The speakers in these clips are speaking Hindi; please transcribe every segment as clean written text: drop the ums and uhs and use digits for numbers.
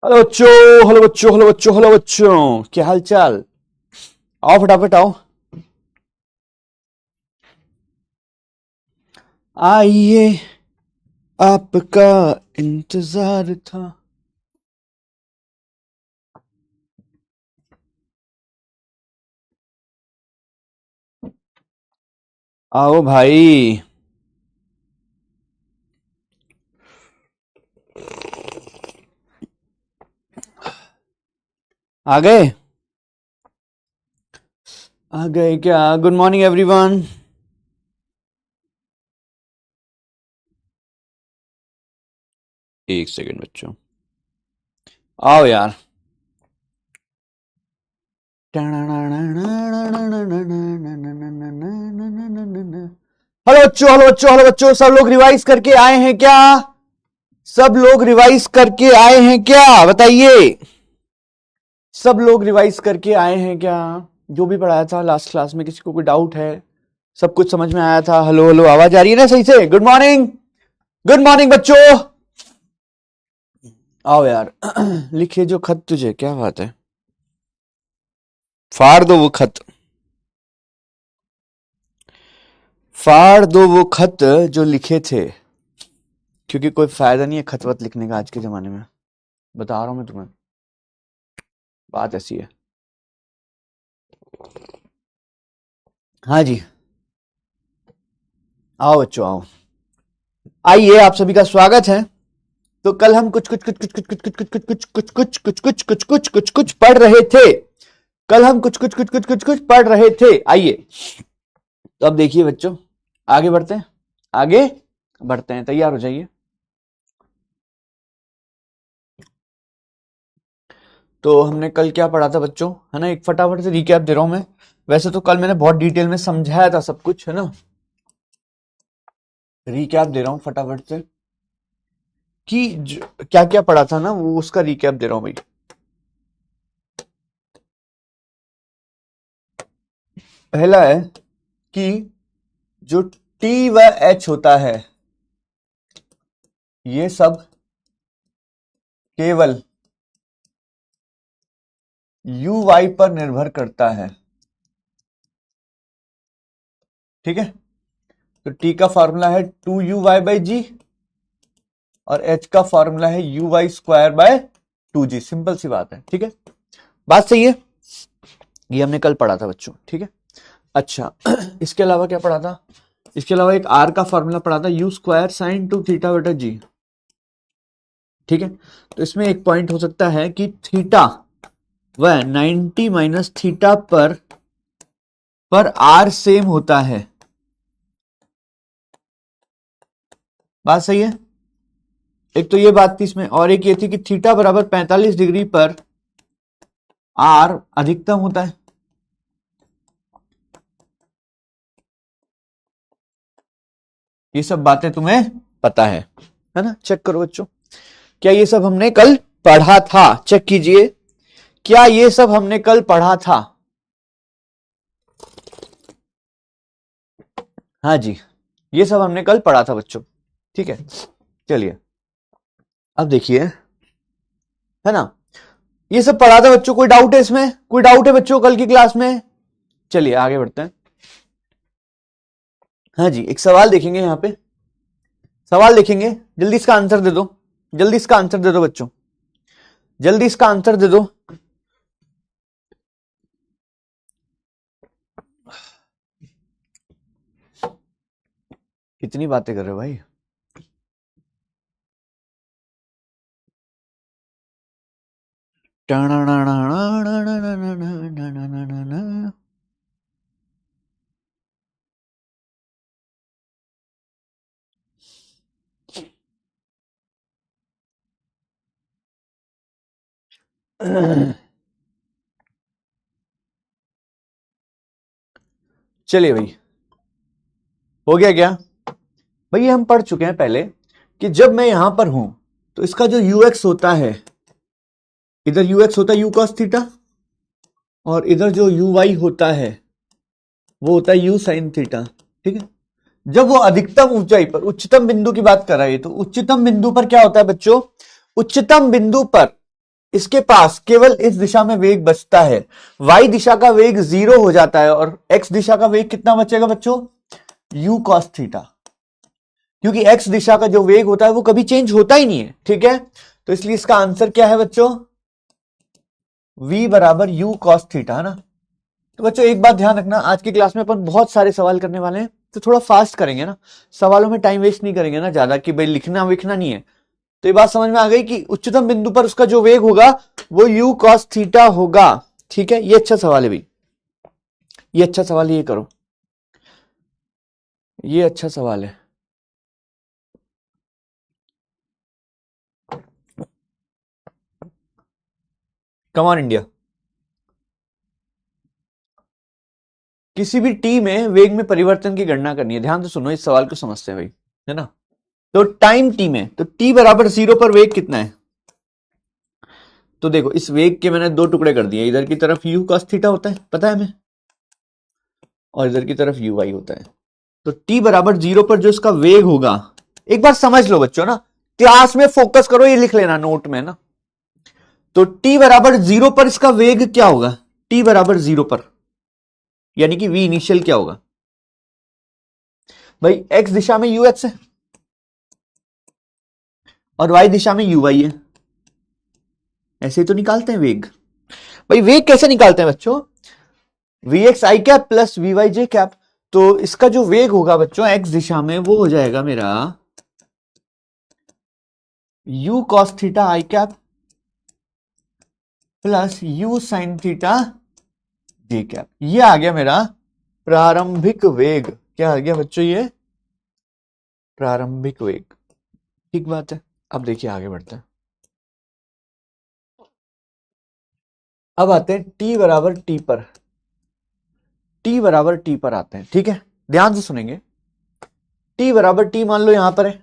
हेलो बच्चों, हेलो बच्चों, हेलो बच्चों, हेलो बच्चों, क्या हाल चाल। आओ फटाफट आओ। आइए, आपका इंतजार था। आओ भाई। आ गए, आ गए क्या? Good morning everyone. एक सेकंड बच्चों, आओ यार। हेलो बच्चों, हेलो बच्चों, हेलो बच्चों, सब लोग रिवाइज करके आए हैं क्या? सब लोग रिवाइज करके आए हैं क्या, बताइए। सब लोग रिवाइज करके आए हैं क्या? जो भी पढ़ाया था लास्ट क्लास में, किसी को कोई डाउट है? सब कुछ समझ में आया था? हेलो हेलो, आवाज आ रही है ना सही से? गुड मॉर्निंग, गुड मॉर्निंग बच्चों। आओ यार। लिखे जो खत तुझे, क्या बात है। फाड़ दो वो खत, फाड़ दो वो खत जो लिखे थे, क्योंकि कोई फायदा नहीं है खत वत लिखने का आज के जमाने में। बता रहा हूं मैं तुम्हें, बात ऐसी है। हाँ जी, आओ बच्चों आओ। आइए, आप सभी का स्वागत है। तो कल हम कुछ कुछ कुछ कुछ कुछ कुछ कुछ कुछ कुछ कुछ कुछ कुछ कुछ कुछ कुछ कुछ कुछ पढ़ रहे थे। कल हम कुछ कुछ कुछ कुछ कुछ कुछ पढ़ रहे थे। आइए, तो अब देखिए बच्चों, आगे बढ़ते हैं, आगे बढ़ते हैं। तैयार हो जाइए। तो हमने कल क्या पढ़ा था बच्चों, है ना? एक फटाफट से रिकैप दे रहा हूं मैं। वैसे तो कल मैंने बहुत डिटेल में समझाया था सब कुछ, है ना? रिकैप दे रहा हूं फटाफट से कि क्या क्या पढ़ा था ना, वो उसका रिकैप दे रहा हूं भाई। पहला है कि जो टी व एच होता है, ये सब केवल यू वाई पर निर्भर करता है। ठीक है? तो टी का फॉर्मूला है 2u(y/g) और एच का फॉर्मूला है u(y²/2g). सिंपल सी बात है। ठीक है, बात सही है। ये हमने कल पढ़ा था बच्चों। ठीक है, अच्छा। इसके अलावा क्या पढ़ा था? इसके अलावा एक आर का फॉर्मूला पढ़ा था, u²sin2θ/g। ठीक है, तो इसमें एक पॉइंट हो सकता है कि थीटा वह 90 माइनस थीटा पर आर सेम होता है। बात सही है। एक तो ये बात थी इसमें, और एक ये थी कि थीटा बराबर 45 डिग्री पर आर अधिकतम होता है। ये सब बातें तुम्हें पता है ना? चेक करो बच्चों, क्या ये सब हमने कल पढ़ा था? चेक कीजिए, क्या ये सब हमने कल पढ़ा था? हाँ जी, ये सब हमने कल पढ़ा था बच्चों। ठीक है, चलिए अब देखिए, है ना? ये सब पढ़ा था बच्चों। कोई डाउट है इसमें? कोई डाउट है बच्चों कल की क्लास में? चलिए आगे बढ़ते हैं। हाँ जी, एक सवाल देखेंगे यहां पे, सवाल देखेंगे। जल्दी इसका आंसर दे दो, जल्दी इसका आंसर दे दो बच्चों, जल्दी इसका आंसर दे दो। कितनी बातें कर रहे हो भाई? चलिए भाई, हो गया क्या भाई? हम पढ़ चुके हैं पहले कि जब मैं यहां पर हूं तो इसका जो यूएक्स होता है, इधर यूएक्स होता है यू कॉस थीटा, और इधर जो यू वाई होता है वो होता है यू साइन थीटा। ठीक है, जब वो अधिकतम ऊंचाई पर, उच्चतम बिंदु की बात कर रहा है, तो उच्चतम बिंदु पर क्या होता है बच्चों? उच्चतम बिंदु पर इसके पास केवल इस दिशा में वेग बचता है, y दिशा का वेग 0 हो जाता है और x दिशा का वेग कितना बचेगा बच्चों, u cos थीटा, क्योंकि x दिशा का जो वेग होता है वो कभी चेंज होता ही नहीं है, ठीक है। तो इसलिए इसका आंसर क्या है बच्चों, v बराबर u cos थीटा, है ना। तो बच्चों एक बात ध्यान रखना, आज की क्लास में अपन बहुत सारे सवाल करने वाले हैं, तो थोड़ा फास्ट करेंगे ना, सवालों में टाइम वेस्ट नहीं करेंगे ना ज्यादा, कि भाई लिखना विखना नहीं है। तो ये बात समझ में आ गई कि उच्चतम बिंदु पर उसका जो वेग होगा वो u cos थीटा होगा, ठीक है। ये अच्छा सवाल है भाई, ये अच्छा सवाल है, ये करो, ये अच्छा सवाल है। कम ऑन इंडिया। किसी भी टी में वेग में परिवर्तन की गणना करनी है, ध्यान से सुनो, इस सवाल को समझते हैं भाई, है ना। तो टाइम टी में, तो टी बराबर 0 पर वेग कितना है, तो देखो इस वेग के मैंने दो टुकड़े कर दिए, इधर की तरफ u cos थीटा होता है, पता है हमें, और इधर की तरफ u y होता है। तो t बराबर 0 पर जो इसका वेग होगा, एक बार समझ लो बच्चों ना, क्लास में फोकस करो, ये लिख लेना नोट में ना। तो t बराबर 0 पर इसका वेग क्या होगा, t बराबर 0 पर, यानी कि v इनिशियल क्या होगा भाई, x दिशा में ux है और y दिशा में uy है, ऐसे ही तो निकालते हैं वेग। भाई वेग कैसे निकालते हैं बच्चों, V X I cap plus V Y J cap. तो इसका जो वेग होगा बच्चों एक्स दिशा में वो हो जाएगा मेरा u cos theta i cap plus u sin theta j cap. ये आ गया मेरा प्रारंभिक वेग, क्या आ गया बच्चों, ये प्रारंभिक वेग, ठीक बात है। अब देखिए आगे बढ़ते हैं, अब आते हैं t बराबर t पर, t बराबर t पर आते हैं, ठीक है। ध्यान से सुनेंगे, t बराबर t मान लो यहां पर है,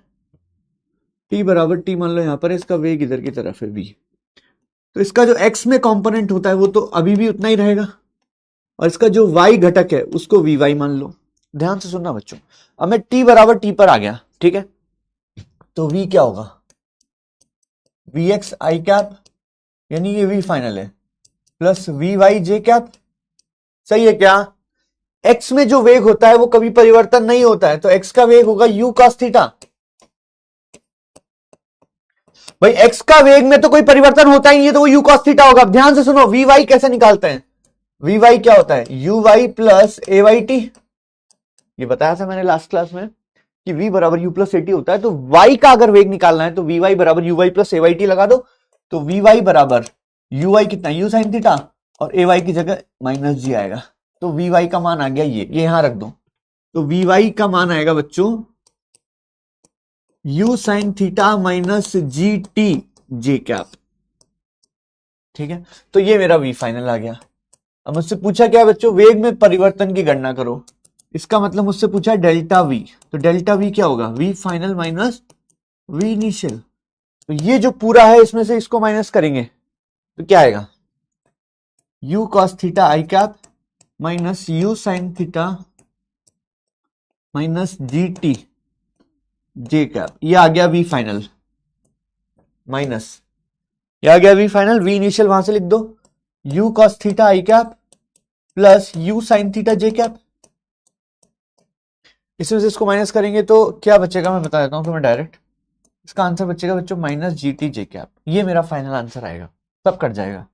t बराबर t मान लो यहां पर है, इसका वेग इधर की तरफ है v। तो इसका जो x में कंपोनेंट होता है वो तो अभी भी उतना ही रहेगा, और इसका जो y घटक है उसको वी वाई मान लो। ध्यान से सुनना बच्चों, अब मैं t बराबर t पर आ गया, ठीक है। तो v क्या होगा, वी एक्स आई कैप, यानी ये v फाइनल है, plus V Y J cap, सही है क्या। x में जो वेग होता है वो कभी परिवर्तन नहीं होता है, तो x का वेग होगा u cos थीटा। भाई x का वेग में तो कोई परिवर्तन होता ही नहीं है, तो वो u cos थीटा होगा। ध्यान से सुनो, वी वाई कैसे निकालते हैं, वी वाई क्या होता है, you Y plus A Y T, ये बताया था मैंने लास्ट क्लास में कि v बराबर u प्लस ए टी होता है। तो y का अगर वेग निकालना है तो वी वाई बराबर U Y plus A Y T लगा दो, तो वी वाई बराबर यू वाई कितना, u साइन थीटा, और ए वाई की जगह माइनस जी आएगा। तो वी वाई का मान आ गया ये यहां रख दो। तो वी वाई का मान आएगा बच्चों u sine theta minus G T जे कैप, ठीक है। तो ये मेरा v फाइनल आ गया। अब मुझसे पूछा क्या है बच्चों, वेग में परिवर्तन की गणना करो, इसका मतलब मुझसे पूछा है डेल्टा वी। तो डेल्टा वी क्या होगा, V final minus V initial. तो ये जो पूरा है इसमें से इसको माइनस करेंगे तो क्या आएगा, u cos theta i cap minus u sine theta minus G T J cap. ये आ गया v फाइनल माइनस, ये आ गया v फाइनल, v इनिशियल वहां से लिख दो, u cos theta i cap plus u sine theta j cap. इसमें से इसको माइनस करेंगे तो क्या बचेगा, मैं बता देता हूं तुम्हें डायरेक्ट। इसका आंसर बचेगा बच्चों माइनस जी टी जे कैप। ये मेरा फाइनल आंसर आएगा, सब कट जाएगा।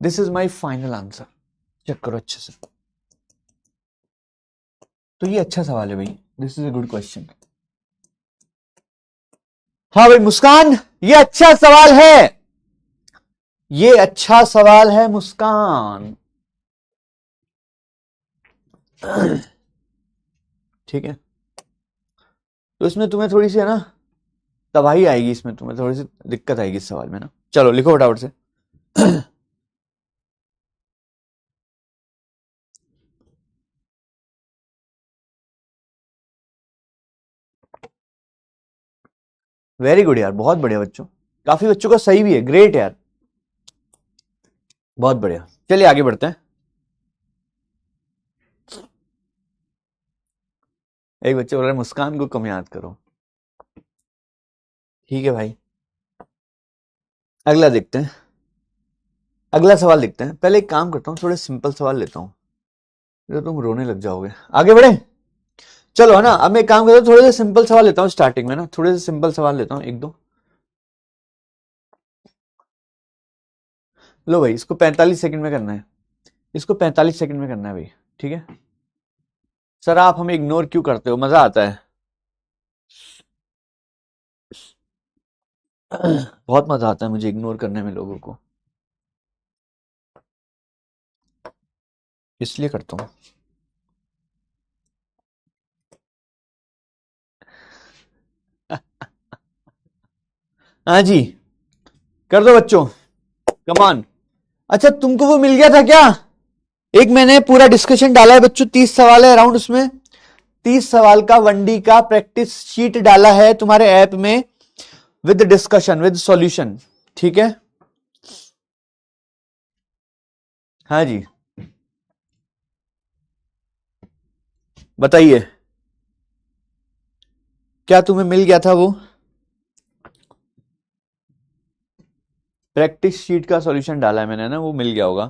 This is my final answer, check करो अच्छे से। तो ये अच्छा सवाल है भाई, this is a good question. हाँ भाई मुस्कान, ये अच्छा सवाल है, ये अच्छा सवाल है मुस्कान, ठीक है। तो इसमें तुम्हें थोड़ी सी है ना तबाही आएगी, इसमें तुम्हें थोड़ी सी दिक्कत आएगी इस सवाल में ना। चलो लिखो फटाफट से। वेरी गुड यार, बहुत बढ़िया बच्चों, काफी बच्चों का सही भी है, ग्रेट यार, बहुत बढ़िया। चलिए आगे बढ़ते हैं। एक बच्चे बोल रहे मुस्कान को कम याद करो, ठीक है भाई, अगला देखते हैं, अगला सवाल देखते हैं। पहले एक काम करता हूँ, थोड़े सिंपल सवाल लेता हूँ, तो तुम रोने लग जाओगे। आगे बढ़े, चलो है ना। अब मैं एक काम करता हूँ, थोड़े से सिंपल सवाल लेता हूँ स्टार्टिंग में ना, थोड़े से सिंपल सवाल लेता हूँ, एक दो। लो भाई, इसको 45 सेकंड में करना है, इसको 45 सेकंड में करना है भाई, ठीक है। सर आप हमें इग्नोर क्यों करते हो, मजा आता है। बहुत मजा आता है मुझे इग्नोर करने में लोगों को, इसलिए करता हूँ। हाँ जी, कर दो बच्चों, कमान। अच्छा तुमको वो मिल गया था क्या, एक मैंने पूरा डिस्कशन डाला है बच्चों, 30 सवाल है अराउंड, उसमें 30 सवाल का 1D का प्रैक्टिस शीट डाला है तुम्हारे ऐप में, विद डिस्कशन विद सॉल्यूशन, ठीक है। हाँ जी, बताइए क्या तुम्हें मिल गया था वो प्रैक्टिस शीट का सॉल्यूशन डाला है मैंने ना, वो मिल गया होगा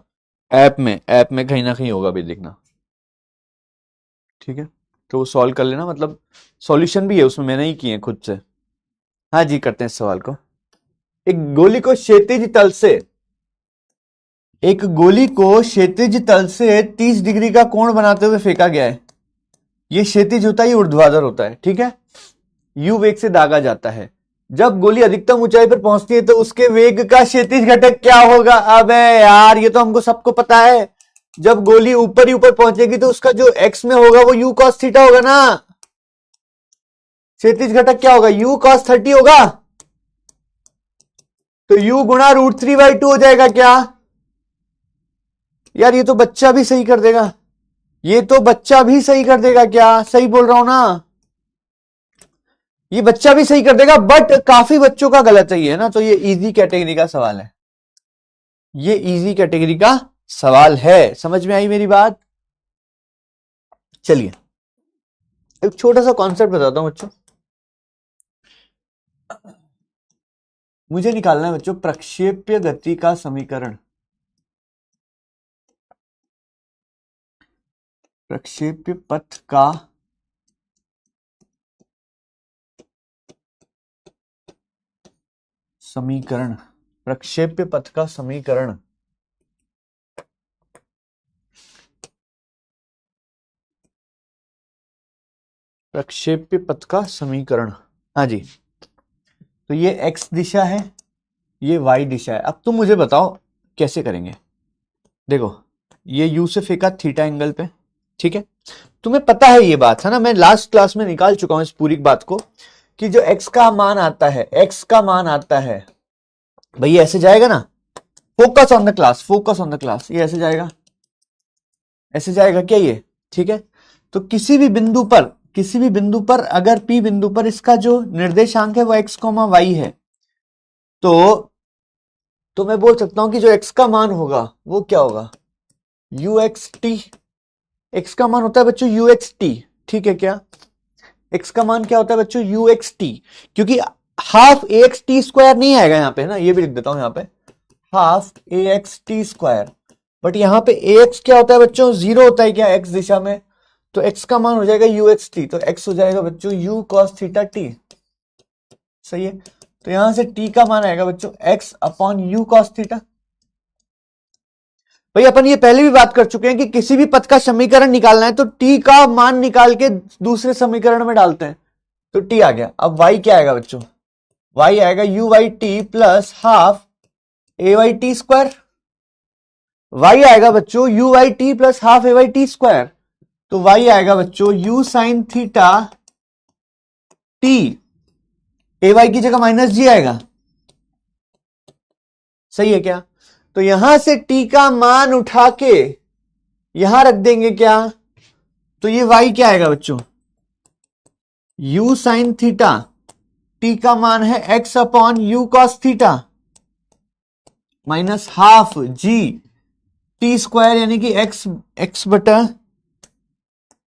ऐप में, ऐप में कहीं ना कहीं होगा भी, देखना, ठीक है। तो वो सॉल्व कर लेना, मतलब सॉल्यूशन भी है उसमें, मैंने ही किए खुद से। हाँ जी, करते हैं इस सवाल को। एक गोली को क्षैतिज तल से, एक गोली को क्षैतिज तल से 30 डिग्री का कोण बनाते हुए फेंका गया है। ये क्षैतिज होता है, ये ऊर्ध्वाधर होता है, ठीक है। यू वेग से दागा जाता है। जब गोली अधिकतम ऊंचाई पर पहुंचती है तो उसके वेग का क्षैतिज घटक क्या होगा। अबे यार, ये तो हमको सबको पता है, जब गोली ऊपर ही ऊपर पहुंचेगी तो उसका जो एक्स में होगा वो यू कॉस थीटा होगा ना। क्षैतिज घटक क्या होगा, यू कॉस 30 होगा, तो u गुणा √3/2 हो जाएगा क्या। यार ये तो बच्चा भी सही कर देगा, ये तो बच्चा भी सही कर देगा क्या, सही बोल रहा हूं ना, ये बच्चा भी सही कर देगा, बट काफी बच्चों का गलत है ये ना, तो ये इजी कैटेगरी का सवाल है, ये इजी कैटेगरी का सवाल है। समझ में आई मेरी बात। चलिए एक छोटा सा कॉन्सेप्ट बताता हूं बच्चों, मुझे निकालना है बच्चों प्रक्षेप्य गति का समीकरण, प्रक्षेप्य पथ का समीकरण, प्रक्षेप्य पथ का समीकरण। प्रक्षेप्य पथ का समीकरण, हाँ जी। तो ये x दिशा है, ये y दिशा है। अब तुम मुझे बताओ कैसे करेंगे। देखो ये u से फेंका थीटा एंगल पे, ठीक है। तुम्हें पता है ये बात है ना, मैं लास्ट क्लास में निकाल चुका हूं इस पूरी बात को, कि जो x का मान आता है, x का मान आता है भाई ऐसे जाएगा ना, focus on the class, focus on the class, ये ऐसे जाएगा, ऐसे जाएगा क्या ये, ठीक है। तो किसी भी बिंदु पर, किसी भी बिंदु पर अगर P बिंदु पर इसका जो निर्देशांक है वो x, y है, तो मैं बोल सकता हूं कि जो x का मान होगा वो क्या होगा, uxt। x का मान होता है बच्चों uxt, ठीक है क्या, x का मान क्या होता है बच्चों uxt, क्योंकि हाफ axt² नहीं आएगा यहां पे ना, ये भी लिख देता हूं यहां पे, हाफ axt²। बट यहां पे ax क्या होता है बच्चों, 0 होता है क्या x दिशा में, तो x का मान हो जाएगा uxt, तो x हो जाएगा बच्चों u cos थीटा t, सही है। तो यहां से t का मान आएगा बच्चों x upon u cos theta. भाई अपन ये पहले भी बात कर चुके हैं कि किसी भी पथ का समीकरण निकालना है तो t का मान निकाल के दूसरे समीकरण में डालते हैं, तो t आ गया। अब y क्या आएगा बच्चों, y आएगा u/t plus half a/t², y आएगा बच्चों u/t प्लस हाफ a/t², तो y आएगा बच्चों u sine theta t, ay की जगह माइनस जी आएगा, सही है क्या। तो यहां से t का मान उठा के यहां रख देंगे क्या, तो ये y क्या आएगा बच्चों, u साइन थीटा, t का मान है x upon u cos theta minus half g t² यानी कि x बटा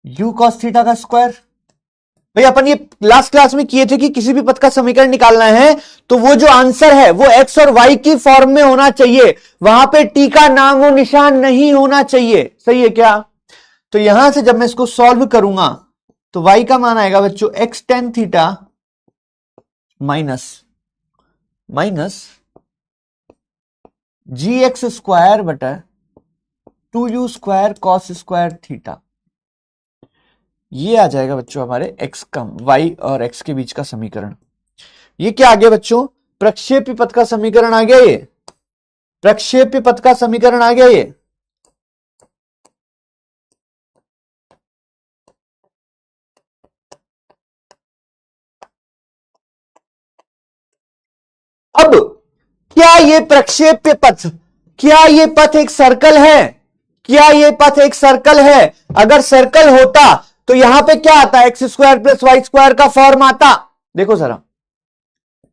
u cos थीटा का स्क्वायर, भाई अपन ये लास्ट क्लास में किए थे कि किसी भी पद का समीकरण निकालना है तो वो जो आंसर है वो एक्स और वाई की फॉर्म में होना चाहिए, वहां पे टी का नाम और निशान नहीं होना चाहिए। सही है क्या? तो यहां से जब मैं इसको सॉल्व करूंगा तो y का मान आएगा बच्चों एक्स टेन थीटा माइनस जी एक्स स्क्वायर बटा 2u square cos square theta. ये आ जाएगा बच्चों हमारे x का y और x के बीच का समीकरण। ये क्या आ गया बच्चों? प्रक्षेप्य पथ का समीकरण आ गया। ये प्रक्षेप्य पथ का समीकरण आ गया। ये अब क्या ये प्रक्षेप्य पथ, क्या ये पथ एक सर्कल है? क्या ये पथ एक सर्कल है? अगर सर्कल होता तो यहां पे क्या आता? X square plus Y square का फॉर्म आता। देखो जरा,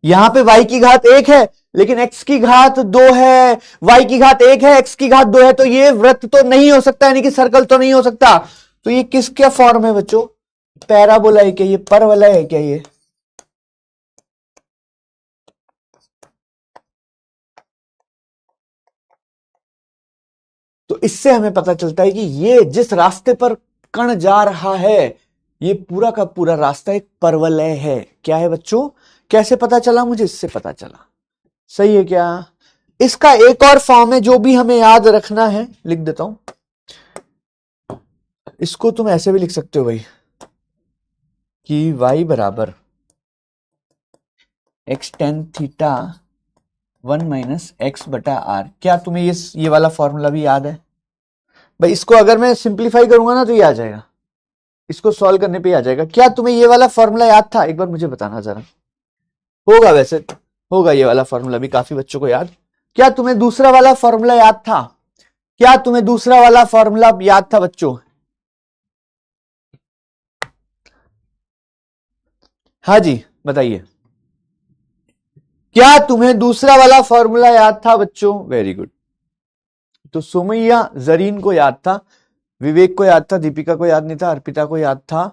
यहां पे y की घात 1 है लेकिन x की घात 2 है, y की घात 1 है, x की घात 2 है, तो ये वृत्त तो नहीं हो सकता, यानी कि सर्कल तो नहीं हो सकता। तो ये किसका फॉर्म है बच्चों? पैराबोला है क्या? ये परवलय है क्या? ये तो इससे हमें पता चलता है कि ये जिस रास्ते पर कण जा रहा है ये पूरा का पूरा रास्ता एक परवलय है। क्या है बच्चों? कैसे पता चला? मुझे इससे पता चला। सही है क्या? इसका एक और फॉर्म है जो भी हमें याद रखना है, लिख देता हूं। इसको तुम ऐसे भी लिख सकते हो भाई कि y बराबर X tan theta 1 minus x बटा आर। क्या तुम्हें ये वाला फॉर्मूला भी याद है? भाई इसको अगर मैं सिंप्लीफाई करूंगा ना तो ये आ जाएगा, इसको सॉल्व करने पे आ जाएगा। क्या तुम्हें ये वाला फॉर्मूला याद था? एक बार मुझे बताना जरा। होगा, वैसे होगा ये वाला फॉर्मूला भी काफी बच्चों को याद। क्या तुम्हें दूसरा वाला फॉर्मूला याद था? क्या तुम्हें दूसरा वाला फॉर्मूला याद था बच्चों? हाँ जी बताइए, क्या तुम्हें दूसरा वाला फॉर्मूला याद था बच्चों? Very good. तो सुमैया जरीन को याद था, विवेक को याद था, दीपिका को याद नहीं था, अर्पिता को याद था।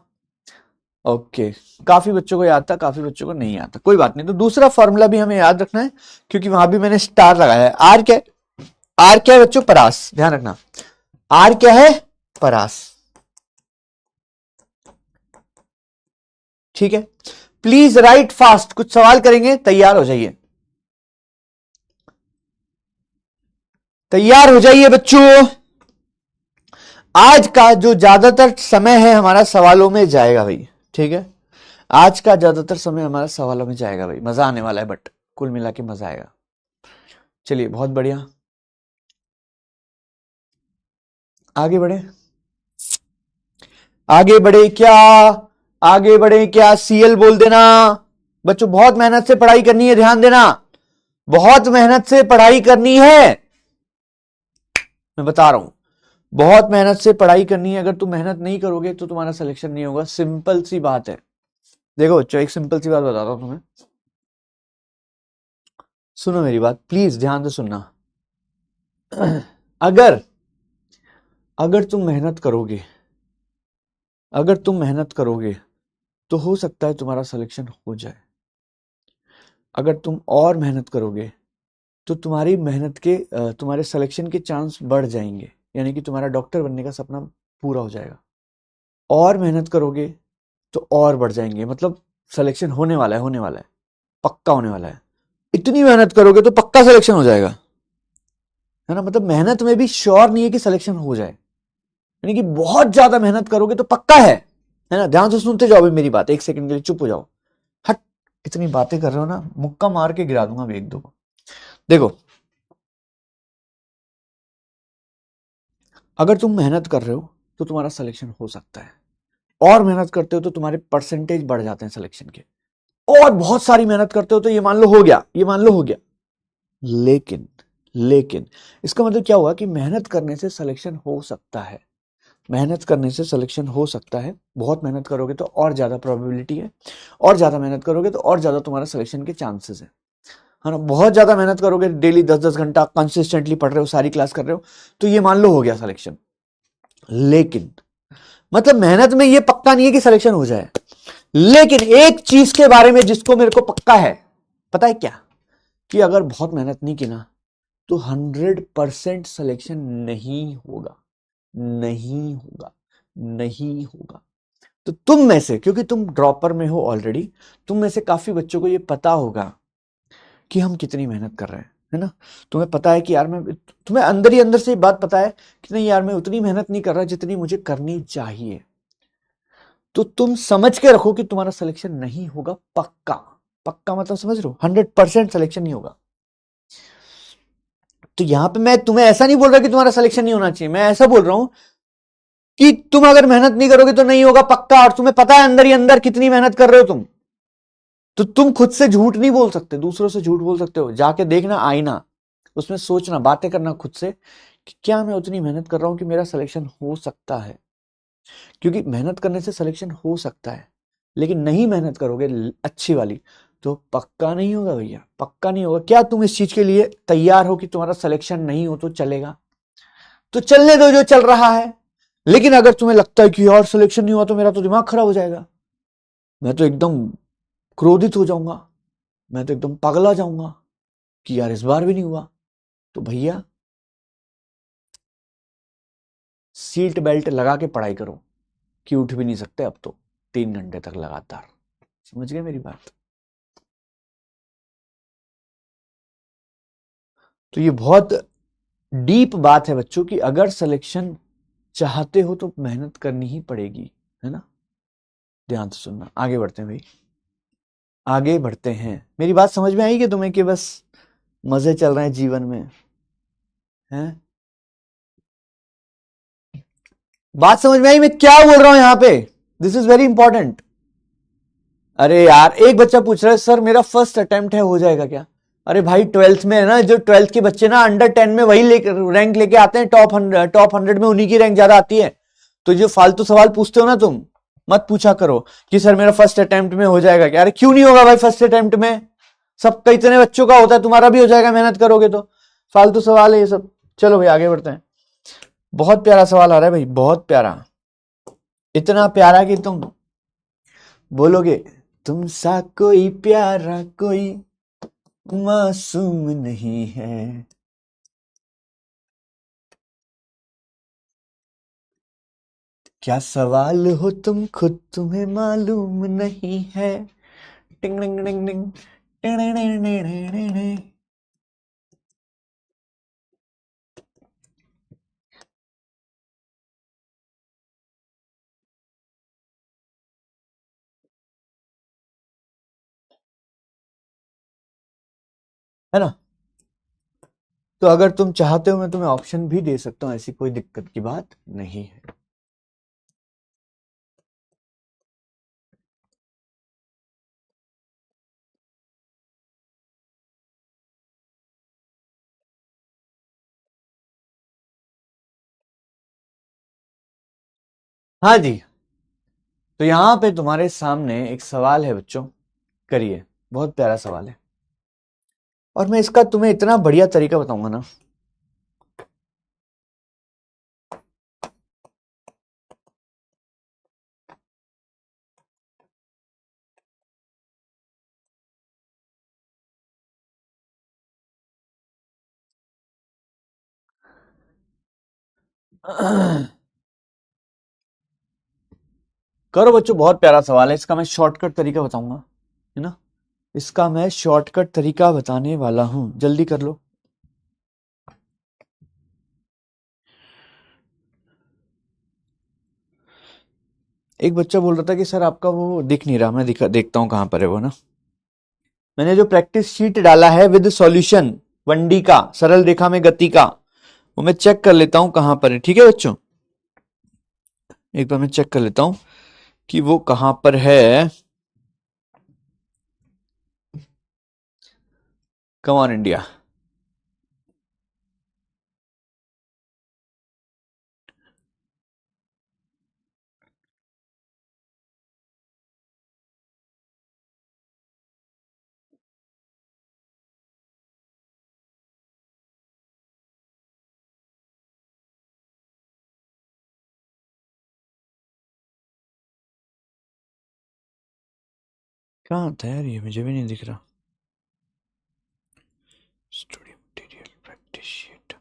ओके, काफी बच्चों को याद था, काफी बच्चों को नहीं याद था, कोई बात नहीं। तो दूसरा फॉर्मूला भी हमें याद रखना है क्योंकि वहां भी मैंने स्टार लगाया है। आर क्या है? आर क्या है बच्चों? परास। ध्यान रखना, आर क्या है? परास। ठीक है, प्लीज राइट फास्ट। कुछ सवाल करेंगे, तैयार हो जाइए, तैयार हो जाइए बच्चों। आज का जो ज्यादातर समय है हमारा सवालों में जाएगा भाई। ठीक है, आज का ज्यादातर समय हमारा सवालों में जाएगा भाई। मजा आने वाला है, बट कुल मिला के मजा आएगा। चलिए बहुत बढ़िया, आगे बढ़े। आगे बढ़े क्या? आगे बढ़े क्या? सीएल बोल देना बच्चों। बहुत मेहनत से पढ़ाई करनी है, ध्यान देना, बहुत मेहनत से पढ़ाई करनी है, मैं बता रहा हूं, बहुत मेहनत से पढ़ाई करनी है। अगर तुम मेहनत नहीं करोगे तो तुम्हारा सिलेक्शन नहीं होगा। सिंपल सी बात है। देखो बच्चों, एक सिंपल सी बात बताता हूं तुम्हें, सुनो मेरी बात, प्लीज ध्यान से सुनना। अगर अगर तुम मेहनत करोगे, अगर तुम मेहनत करोगे तो हो सकता है तुम्हारा सिलेक्शन हो जाए। अगर तुम और मेहनत करोगे तो तुम्हारी मेहनत के तुम्हारे सिलेक्शन के चांस बढ़ जाएंगे, यानी कि तुम्हारा डॉक्टर बनने का सपना पूरा हो जाएगा। और मेहनत करोगे तो और बढ़ जाएंगे, मतलब सिलेक्शन होने वाला है, होने वाला है, पक्का होने वाला है। इतनी मेहनत करोगे तो पक्का सिलेक्शन हो जाएगा, है ना। मतलब मेहनत में भी श्योर नहीं है कि सिलेक्शन हो जाए, यानी कि बहुत ज्यादा मेहनत करोगे तो पक्का है ना। ध्यान से सुनते जाओ भी मेरी बात, एक सेकंड के लिए चुप हो जाओ। हट, इतनी बातें कर रहे हो ना, मुक्का मार के गिरा दूंगा भी एक दो को। देखो, अगर तुम मेहनत कर रहे हो तो तुम्हारा सिलेक्शन हो सकता है, और मेहनत करते हो तो तुम्हारे परसेंटेज बढ़ जाते हैं सिलेक्शन के, और बहुत सारी मेहनत करते हो तो ये मान लो हो गया, ये मान लो हो गया। लेकिन लेकिन इसका मतलब क्या हुआ कि मेहनत करने से सिलेक्शन हो सकता है, मेहनत करने से सिलेक्शन हो सकता है। बहुत मेहनत करोगे तो और ज्यादा प्रोबेबिलिटी है, और ज्यादा मेहनत करोगे तो और ज्यादा तुम्हारा सिलेक्शन के चांसेस है ना। बहुत ज्यादा मेहनत करोगे, डेली 10-10 घंटा कंसिस्टेंटली पढ़ रहे हो, सारी क्लास कर रहे हो, तो ये मान लो हो गया सिलेक्शन। लेकिन मतलब मेहनत में ये पक्का नहीं है कि सिलेक्शन हो जाए, लेकिन एक चीज के बारे में जिसको मेरे को पक्का है, पता है क्या, कि अगर बहुत मेहनत नहीं की ना तो 100% सिलेक्शन नहीं होगा, नहीं होगा, नहीं होगा। तो तुम में से, क्योंकि तुम ड्रॉपर में हो ऑलरेडी, तुम में से काफी बच्चों को ये पता होगा कि हम कितनी मेहनत कर रहे हैं, है ना। तुम्हें पता है कि यार मैं, तुम्हें अंदर ही अंदर से ये बात पता है कि नहीं यार मैं उतनी मेहनत नहीं कर रहा जितनी मुझे करनी चाहिए। तो तुम समझ के रखो कि तुम्हारा सिलेक्शन नहीं होगा, पक्का। पक्का मतलब समझ रहे हो, 100% सिलेक्शन नहीं होगा। तो यहां पे मैं तुम्हें ऐसा नहीं बोल रहा कि तुम्हारा सिलेक्शन नहीं होना चाहिए, मैं ऐसा बोल रहा हूं कि तुम अगर मेहनत नहीं करोगे तो नहीं होगा पक्का, और तुम्हें पता है अंदर ही अंदर कितनी मेहनत कर रहे हो तुम। तो तुम खुद से झूठ नहीं बोल सकते, दूसरों से झूठ बोल सकते हो। जाके देखना आईना, उसमें सोचना, बातें करना खुद से कि क्या मैं उतनी मेहनत कर रहा हूं कि मेरा सिलेक्शन हो सकता है। क्योंकि मेहनत करने से सिलेक्शन हो सकता है, लेकिन नहीं मेहनत करोगे अच्छी वाली तो पक्का नहीं होगा भैया, पक्का नहीं होगा। क्या तुम इस चीज के लिए तैयार हो कि तुम्हारा सिलेक्शन नहीं हो तो चलेगा? तो चलने दो जो चल रहा है। लेकिन अगर तुम्हें लगता है कि यार सिलेक्शन नहीं हुआ तो मेरा तो दिमाग खराब हो जाएगा, मैं तो एकदम क्रोधित हो जाऊंगा, मैं तो एकदम पगला जाऊंगा कि यार इस बार भी नहीं हुआ, तो भैया सीट बेल्ट लगा के पढ़ाई करो कि उठ भी नहीं सकते अब तो 3 घंटे तक लगातार। समझ गए मेरी बात? तो ये बहुत डीप बात है बच्चों की, अगर सिलेक्शन चाहते हो तो मेहनत करनी ही पड़ेगी, है ना। ध्यान से सुनना, आगे बढ़ते हैं भाई, आगे बढ़ते हैं। मेरी बात समझ में आई कि तुम्हें, कि बस मजे चल रहे हैं जीवन में, हैं? बात समझ में आई मैं क्या बोल रहा हूं यहां पे? This is very important. अरे यार एक बच्चा पूछ रहा है सर मेरा फर्स्ट अटेम्प्ट है, हो जाएगा क्या? अरे भाई 12th में है ना, जो 12th के बच्चे ना अंडर 10 में वही रैंक लेके आते हैं, टॉप 100 में उन्हीं की रैंक ज्यादा आती है। तो जो फालतू सवाल पूछते हो ना तुम, मत पूछा करो कि सर मेरा फर्स्ट अटेम्प्ट में हो जाएगा क्या। अरे क्यों नहीं होगा भाई फर्स्ट अटेम्प्ट में? सबका इतने बच्चों का होता है, तुम्हारा भी हो जाएगा मेहनत करोगे तो। फालतू सवाल है ये सब। चलो भाई आगे बढ़ते हैं। बहुत प्यारा सवाल आ रहा है भाई, बहुत प्यारा, इतना प्यारा कि तुम बोलोगे तुम सा कोई प्यारा कोई मासूम नहीं है। क्या सवाल हो तुम खुद तुम्हें मालूम नहीं है। टिंग टिंग टिंग टिंग टिंग टिंग टिंग टिंग टिंग टिंग। है ना। तो अगर तुम चाहते हो मैं तुम्हें ऑप्शन भी दे सकता हूं, ऐसी कोई दिक्कत की बात नहीं है। हाँ जी। तो यहां पे तुम्हारे सामने एक सवाल है बच्चों, करिए। बहुत प्यारा सवाल है, और मैं इसका तुम्हें इतना बढ़िया तरीका बताऊंगा ना। करो बच्चों, बहुत प्यारा सवाल है, इसका मैं शॉर्टकट तरीका बताऊंगा, है ना। इसका मैं शॉर्टकट तरीका बताने वाला हूं, जल्दी कर लो। एक बच्चा बोल रहा था कि सर आपका वो दिख नहीं रहा, मैं देखता हूं कहां पर है वो ना। मैंने जो प्रैक्टिस शीट डाला है विद सॉल्यूशन 1D का, सरल रेखा में गति का, वो मैं चेक कर लेता हूं कहां पर है, ठीक है बच्चों। एक बार मैं चेक कर लेता हूं कि वो कहां पर है। कम ऑन इंडिया। कहाँ था यार, ये मुझे भी नहीं दिख रहा। Study material practice sheet.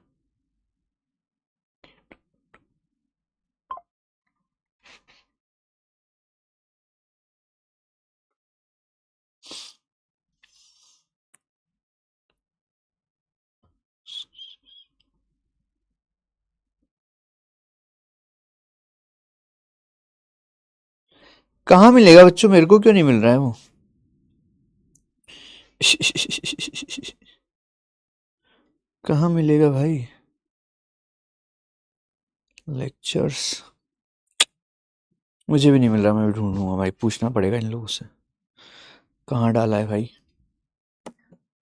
कहाँ मिलेगा बच्चों, मेरे को क्यों नहीं मिल रहा है वो? कहाँ मिलेगा भाई लेक्चर्स? मुझे भी नहीं मिल रहा, मैं भी ढूंढूंगा भाई, पूछना पड़ेगा इन लोगों से कहाँ डाला है भाई।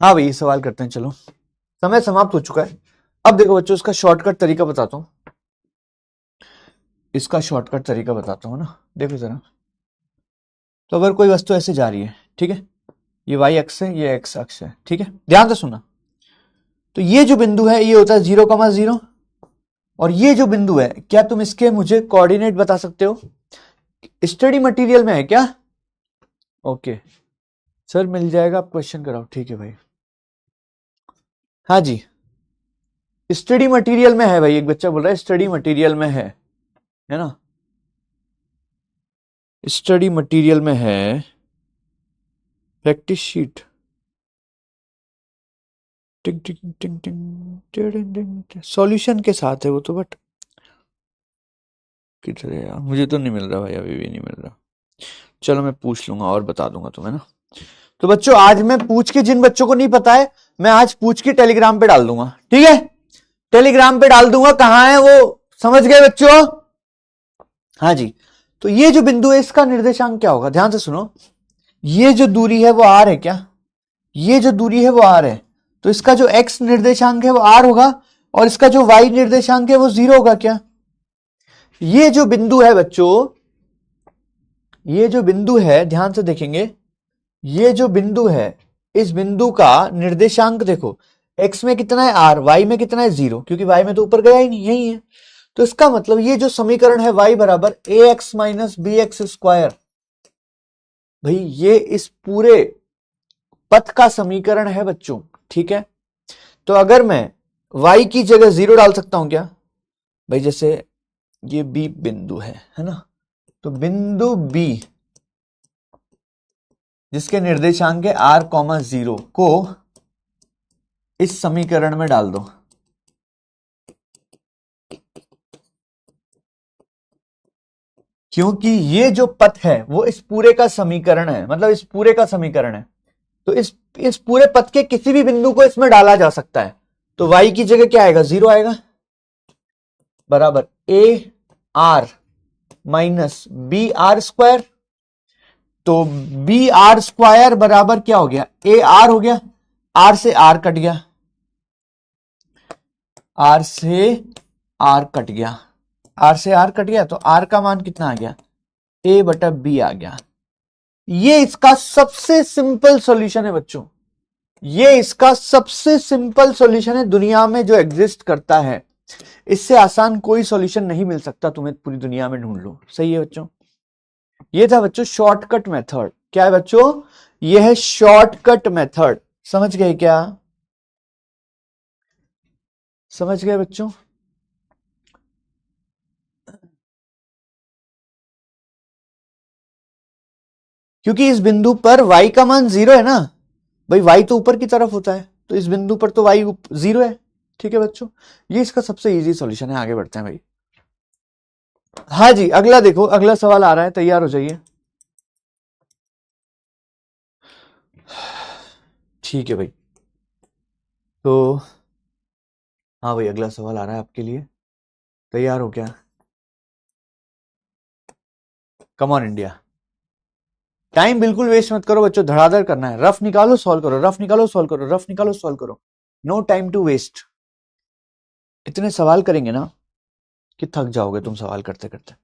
हाँ भाई, सवाल करते हैं, चलो समय समाप्त हो चुका है। अब देखो बच्चों, इसका शॉर्टकट तरीका बताता हूँ, इसका शॉर्टकट तरीका बताता हूँ ना। देखो जरा, तो अगर कोई वस्तु ऐसे जा रही है, ठीक है, ये वाई अक्ष है, ये एक्स अक्ष है, ठीक है, ध्यान से सुना। तो ये जो बिंदु है ये होता है 0,0, और ये जो बिंदु है, क्या तुम इसके मुझे कोऑर्डिनेट बता सकते हो? स्टडी मटेरियल में है क्या? ओके सर, मिल जाएगा, आप क्वेश्चन कराओ, ठीक है भाई। हाँ जी, स्टडी मटेरियल में है भाई, एक बच्चा बोल रहा है स्टडी मटेरियल में है ना, स्टडी मटेरियल में है प्रैक्टिस शीट। टिंग टिंग टिंग टिंग सॉल्यूशन के साथ है वो तो, बट किधर है यार, मुझे तो नहीं मिल रहा भाई, अभी भी नहीं मिल रहा। चलो मैं पूछ लूंगा और बता दूंगा तुम्हें ना। तो बच्चों, आज मैं पूछ के, जिन बच्चों को नहीं पता है, मैं आज पूछ के टेलीग्राम पे डाल दूंगा, ठीक है, टेलीग्राम पे डाल दूंगा, कहां है वो समझ गए बच्चों? हाँ जी। तो ये जो बिंदु है इसका निर्देशांक क्या होगा, ध्यान से सुनो। ये जो दूरी है वो आर है क्या? ये जो दूरी है वो आर है, तो इसका जो एक्स निर्देशांक है वो आर होगा, और इसका जो वाई निर्देशांक है वो 0 होगा क्या? ये जो बिंदु है बच्चों, ये जो बिंदु है, ध्यान से देखेंगे, ये जो बिंदु है, इस बिंदु का निर्देशांक देखो, एक्स में कितना है आर, वाई में कितना है 0, क्योंकि वाई में तो ऊपर गया ही नहीं, यही है। तो इसका मतलब ये जो समीकरण है वाई बराबर a x minus b x square, भाई ये इस पूरे पथ का समीकरण है बच्चों, ठीक है। तो अगर मैं y की जगह 0 डाल सकता हूं क्या भाई? जैसे ये b बिंदु है ना, तो बिंदु b जिसके निर्देशांक है r,0 को इस समीकरण में डाल दो, क्योंकि ये जो पथ है वो इस पूरे का समीकरण है, मतलब इस पूरे का समीकरण है। तो इस पूरे पथ के किसी भी बिंदु को इसमें डाला जा सकता है। तो y की जगह क्या आएगा, 0 आएगा, बराबर A R minus B R square. तो बी आर स्क्वायर बराबर क्या हो गया, ए आर हो गया, आर से आर कट गया, आर से आर कट गया, आर से आर कट गया, तो आर का मान कितना आ गया, ए बटा बी आ गया। ये इसका सबसे सिंपल सॉल्यूशन है बच्चों, ये इसका सबसे सिंपल सॉल्यूशन है दुनिया में जो एग्जिस्ट करता है। इससे आसान कोई सॉल्यूशन नहीं मिल सकता तुम्हें, पूरी दुनिया में ढूंढ लो। सही है बच्चों, ये था बच्चों शॉर्टकट मेथड। क्या है बच्चों? ये है शॉर्टकट मेथड। समझ गए क्या? समझ गए बच्चों? क्योंकि इस बिंदु पर y का मान 0 है ना भाई, y तो ऊपर की तरफ होता है, तो इस बिंदु पर तो y 0 है। ठीक है बच्चों, ये इसका सबसे इजी सॉल्यूशन है। आगे बढ़ते हैं भाई। हाँ जी, अगला देखो, अगला सवाल आ रहा है, तैयार हो जाइए। ठीक है भाई, तो हाँ भाई, अगला सवाल आ रहा है आपके लिए, तैयार हो क्या? कम ऑन इंडिया, टाइम बिल्कुल वेस्ट मत करो बच्चों, धड़ाधड़ करना है। रफ निकालो, सॉल्व करो, रफ निकालो, सॉल्व करो, रफ निकालो, सॉल्व करो। No time to waste. इतने सवाल करेंगे ना कि थक जाओगे तुम सवाल करते करते।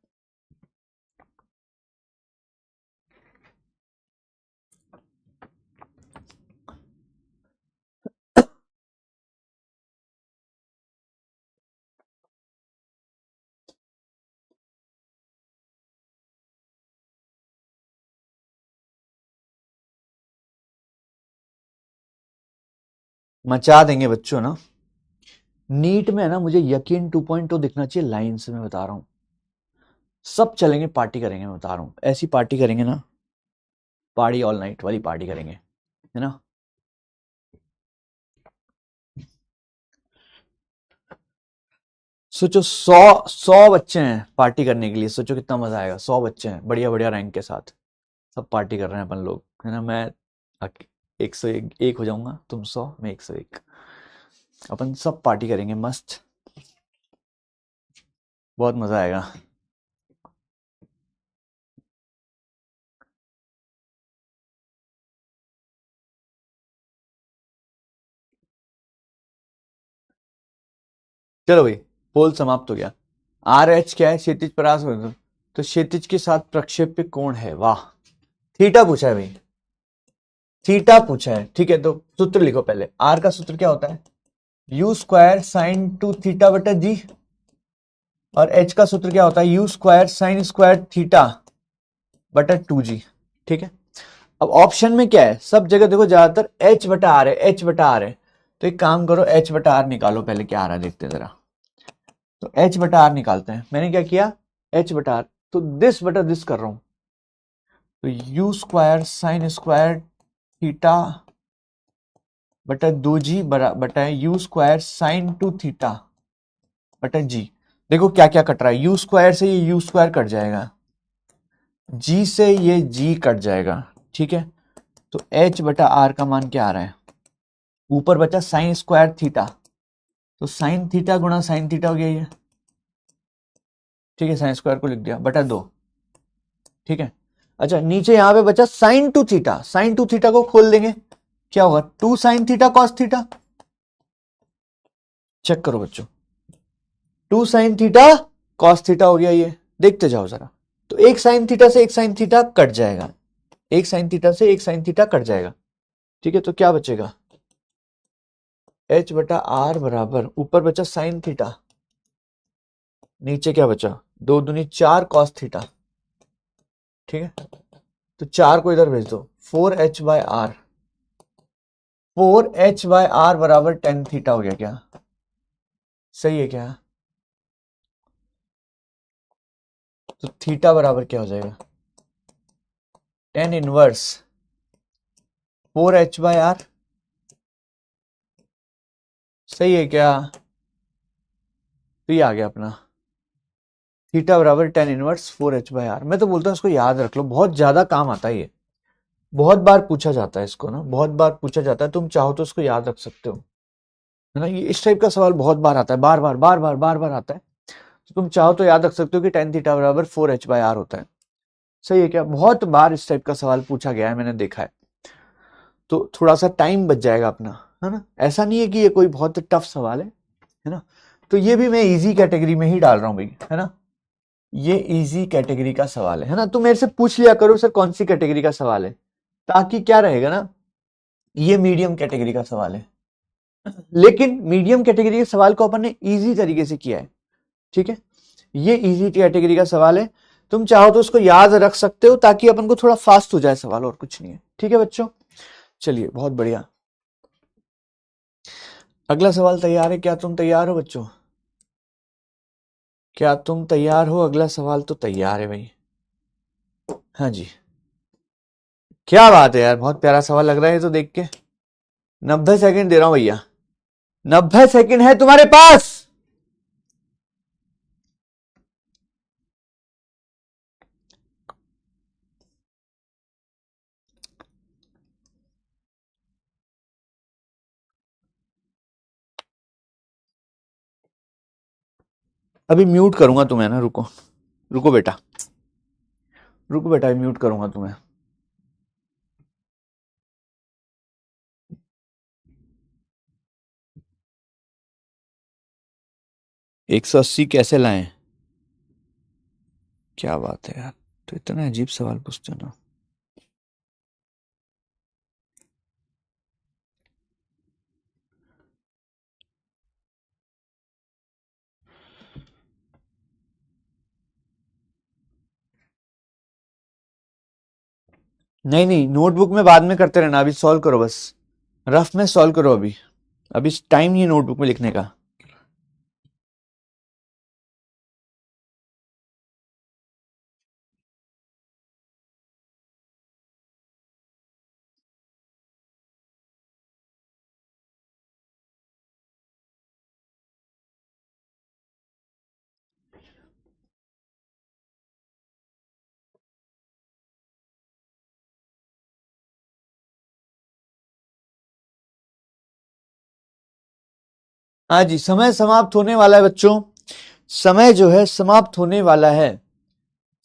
मचा देंगे बच्चों ना। नीट में है ना, मुझे यकीन 2.0 दिखना चाहिए लाइन से, मैं बता रहा हूँ। सब चलेंगे, पार्टी करेंगे, मैं बता रहा हूँ, ऐसी पार्टी करेंगे ना, पार्टी ऑल नाइट वाली पार्टी करेंगे, है ना। सोचो 100 बच्चे हैं पार्टी करने के लिए, सोचो कितना मजा आएगा। 100 बच्चे हैं बढ़िया बढ़िया रैंक के साथ, सब पार्टी कर रहे हैं अपन लोग, है ना। मैं 101 हो जाऊंगा, तुम 100, मैं 101, अपन सब पार्टी करेंगे मस्त, बहुत मजा आएगा। चलो भाई, पोल समाप्त हो गया। आर एच क्या है? क्षैतिज परास होता, तो क्षैतिज के साथ प्रक्षेप्य कोण है, वाह। थीटा पूछा है भाई, थीटा पूछा है, ठीक है। तो सूत्र लिखो पहले। आर का सूत्र क्या होता है? यू स्क्वायर साइन 2 थीटा बटा जी। और एच का सूत्र क्या होता है? You square sine square theta बटा 2 जी, ठीक है। अब ऑप्शन में क्या है? सब जगह देखो ज्यादातर एच बटा आर है, एच बटा आर है। तो एक काम करो, एच बटा आर निकालो पहले, क्या आ रहा है देखते हैं जरा। तो एच बटा आर निकालते हैं। मैंने क्या किया? एच बटा आर, तो दिस बटा दिस कर रहा हूं। तो you square sine square theta बटा 2 जी बटा यू स्क्वायर साइन 2 थीटा बटा जी। देखो क्या क्या कट रहा है, यू स्क्वायर से ये यू स्क्वायर कट जाएगा, जी से ये जी कट जाएगा, ठीक है। तो एच बटा आर का मान क्या आ रहा है? ऊपर बचा साइन स्क्वायर थीटा, तो साइन थीटा गुणा साइन थीटा हो गया ये, ठीक है। साइन स्क्वायर को लिख दिया बटा 2, ठीक है। अच्छा, नीचे यहां पे बचा साइन 2 थीटा, साइन 2 थीटा को खोल देंगे, क्या होगा? 2 sine theta cos theta. Check करो बच्चों, 2 साइन थीटा कॉस थीटा हो गया ये, देखते जाओ जरा। तो एक साइन थीटा से एक साइन थीटा कट जाएगा, एक साइन थीटा से एक साइन थीटा कट जाएगा, ठीक है। तो क्या बचेगा? एच बटा आर बराबर, ऊपर बचा साइन थीटा, नीचे क्या बचा? 2 दूनी 4 कॉस थीटा, ठीक है। तो 4 को इधर भेज दो, 4h by R, 4h by R बराबर टेन थीटा हो गया क्या? सही है क्या? तो थीटा बराबर क्या हो जाएगा? Tan inverse 4h by are, सही है क्या? तो ये आ गया अपना थीटा बराबर tan inverse 4h by are. मैं तो बोलता हूँ इसको याद रख लो, बहुत ज्यादा काम आता है ये, बहुत बार पूछा जाता है इसको ना, बहुत बार पूछा जाता है। तुम चाहो तो इसको याद रख सकते हो, है ना। ये इस टाइप का सवाल बहुत बार आता है, बार बार बार बार बार बार आता है। तो तुम चाहो तो याद रख सकते हो कि टेन थीटा बराबर 4h बाय आर होता है। सही है क्या? बहुत बार इस टाइप का सवाल पूछा गया है, मैंने देखा है। तो थोड़ा सा टाइम बच जाएगा अपना, है ना। ऐसा नहीं है कि ये कोई बहुत टफ सवाल है ना। तो ये भी मैं इजी कैटेगरी में ही डाल रहा हूँ भाई, है ना। ये इजी कैटेगरी का सवाल है ना। तुम मेरे से पूछ लिया करो सर कौन सी कैटेगरी का सवाल है, ताकि क्या रहेगा ना, ये मीडियम कैटेगरी का सवाल है। लेकिन मीडियम कैटेगरी के सवाल को अपन ने इजी तरीके से किया है, ठीक है। ये इजी कैटेगरी का सवाल है, तुम चाहो तो उसको याद रख सकते हो, ताकि अपन को थोड़ा फास्ट हो जाए सवाल, और कुछ नहीं है, ठीक है बच्चों। चलिए, बहुत बढ़िया। अगला सवाल तैयार है क्या? तुम तैयार हो बच्चों? क्या तुम तैयार हो? अगला सवाल तो तैयार है भाई। हाँ जी, क्या बात है यार, बहुत प्यारा सवाल लग रहा है तो देख के। 90 सेकंड दे रहा हूं भैया, 90 सेकंड है तुम्हारे पास। अभी म्यूट करूंगा तुम्हें ना, रुको, रुको बेटा, रुको बेटा, म्यूट करूंगा तुम्हें। 180 कैसे लाएं? क्या बात है यार, तो इतना अजीब सवाल पूछते हो ना। नहीं नहीं, नोटबुक में बाद में करते रहना, अभी सॉल्व करो बस, रफ में सॉल्व करो अभी। अभी टाइम नहीं है नोटबुक में लिखने का। हाँ जी, समय समाप्त होने वाला है बच्चों। समय जो है समाप्त होने वाला है।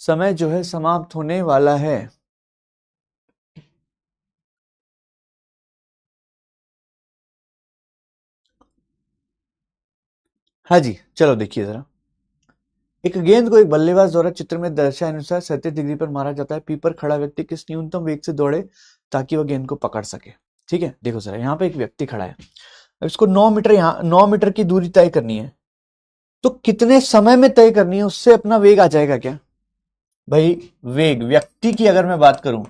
समय जो है समाप्त होने वाला है। हाँ जी, चलो देखिए जरा। एक गेंद को एक बल्लेबाज द्वारा चित्र में दर्शाए अनुसार 37 डिग्री पर मारा जाता है। पी पर खड़ा व्यक्ति किस न्यूनतम वेग से दौड़े ताकि वह गेंद को पकड़ सके। ठीक है, देखो जरा, यहाँ पे एक व्यक्ति खड़ा है। अब इसको 9 मीटर, यहाँ 9 मीटर की दूरी तय करनी है। तो कितने समय में तय करनी है, उससे अपना वेग आ जाएगा क्या भाई? वेग व्यक्ति की अगर मैं बात करूं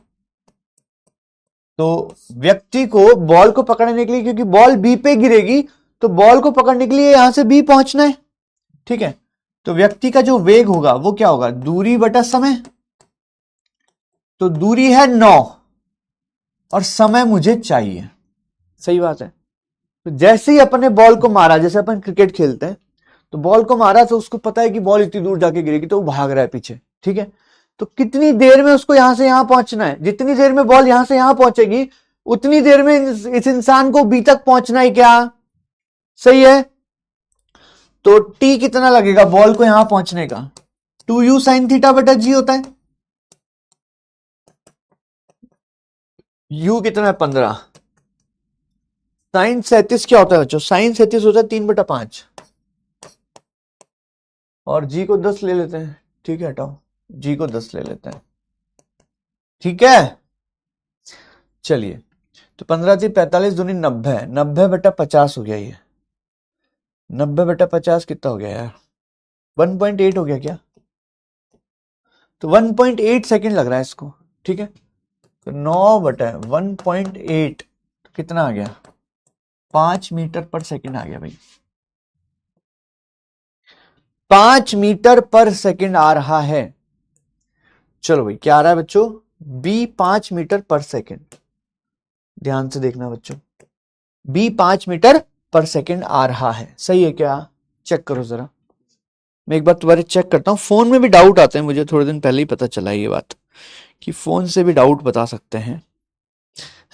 तो व्यक्ति को बॉल को पकड़ने के लिए, क्योंकि बॉल बी पे गिरेगी, तो बॉल को पकड़ने के लिए यहां से बी पहुंचना है। ठीक है, तो व्यक्ति का जो वेग होगा वो क्या होगा? दूरी बटा समय। तो दूरी है 9 और समय मुझे चाहिए। सही बात है। तो जैसे ही अपने बॉल को मारा, जैसे अपन क्रिकेट खेलते हैं, तो बॉल को मारा तो उसको पता है कि बॉल इतनी दूर जाके गिरेगी, तो वो भाग रहा है पीछे। ठीक है, तो कितनी देर में उसको यहां से यहां पहुंचना है? जितनी देर में बॉल यहां से यहां पहुंचेगी उतनी देर में इस इंसान को बी तक पहुंचना है। क्या सही है? तो टी कितना लगेगा बॉल को यहां पहुंचने का? 2u साइन थीटा बटा जी होता है। u कितना है? 15। साइन 37 क्या होता है बच्चों? साइन 37 होता है 3/5। और जी को 10 ले लेते हैं। ठीक है, हटाओ, जी को 10 ले लेते हैं। ठीक है, चलिए, तो 15 थी 45 दूनी 90, 90/50 हो गया। ये 90/50 कितना हो गया यार? 1.8 हो गया क्या? तो 1.8 सेकेंड लग रहा है इसको। ठीक है, तो 9/1.8 तो कितना आ गया? 5 मीटर पर सेकेंड आ गया भाई। 5 मीटर पर सेकेंड आ रहा है। चलो भाई, क्या आ रहा है बच्चों? बी 5 मीटर पर सेकेंड। ध्यान से देखना बच्चों, बी 5 मीटर पर सेकेंड आ रहा है। सही है क्या? चेक करो जरा। मैं एक बार दोबारा चेक करता हूँ। फोन में भी डाउट आते हैं, मुझे थोड़े दिन पहले ही पता चला ये बात कि फोन से भी डाउट बता सकते हैं,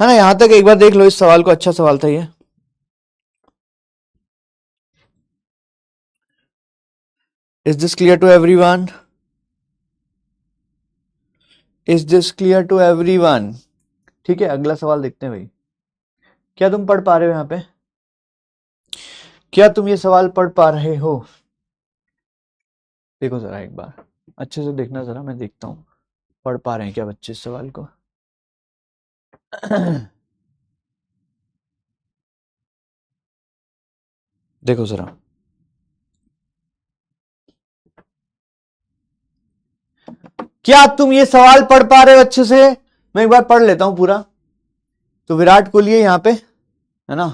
है ना? यहां तक एक बार देख लो इस सवाल को। अच्छा सवाल था ये। Is this clear to everyone? Is this clear to everyone? ठीक है, अगला सवाल देखते हैं भाई। क्या तुम पढ़ पा रहे हो यहां पे? क्या तुम ये सवाल पढ़ पा रहे हो? देखो जरा एक बार अच्छे से देखना जरा, मैं देखता हूं पढ़ पा रहे हैं क्या बच्चे इस सवाल को। देखो जरा, क्या तुम ये सवाल पढ़ पा रहे हो अच्छे से? मैं एक बार पढ़ लेता हूं पूरा। तो विराट कोहली है यहां पे, है ना?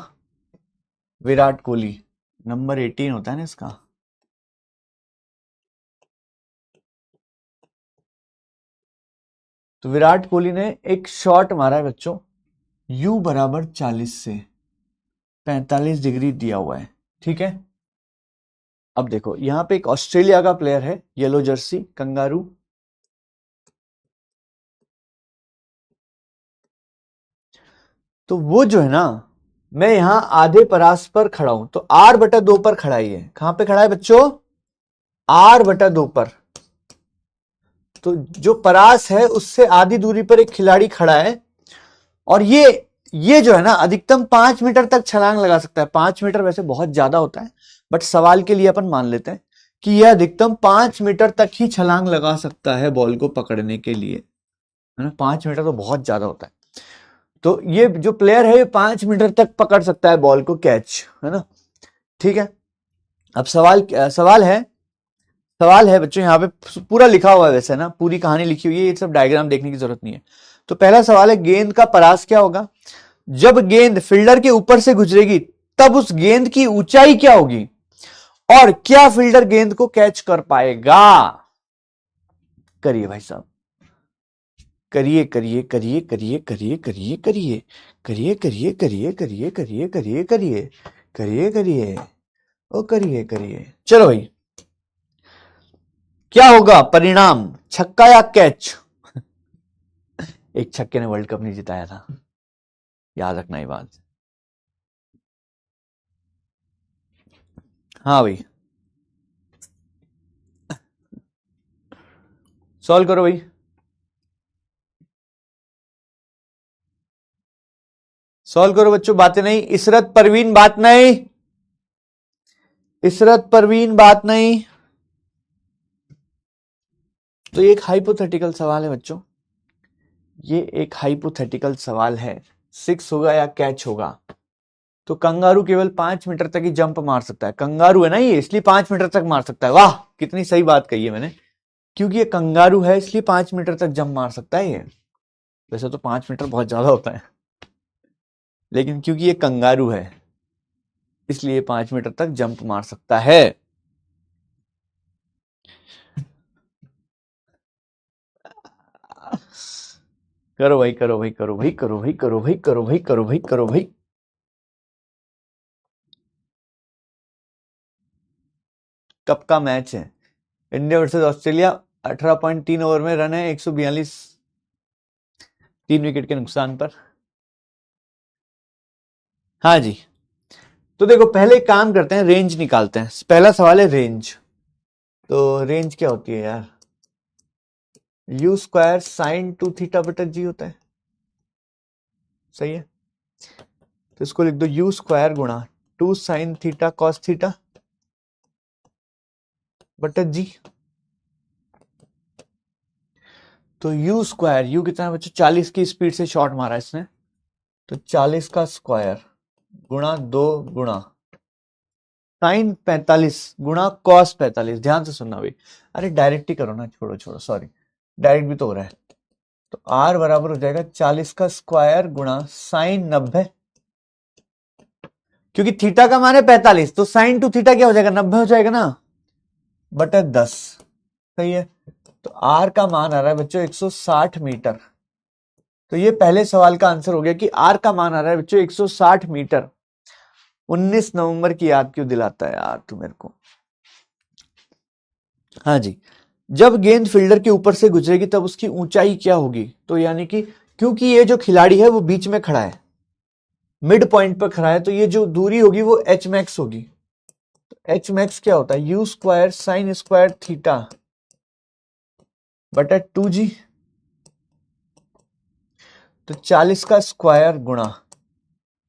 विराट कोहली नंबर 18 होता है ना इसका। तो विराट कोहली ने एक शॉट मारा है बच्चों, u बराबर 40 से 45 डिग्री दिया हुआ है। ठीक है, अब देखो यहां पे एक ऑस्ट्रेलिया का प्लेयर है, येलो जर्सी, कंगारू। तो वो जो है ना, मैं यहां आधे परास पर खड़ा हूं, तो r/2 पर खड़ा ही है। कहां पे खड़ा है बच्चों? r/2 पर। तो जो परास है उससे आधी दूरी पर एक खिलाड़ी खड़ा है, और ये जो है ना अधिकतम 5 मीटर तक छलांग लगा सकता है। 5 मीटर वैसे बहुत ज्यादा होता है, बट सवाल के लिए अपन मान लेते हैं कि यह अधिकतम 5 मीटर तक ही छलांग लगा सकता है बॉल को पकड़ने के लिए, है ना? 5 मीटर तो बहुत ज्यादा होता है। तो ये जो प्लेयर है ये 5 मीटर तक पकड़ सकता है बॉल को, कैच, है ना? ठीक है, अब सवाल है बच्चों, यहाँ पे पूरा लिखा हुआ है वैसे ना, पूरी कहानी लिखी हुई है, ये सब डायग्राम देखने की जरूरत नहीं है। तो पहला सवाल है, गेंद का परास क्या होगा? जब गेंद फील्डर के ऊपर से गुजरेगी तब उस गेंद की ऊंचाई क्या होगी और क्या फील्डर गेंद को कैच कर पाएगा। करिए भाई साहब, करिए करिए करिए करिए करिए करिए करिए करिए करिए करिए करिए करिए करिए करिए करिए करिए ओ करिए करिए। चलो भाई, क्या होगा परिणाम, छक्का या कैच। एक छक्के ने वर्ल्ड कप नहीं जिताया था, याद रखना ये बात। हाँ भाई, सॉल्व करो भाई, सॉल्व करो बच्चों। बातें नहीं, इशरत परवीन बात नहीं, इशरत परवीन बात नहीं। तो ये एक हाइपोथेटिकल सवाल है बच्चों, ये एक हाइपोथेटिकल सवाल है। 6 होगा या कैच होगा। तो कंगारू केवल 5 मीटर तक ही जंप मार सकता है। कंगारू है ना ये, इसलिए 5 मीटर तक मार सकता है। वाह, कितनी सही बात कही है मैंने। क्योंकि ये कंगारू है इसलिए 5 मीटर तक जंप मार सकता है ये। वैसे तो 5 मीटर बहुत ज्यादा होता है, लेकिन क्योंकि ये कंगारू है इसलिए 5 मीटर तक जंप मार सकता है। करो भाई, करो भाई, करो भाई, करो भाई, करो भाई, करो भाई, करो भाई, करो भाई। कब का मैच है? India versus Australia. 18.3 ओवर में रन है 142, 3 विकेट के नुकसान पर। हाँ जी, तो देखो पहले एक काम करते हैं, रेंज निकालते हैं। पहला सवाल है रेंज। तो रेंज क्या होती है यार, यू स्क्वायर साइन 2 थीटा बटा जी होता है, सही है। तो इसको लिख दो यू स्क्वायर गुणा 2 साइन थीटा कॉस थीटा बटा जी। तो यू स्क्वायर, यू कितना है बच्चों, 40 की स्पीड से शॉट मारा इसने, तो 40 का स्क्वायर गुणा 2 गुणा साइन 45 गुणा कॉस 45। ध्यान से सुनना भाई, अरे डायरेक्ट ही करो ना, छोड़ो छोड़ो, सॉरी, डायरेक्ट भी तो हो रहा है। तो आर बराबर हो जाएगा 40 का स्क्वायर गुणा साइन 90, क्योंकि थीटा का मान है 45, तो साइन टू थीटा क्या हो जाएगा, 90 हो जाएगा ना, बटा 10, सही है। तो आर का मान आ रहा है बच्चों 160 मीटर। तो ये पहले सवाल का आंसर हो गया कि आर का मान आ रहा है बच्चों 160 मीटर। 19 नवंबर की याद क्यों दिलाता है यार तू मेरे को। हाँ जी, जब गेंद फील्डर के ऊपर से गुजरेगी तब उसकी ऊंचाई क्या होगी। तो यानी कि क्योंकि ये जो खिलाड़ी है वो बीच में खड़ा है, मिड पॉइंट पर खड़ा है, तो ये जो दूरी होगी वो एच मैक्स होगी। तो एच मैक्स क्या होता है, you square sine square theta बटा 2g। तो 40 का स्क्वायर गुणा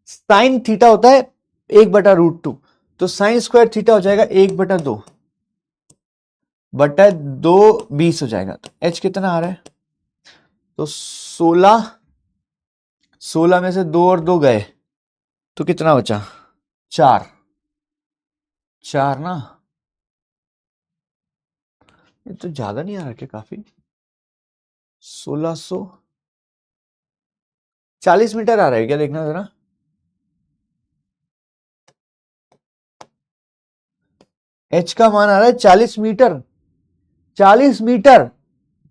साइन थीटा होता है 1/√2, तो साइन स्क्वायर थीटा हो जाएगा 1/2 बटा 2 20 हो जाएगा। तो एच कितना आ रहा है, तो 16 में से 2 और 2 गए, तो कितना बचा, 4 ना, ये तो ज्यादा नहीं आ रहा क्या, काफी। 1640 मीटर आ रहा है क्या, देखना जरा। एच का मान आ रहा है 40 मीटर, 40 मीटर।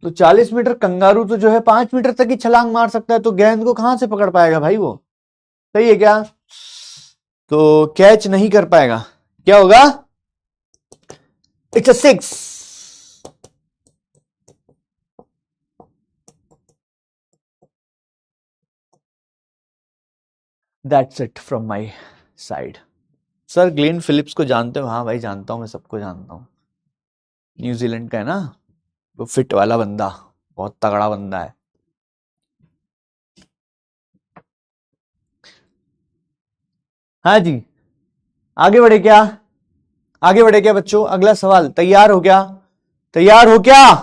तो 40 मीटर कंगारू तो जो है 5 मीटर तक ही छलांग मार सकता है, तो गेंद को कहां से पकड़ पाएगा भाई वो, सही है क्या। तो कैच नहीं कर पाएगा, क्या होगा, it's a 6। That's it from my side. Sir Glenn Phillips को जानते हो? हाँ भाई जानता हूं, मैं सबको जानता हूं, न्यूजीलैंड का है ना, वो फिट वाला बंदा, बहुत तगड़ा बंदा है। हाँ जी, आगे बढ़े क्या, आगे बढ़े क्या बच्चों, अगला सवाल तैयार हो क्या, तैयार हो क्या,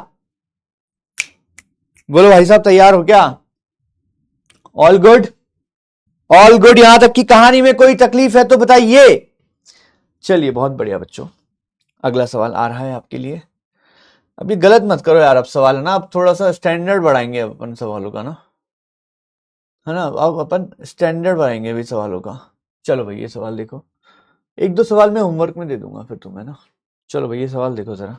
बोलो भाई साहब तैयार हो क्या, ऑल गुड, ऑल गुड। यहां तक की कहानी में कोई तकलीफ है तो बताइए। चलिए बहुत बढ़िया बच्चों, अगला सवाल आ रहा है आपके लिए। अभी गलत मत करो यार, अब सवाल है ना, अब थोड़ा सा स्टैंडर्ड बढ़ाएंगे अपन सवालों का ना, है ना, अब अपन स्टैंडर्ड बढ़ाएंगे अभी सवालों का। चलो भाई ये सवाल देखो, एक दो सवाल मैं होमवर्क में दे दूंगा फिर तुम्हें ना। चलो भाई ये सवाल देखो जरा,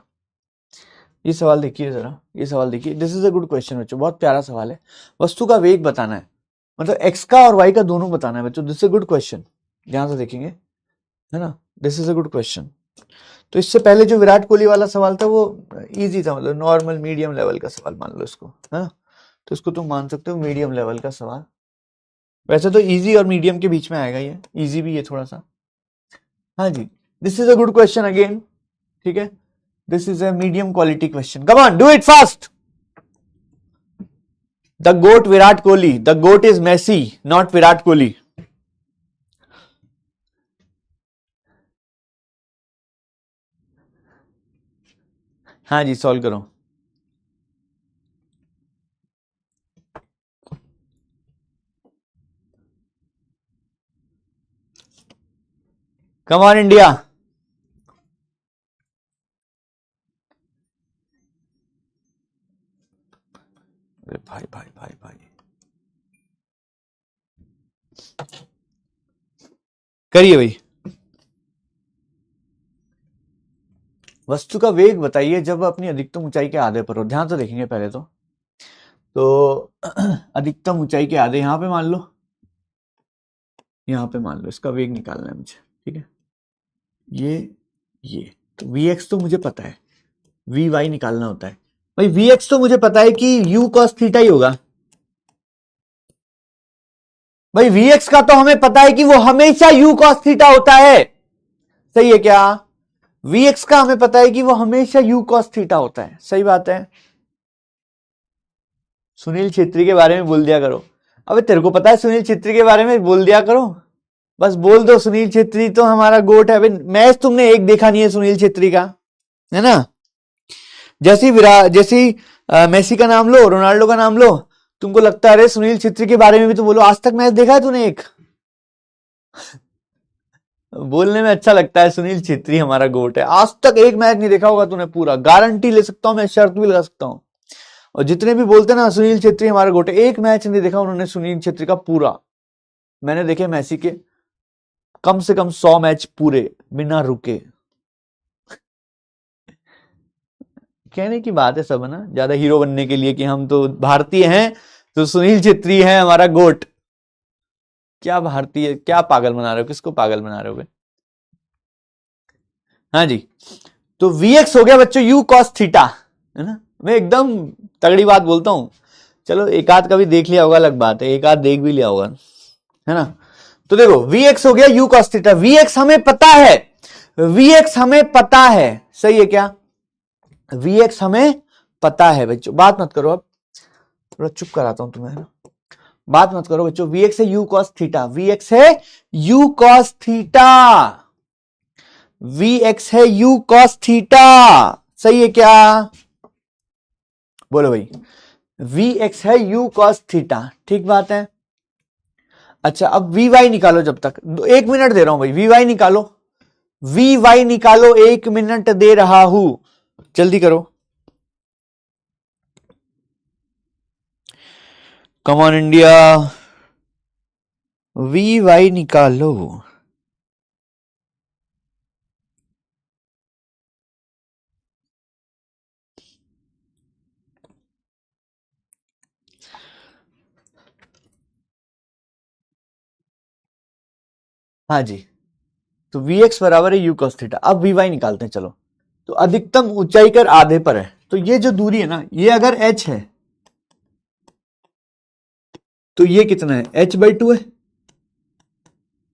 ये सवाल देखिए जरा, ये सवाल देखिए, this is a good question बच्चों, बहुत प्यारा सवाल है। वस्तु का वेग बताना है, मतलब एक्स का और वाई का दोनों बताना है बच्चों, this is a good question, ध्यान से देखेंगे, है ना, this is a good question. तो इससे पहले जो विराट कोहली वाला सवाल था वो इजी था, मतलब नॉर्मल मीडियम लेवल का सवाल मान लो इसको, है ना, तो इसको तुम मान सकते हो मीडियम लेवल का सवाल। वैसे तो इजी और मीडियम के बीच में आएगा, ये इजी भी है थोड़ा सा। हाँ जी, this is a good question again, ठीक है, this is a medium quality question, come on do it fast. The GOAT Virat Kohli, the GOAT is Messi not Virat Kohli. हाँ जी सॉल्व करो। Come on India. अरे भाई भाई भाई भाई, करिए भाई। वस्तु का वेग बताइए जब अपनी अधिकतम ऊंचाई के आधे पर हो, ध्यान से देखेंगे पहले तो अधिकतम ऊंचाई के आधे यहां पे मान लो, यहां पे मान लो, इसका वेग निकालना है मुझे, ठीक है, ये तो वी एक्स तो मुझे पता है, वी वाई निकालना होता है भाई, वी एक्स तो मुझे पता है कि यू कॉस थीटा ही होगा भाई, वी एक्स का तो हमें पता है कि वो हमेशा यू कॉस थीटा होता है, सही है क्या, वी एक्स का हमें पता है कि वो हमेशा यू कॉस थीटा होता है, सही बात है। सुनील छेत्री के बारे में बोल दिया करो, अबे तेरे को पता है सुनील छेत्री के बारे में बोल दिया करो, बस बोल दो सुनील छेत्री तो हमारा गोट है। मैच तुमने एक देखा नहीं है सुनील छेत्री का, है ना, जैसी मेसी का नाम लो, रोनाल्डो का नाम लो, तुमको लगता है अरे सुनील छेत्री के बारे में भी तो बोलो, आज तक मैच देखा है तूने एक? बोलने में अच्छा लगता है सुनील छेत्री हमारा गोट है, आज तक एक मैच नहीं देखा होगा तूने पूरा, गारंटी ले सकता हूं मैं, शर्त भी लगा सकता हूं। और जितने भी बोलते ना सुनील छेत्री हमारा गोट है, एक मैच नहीं देखा उन्होंने सुनील छेत्री का पूरा। मैंने देखे मैसी के कम से कम 100 मैच पूरे बिना रुके। कहने की बात है सब, है ना, ज्यादा हीरो बनने के लिए कि हम तो भारतीय हैं तो सुनील छेत्री है हमारा गोट। क्या भारतीय, क्या पागल बना रहे हो, किसको पागल बना रहे हो? हाँ जी, तो Vx हो गया बच्चों u cos थीटा, है ना, मैं एकदम तगड़ी बात बोलता हूं। चलो एक आध का भी देख लिया होगा अलग बात है, एक आध देख भी लिया होगा, है ना। तो देखो Vx हो गया u cos थीटा, Vx हमें पता है, Vx हमें पता है, सही है क्या, Vx हमें पता है बच्चों, बात मत करो, अब थोड़ा चुप कराता हूं तुम्हें, ना बात मत करो बच्चों, Vx है u cos थीटा, Vx है u cos थीटा, Vx है u cos थीटा, सही है क्या, बोलो भाई, Vx है u cos थीटा, ठीक बात है। अच्छा अब Vy निकालो, जब तक 1 मिनट दे रहा हूं भाई, Vy निकालो, Vy निकालो, 1 मिनट दे रहा हूं, जल्दी करो, कम ऑन इंडिया, Vy निकालो। हाँ जी, तो Vx बराबर है u cos थीटा, अब Vy निकालते हैं, चलो। तो अधिकतम ऊंचाई कर आधे पर है, तो ये जो दूरी है ना, ये अगर h है तो ये कितना है, h/2 है,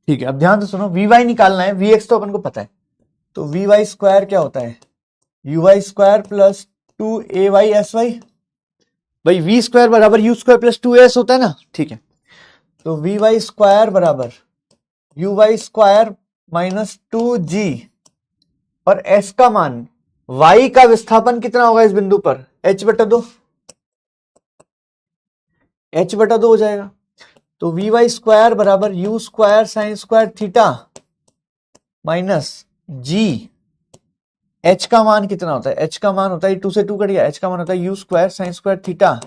ठीक है। अब ध्यान से सुनो, Vy निकालना है, Vx तो अपन को पता है, तो Vy स्क्वायर क्या होता है, uy स्क्वायर प्लस 2ay/sy, भाई v स्क्वायर बराबर u स्क्वायर प्लस 2as होता है ना, ठीक है। तो Vy स्क्वायर बराबर uy स्क्वायर माइनस 2g, और s का मान, y का विस्थापन कितना होगा इस बिंदु पर, h/2, h/2 हो जाएगा। तो Vy स्क्वायर बराबर u square sine square theta minus g, h का मान कितना होता है, h का मान होता है 2 से 2 कट गया, h का मान होता है u square sine square theta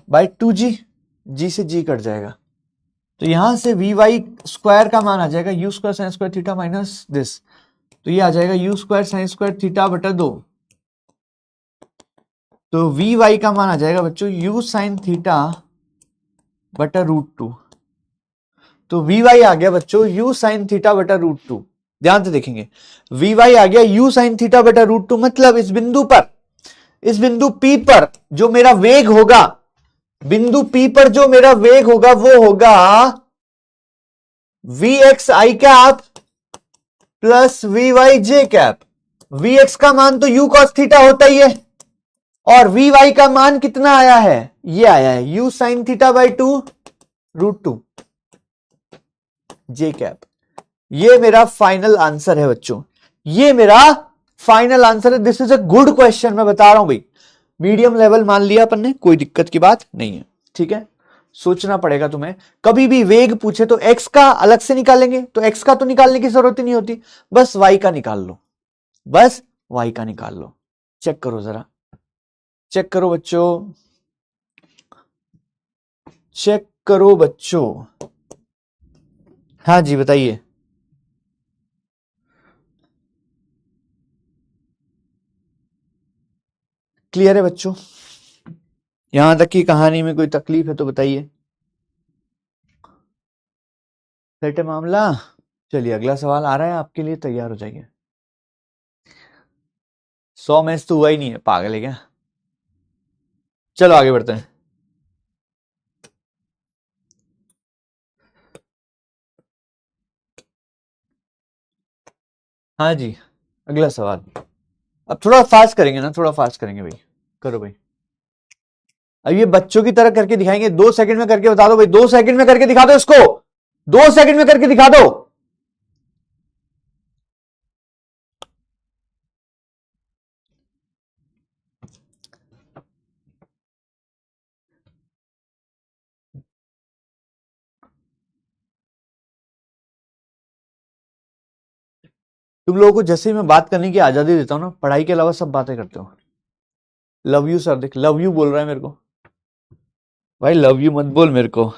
by 2g, g से g कट जाएगा, तो यहां से वी वाई स्क्वायर का मान आ जाएगा you square sine square theta minus this, तो ये आ जाएगा you square sine square theta बटा 2। तो वी वाई का मान आ जाएगा बच्चों यू साइन थीटा बटा √2। तो वी वाई आ गया बच्चों यू साइन थीटा बटा √2। ध्यान से देखेंगे, वी वाई आ गया यू साइन थीटा बटा √2, मतलब इस बिंदु पर, इस बिंदु P पर जो मेरा वेग होगा, बिंदु P पर जो मेरा वेग होगा वो होगा V X I cap plus V Y J cap. V X का मान तो यू कॉस थीटा होता ही है, और वी वाई का मान कितना आया है, ये आया है you sine theta by 2 √2 J cap. ये मेरा फाइनल आंसर है बच्चों, ये मेरा फाइनल आंसर है। This is a good question, मैं बता रहा हूं भाई, मीडियम लेवल मान लिया अपन ने, कोई दिक्कत की बात नहीं है। ठीक है, सोचना पड़ेगा तुम्हें, कभी भी वेग पूछे तो एक्स का अलग से निकालेंगे, तो एक्स का तो निकालने की जरूरत ही नहीं होती, बस वाई का निकाल लो, बस वाई का निकाल लो। चेक करो जरा, चेक करो बच्चों, चेक करो बच्चों। हाँ जी बताइए। क्लियर है बच्चों? यहां तक की कहानी में कोई तकलीफ है तो बताइए। सेट है मामला? चलिए अगला सवाल आ रहा है आपके लिए, तैयार हो जाइए। 100 मैच तो हुआ ही नहीं है, पागल है क्या? चलो आगे बढ़ते हैं। हाँ जी, अगला सवाल। अब थोड़ा फास्ट करेंगे ना, थोड़ा फास्ट करेंगे भाई, करो भाई। अब ये बच्चों की तरह करके दिखाएंगे, 2 सेकंड में करके बता दो भाई, 2 सेकंड में करके दिखा दो इसको, 2 सेकंड में करके दिखा दो। तुम लोगों को जैसे ही मैं बात करने की आजादी देता हूं ना, पढ़ाई के अलावा सब बातें करते हो। लव यू सर, देख लव यू बोल रहा है मेरे को भाई, लव यू मत बोल मेरे को,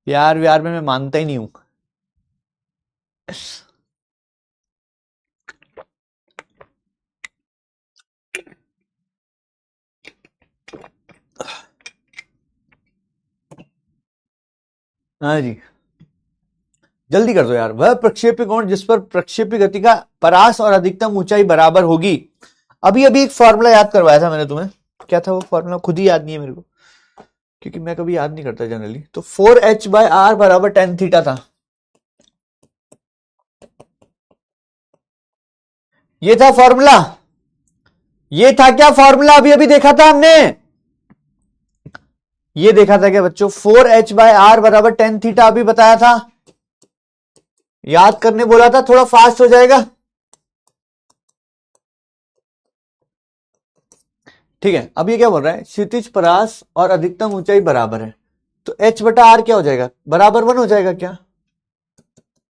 प्यार व्यार में मैं मानता ही नहीं हूं। हाँ जी, जल्दी कर दो यार। वह प्रक्षेपी कोण जिस पर प्रक्षेपी गति का परास और अधिकतम ऊंचाई बराबर होगी। अभी अभी एक फॉर्मूला याद करवाया था मैंने तुम्हें, क्या था वो फॉर्मूला, खुद ही याद नहीं है मेरे को, क्योंकि मैं कभी याद नहीं करता जनरली। तो 4h/r बराबर tan थीटा था, ये था फॉर्मूला, ये था क्या फॉर्मूला, अभी अभी देखा था हमने, ये देखा था क्या बच्चों, 4h/r बराबर tan थीटा, अभी बताया था, याद करने बोला था, थोड़ा फास्ट हो जाएगा। ठीक है, अब ये क्या बोल रहा है, क्षितिज परास और अधिकतम ऊंचाई बराबर है, तो h/r क्या हो जाएगा, बराबर 1 हो जाएगा क्या,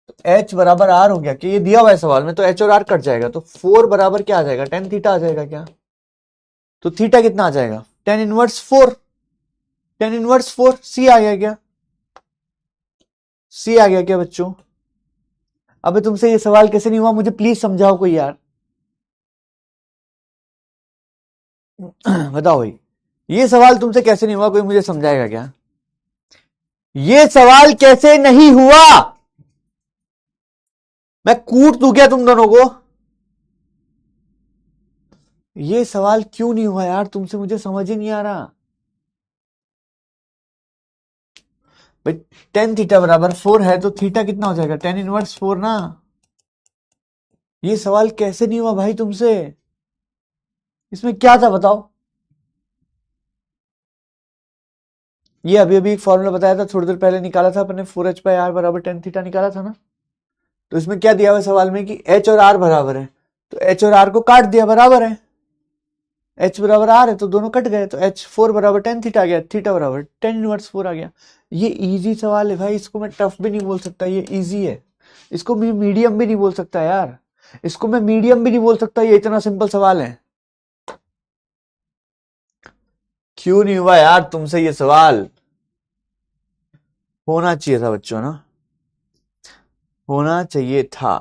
तो h बराबर r हो गया कि, ये दिया हुआ है सवाल में, तो h और r कट जाएगा, तो 4 बराबर क्या आ जाएगा, tan थीटा आ जाएगा क्या, तो थीटा कितना आ जाएगा, tan inverse 4, tan inverse 4, c आ गया क्या, c आ गया क्या बच्चों। अबे तुमसे ये सवाल कैसे नहीं हुआ, मुझे प्लीज समझाओ कोई यार। बताओ भाई, ये सवाल तुमसे कैसे नहीं हुआ, कोई मुझे समझाएगा क्या, ये सवाल कैसे नहीं हुआ, मैं कूट दूं क्या तुम दोनों को, ये सवाल क्यों नहीं हुआ यार तुमसे, मुझे समझ ही नहीं आ रहा भाई। tan थीटा बराबर 4 है, तो थीटा कितना हो जाएगा, tan इनवर्स 4 ना, ये सवाल कैसे नहीं हुआ भाई तुमसे, इसमें क्या था बताओ। ये अभी अभी एक फॉर्मूला बताया था, थोड़ी देर पहले निकाला था अपने, 4h/r बराबर tan थीटा निकाला था ना, तो इसमें क्या दिया हुआ सवाल में कि h और r बराबर है, तो h और r को काट दिया, बराबर है, h बराबर r है तो दोनों कट गए, तो h 4 बराबर tan थीटा आ गया, थीटा बराबर tan इनवर्स 4 आ गया। ये इजी सवाल है भाई, इसको मैं टफ भी नहीं बोल सकता, ये इजी है, इसको मैं मीडियम भी नहीं बोल सकता यार, इसको मैं मीडियम भी नहीं बोल सकता, ये इतना सिंपल सवाल है। क्यों नहीं हुआ यार तुमसे ये सवाल, होना चाहिए था बच्चों ना, होना चाहिए था।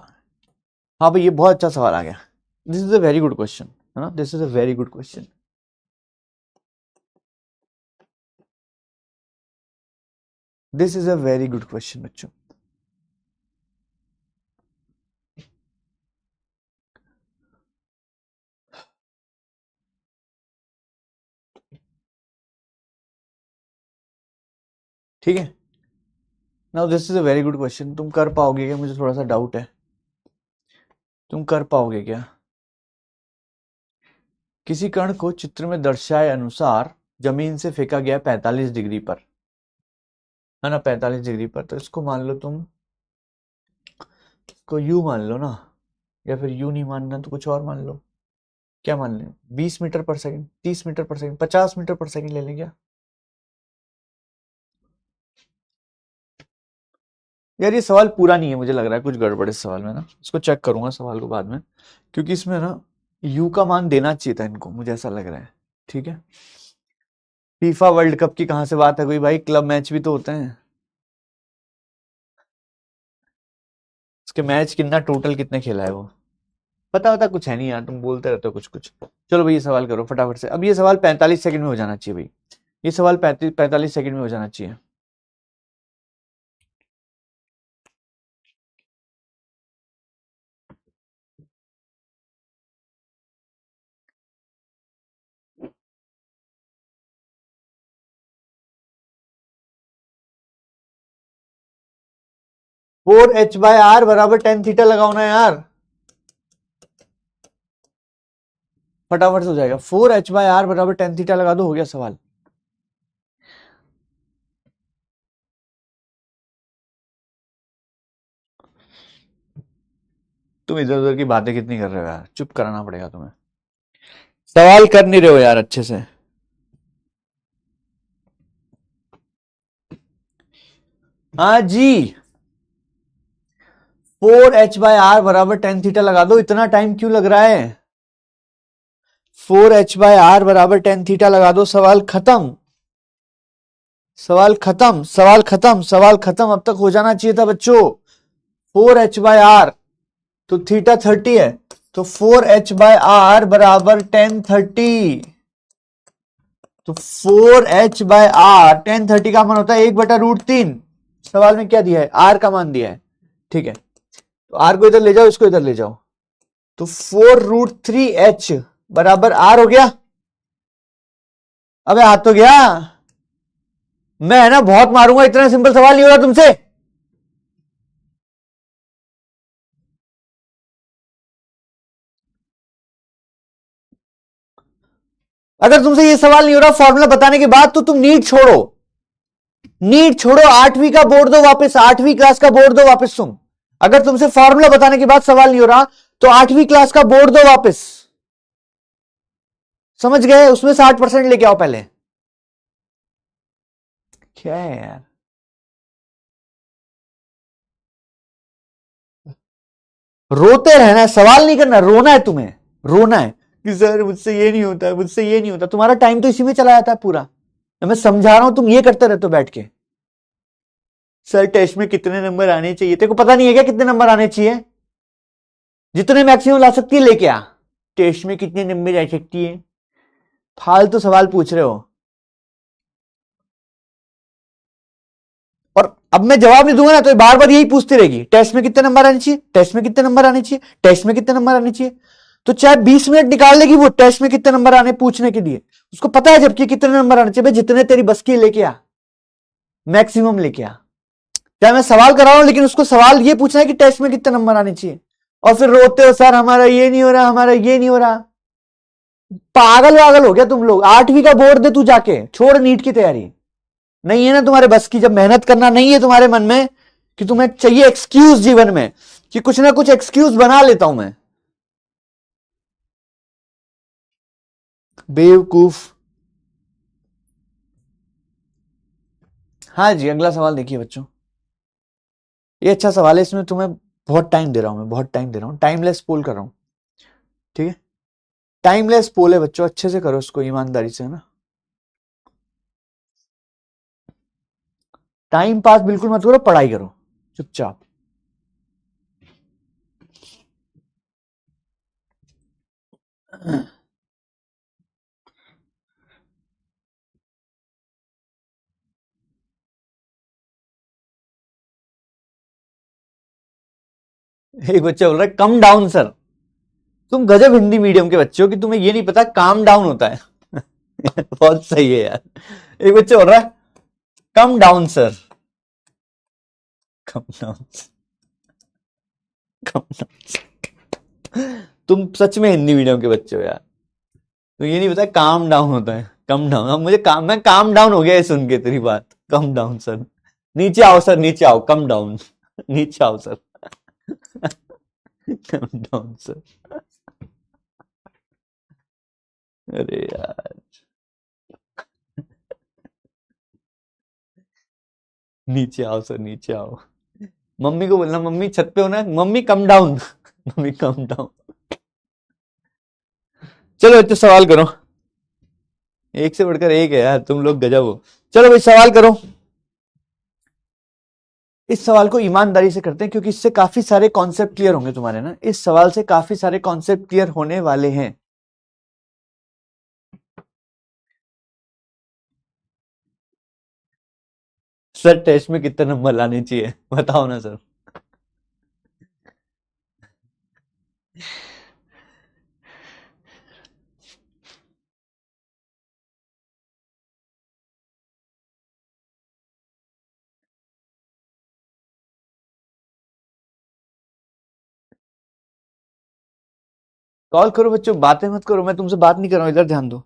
हाँ भाई, ये बहुत अच्छा सवाल आ गया। This is a very good question, है ना, this is a very good question. This is a very good question बच्चों। ठीक है, now this is a very good question. तुम कर पाओगे क्या, मुझे थोड़ा सा डाउट है, तुम कर पाओगे क्या? किसी कण को चित्र में दर्शाए अनुसार जमीन से फेंका गया 45 डिग्री पर, है ना, 45 डिग्री पर। तो इसको मान लो तुम, इसको यू मान लो ना, या फिर यू नहीं मानना तो कुछ और मान लो। क्या मान लें, 20 मीटर पर सेकंड, 30 मीटर पर सेकंड, 50 मीटर पर सेकंड ले लें क्या? यार ये सवाल पूरा नहीं है, मुझे लग रहा है कुछ गड़बड़ है इस सवाल में ना। इसको चेक करूंगा सवाल को बाद में, क्योंकि इसमें ना यू का मान देना चाहिए था इनको, मुझे ऐसा लग रहा है। ठीक है, फीफा वर्ल्ड कप की कहां से बात है कोई भाई, क्लब मैच भी तो होते हैं। उसके मैच कितना, टोटल कितने खेला है वो, पता होता कुछ है नहीं यार, तुम बोलते रहते हो कुछ कुछ। चलो भाई ये सवाल करो फटाफट से। अब ये सवाल 45 सेकंड में हो जाना चाहिए भाई, ये सवाल 45 सेकंड में हो जाना चाहिए। 4h/r बराबर tan थीटा लगाओ ना यार, फटाफट से हो जाएगा। 4h/r बराबर tan थीटा लगा दो, हो गया सवाल। तुम इधर उधर की बातें कितनी कर रहे हो यार, चुप कराना पड़ेगा तुम्हें, सवाल कर नहीं रहे हो यार अच्छे से। हाँ जी, 4h/r बराबर tan थीटा लगा दो, इतना टाइम क्यों लग रहा है? 4h/r बराबर tan थीटा लगा दो, सवाल खत्म, सवाल खत्म, सवाल खत्म, सवाल खत्म, अब तक हो जाना चाहिए था बच्चों। 4h/r, तो थीटा 30 है, तो 4h/r बराबर tan 30। तो 4h/r tan 30 का मान होता है 1/√3। सवाल में क्या दिया है, आर का मान दिया है। ठीक है, तो आर को इधर ले जाओ, इसको इधर ले जाओ, तो 4√3h बराबर आर हो गया। अबे हाथ तो गया, मैं है ना बहुत मारूंगा, इतना सिंपल सवाल नहीं हो रहा तुमसे। अगर तुमसे ये सवाल नहीं हो रहा फॉर्मूला बताने के बाद, तो तुम नीट छोड़ो, नीट छोड़ो, 8वीं का बोर्ड दो वापस, 8वीं क्लास का बोर्ड दो वापस तुम। अगर तुमसे फॉर्मूला बताने के बाद सवाल नहीं हो रहा, तो 8वीं क्लास का बोर्ड दो वापस। समझ गए, उसमें 60% लेके आओ पहले। क्या है यार, रोते रहना है, सवाल नहीं करना, रोना है तुम्हें, रोना है कि सर मुझसे ये नहीं होता, मुझसे ये नहीं होता। तुम्हारा टाइम तो इसी में चला जाता है पूरा, मैं समझा रहा हूं, तुम ये करते रहते हो बैठ के। सर टेस्ट में कितने नंबर आने चाहिए, तेरे को पता नहीं है क्या कितने नंबर आने चाहिए? जितने मैक्सिमम ला सकती है लेके आ। टेस्ट में कितने नंबर आ सकती है, फालतू सवाल पूछ रहे हो। और अब मैं जवाब नहीं दूंगा ना, तो बार बार यही पूछती रहेगी, टेस्ट में कितने नंबर आने चाहिए, टेस्ट में कितने नंबर आने चाहिए, टेस्ट में कितने नंबर आने चाहिए। तो चाहे 20 मिनट निकाल लेगी वो टेस्ट में कितने नंबर आने पूछने के लिए, उसको पता है जबकि कितने नंबर आने चाहिए। भाई जितने तेरी बस की लेके आ, मैक्सिमम लेके आ। चाहे मैं सवाल करा रहा हूं, लेकिन उसको सवाल ये पूछना है कि टेस्ट में कितने नंबर आने चाहिए। और फिर रोते हो, सर हमारा ये नहीं हो रहा, हमारा ये नहीं हो रहा। पागल वागल हो गया तुम लोग, 8वीं का बोर्ड दे तू जाके, छोड़ नीट की तैयारी। नहीं है ना तुम्हारे बस की, जब मेहनत करना नहीं है तुम्हारे मन में, कि तुम्हें चाहिए एक्सक्यूज जीवन में, कि कुछ ना कुछ एक्सक्यूज बना लेता हूं मैं, बेवकूफ। हाँ जी, अगला सवाल देखिए बच्चों, ये अच्छा सवाल है, इसमें तुम्हें बहुत टाइम दे रहा हूं मैं, बहुत टाइम दे रहा हूं, टाइमलेस पोल कर रहा हूं। ठीक है, टाइमलेस पोल है बच्चों, अच्छे से करो इसको ईमानदारी से, है ना। टाइम पास बिल्कुल मत करो, पढ़ाई करो चुपचाप। एक बच्चा बोल रहा है कम डाउन सर। तुम गजब हिंदी मीडियम के बच्चे हो कि तुम्हें ये नहीं पता काम डाउन होता है। बहुत सही है यार। एक बच्चा बोल रहा है come down sir, come down, come down. तुम सच में हिंदी मीडियम के बच्चे हो यार। तो ये नहीं पता काम डाउन होता है, कम डाउन। अब मुझे काम, मैं काम डाउन हो गया है सुन के तेरी बात। कम डाउन सर, नीचे आओ सर, नीचे आओ, कम डाउन। नीचे आओ सर। Come down sir. अरे यार, नीचे आओ सर, नीचे आओ। मम्मी को बोलना मम्मी छत पे होना, mummy come down. Mummy come down. चलो तो सवाल करो। एक से बढ़कर एक है यार, तुम लोग गजब हो। चलो भाई सवाल करो। इस सवाल को ईमानदारी से करते हैं क्योंकि इससे काफी सारे कॉन्सेप्ट क्लियर होंगे तुम्हारे ना। इस सवाल से काफी सारे कॉन्सेप्ट क्लियर होने वाले हैं। सर टेस्ट में कितने नंबर लाने चाहिए बताओ ना सर। कॉल करो बच्चों, बातें मत करो, मैं तुमसे बात नहीं कर रहा हूं, इधर ध्यान दो।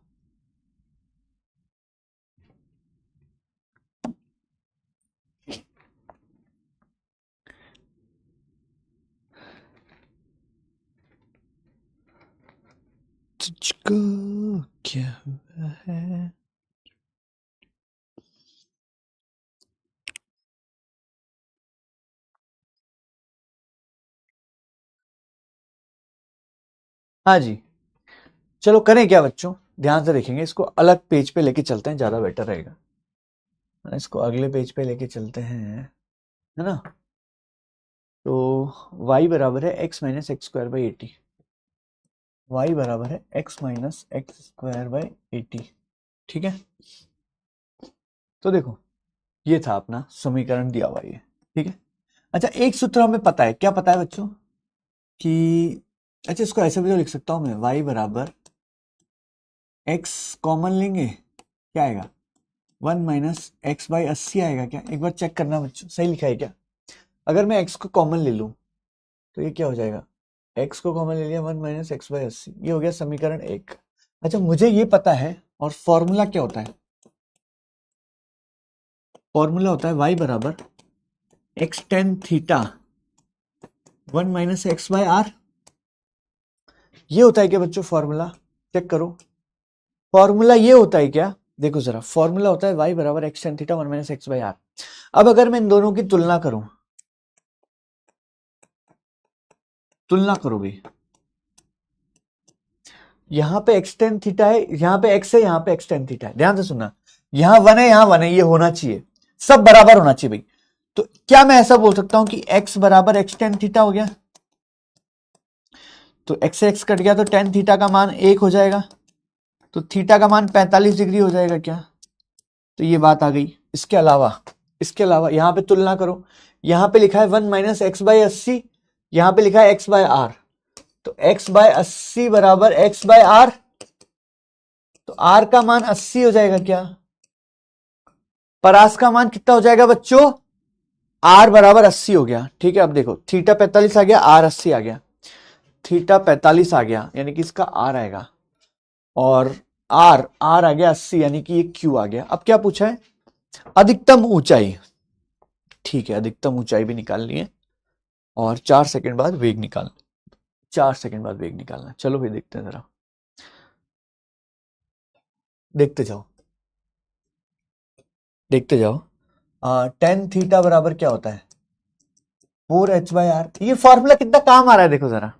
तुझको क्या हुआ है? हाँ जी, चलो करें क्या बच्चों, ध्यान से देखेंगे इसको, अलग पेज पे लेके चलते हैं, ज्यादा बेटर रहेगा। इसको अगले पेज पे लेके चलते हैं, है ना। तो y बराबर है x minus x square by 80। y बराबर है x minus x square by 80। ठीक है, तो देखो ये था अपना समीकरण दिया हुआ ये। ठीक है, अच्छा एक सूत्र हमें पता है, क्या पता है बच्चों कि, अच्छा इसको ऐसे भी तो लिख सकता हूं मैं, y बराबर x कॉमन लेंगे, क्या आएगा 1 माइनस एक्स बाई 80 आएगा क्या? एक बार चेक करना बच्चों, सही लिखा है क्या? अगर मैं x को कॉमन ले लूं तो ये क्या हो जाएगा, x को कॉमन ले लिया 1 माइनस एक्स बाई 80, ये हो गया समीकरण 1। अच्छा मुझे ये पता है, और फॉर्मूला क्या होता है, फॉर्मूला होता है y बराबर X tan theta 1 minus X by R. ये होता है क्या बच्चों फॉर्मूला? चेक करो, फॉर्मूला ये होता है क्या? देखो जरा, फॉर्मूला होता है y बराबर X tan theta 1 minus X by R. अब अगर मैं इन दोनों की तुलना करूं, तुलना करो भाई, यहां पे एक्स टेन थीटा है, यहां पे x है, यहां पे एक्स टेन थीटा है, ध्यान से सुनना, यहां 1 है, यहां 1 है, ये होना चाहिए, सब बराबर होना चाहिए भाई। तो क्या मैं ऐसा बोल सकता हूं कि x बराबर एक्स टेन थीटा हो गया? तो x से x कट गया तो टेन थीटा का मान 1 हो जाएगा, तो थीटा का मान 45 डिग्री हो जाएगा क्या? तो ये बात आ गई। इसके अलावा, इसके अलावा यहां पे तुलना करो, यहां पे लिखा है 1 माइनस एक्स बाय 80, यहां पे लिखा है x बाय आर, तो x बाय 80 बराबर x बाय आर, तो r का मान 80 हो जाएगा क्या? परास का मान कितना हो जाएगा बच्चों? r बराबर 80 हो गया। ठीक है, अब देखो थीटा 45 आ गया, r 80 आ गया, थीटा 45 आ गया यानी कि इसका r आएगा, और r आ गया 80 यानी कि ये q आ गया। अब क्या पूछा है? अधिकतम ऊंचाई। ठीक है, अधिकतम ऊंचाई भी निकालनी है, और 4 सेकंड बाद वेग निकालना, 4 सेकंड बाद वेग निकालना। चलो भाई देखते हैं जरा, देखते जाओ, देखते जाओ। टेन थीटा बराबर क्या होता है 4h/r। ये फॉर्मूला कितना काम आ रहा है देखो जरा,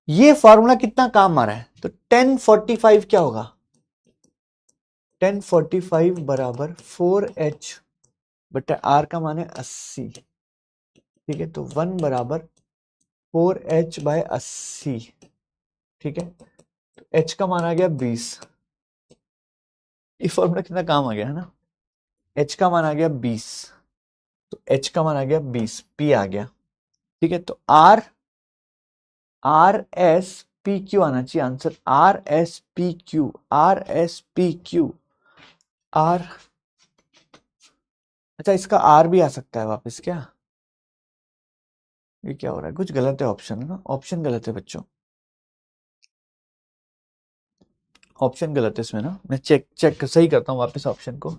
ये फॉर्मूला कितना काम आ रहा है। तो 1045 क्या होगा, 1045 बराबर 4h बटा आर का मान है 80। ठीक है, तो 1 बराबर 4h/80। ठीक है, तो h का मान आ गया 20। ये फॉर्मूला कितना काम आ गया है ना। h का मान आ गया 20, तो h का मान आ गया 20, p आ गया। ठीक है, तो RSPQ आना चाहिए आंसर। RSPQ, RSPQ, R। अच्छा, इसका R भी आ सकता है वापस क्या? ये क्या हो रहा है? कुछ गलत है ऑप्शन ना, ऑप्शन गलत है बच्चों, ऑप्शन गलत है इसमें ना। मैं चेक सही करता हूँ वापस ऑप्शन को।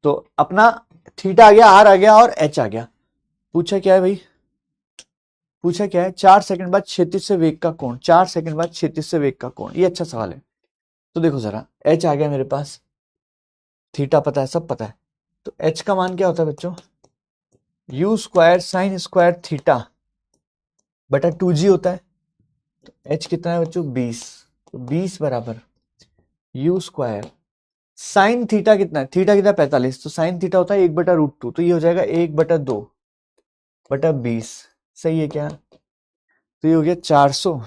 तो अपना थीटा आ गया, आर आ गया और एच आ गया। पूछा क्या है भाई? पूछा क्या है? 4 सेकंड बाद क्षैतिज से वेग का कोण, 4 सेकंड बाद क्षैतिज से वेग का कोण। ये अच्छा सवाल है। तो देखो जरा, एच आ गया मेरे पास, थीटा पता है, सब पता है। तो एच का मान क्या होता है बच्चों? You square sine square theta बटा 2g होता है। तो एच कितना है बच्चों? 20। तो 20 बराबर यू स्क्वायर साइन थीटा कितना है? थीटा कितना? 45। तो साइन थीटा होता है 1/√2, तो ये हो जाएगा 1/2/20। सही है क्या? तो ये हो गया 400,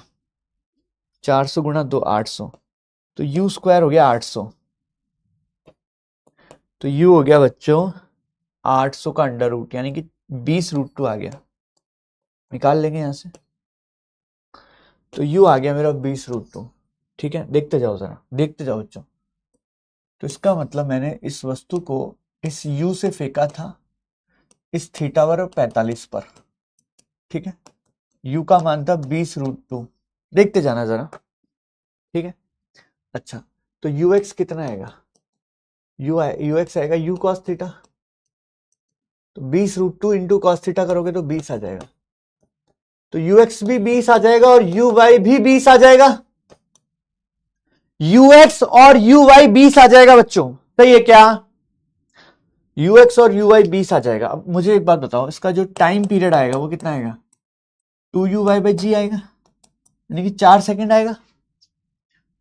400 गुणा 2 800, तो यू स्क्वायर हो गया 800। तो यू हो गया बच्चों 800 का अंडर रूट, यानी कि 20√2 आ गया। निकाल लेंगे यहां से। तो यू आ गया मेरा 20√2। ठीक है, देखते जाओ जरा, देखते जाओ बच्चों। तो इसका मतलब मैंने इस वस्तु को इस यू से फेंका था इस थीटा पर 45 पर। ठीक है, यू का मान था 20√2। देखते जाना जरा। ठीक है, अच्छा, तो यू एक्स कितना आएगा? यू एक्स आएगा यू कॉस थीटा। तो 20√2 इंटू कॉस थीटा करोगे तो 20 आ जाएगा। तो यू एक्स भी 20 आ जाएगा और यू वाई भी 20 आ जाएगा। यू एक्स और यू वाई 20 आ जाएगा बच्चों, सही है क्या? यू एक्स और यू वाई 20 आ जाएगा। अब मुझे एक बात बताओ, इसका जो टाइम पीरियड आएगा वो कितना आएगा? 2u/g आएगा, यानी कि 4 सेकंड आएगा।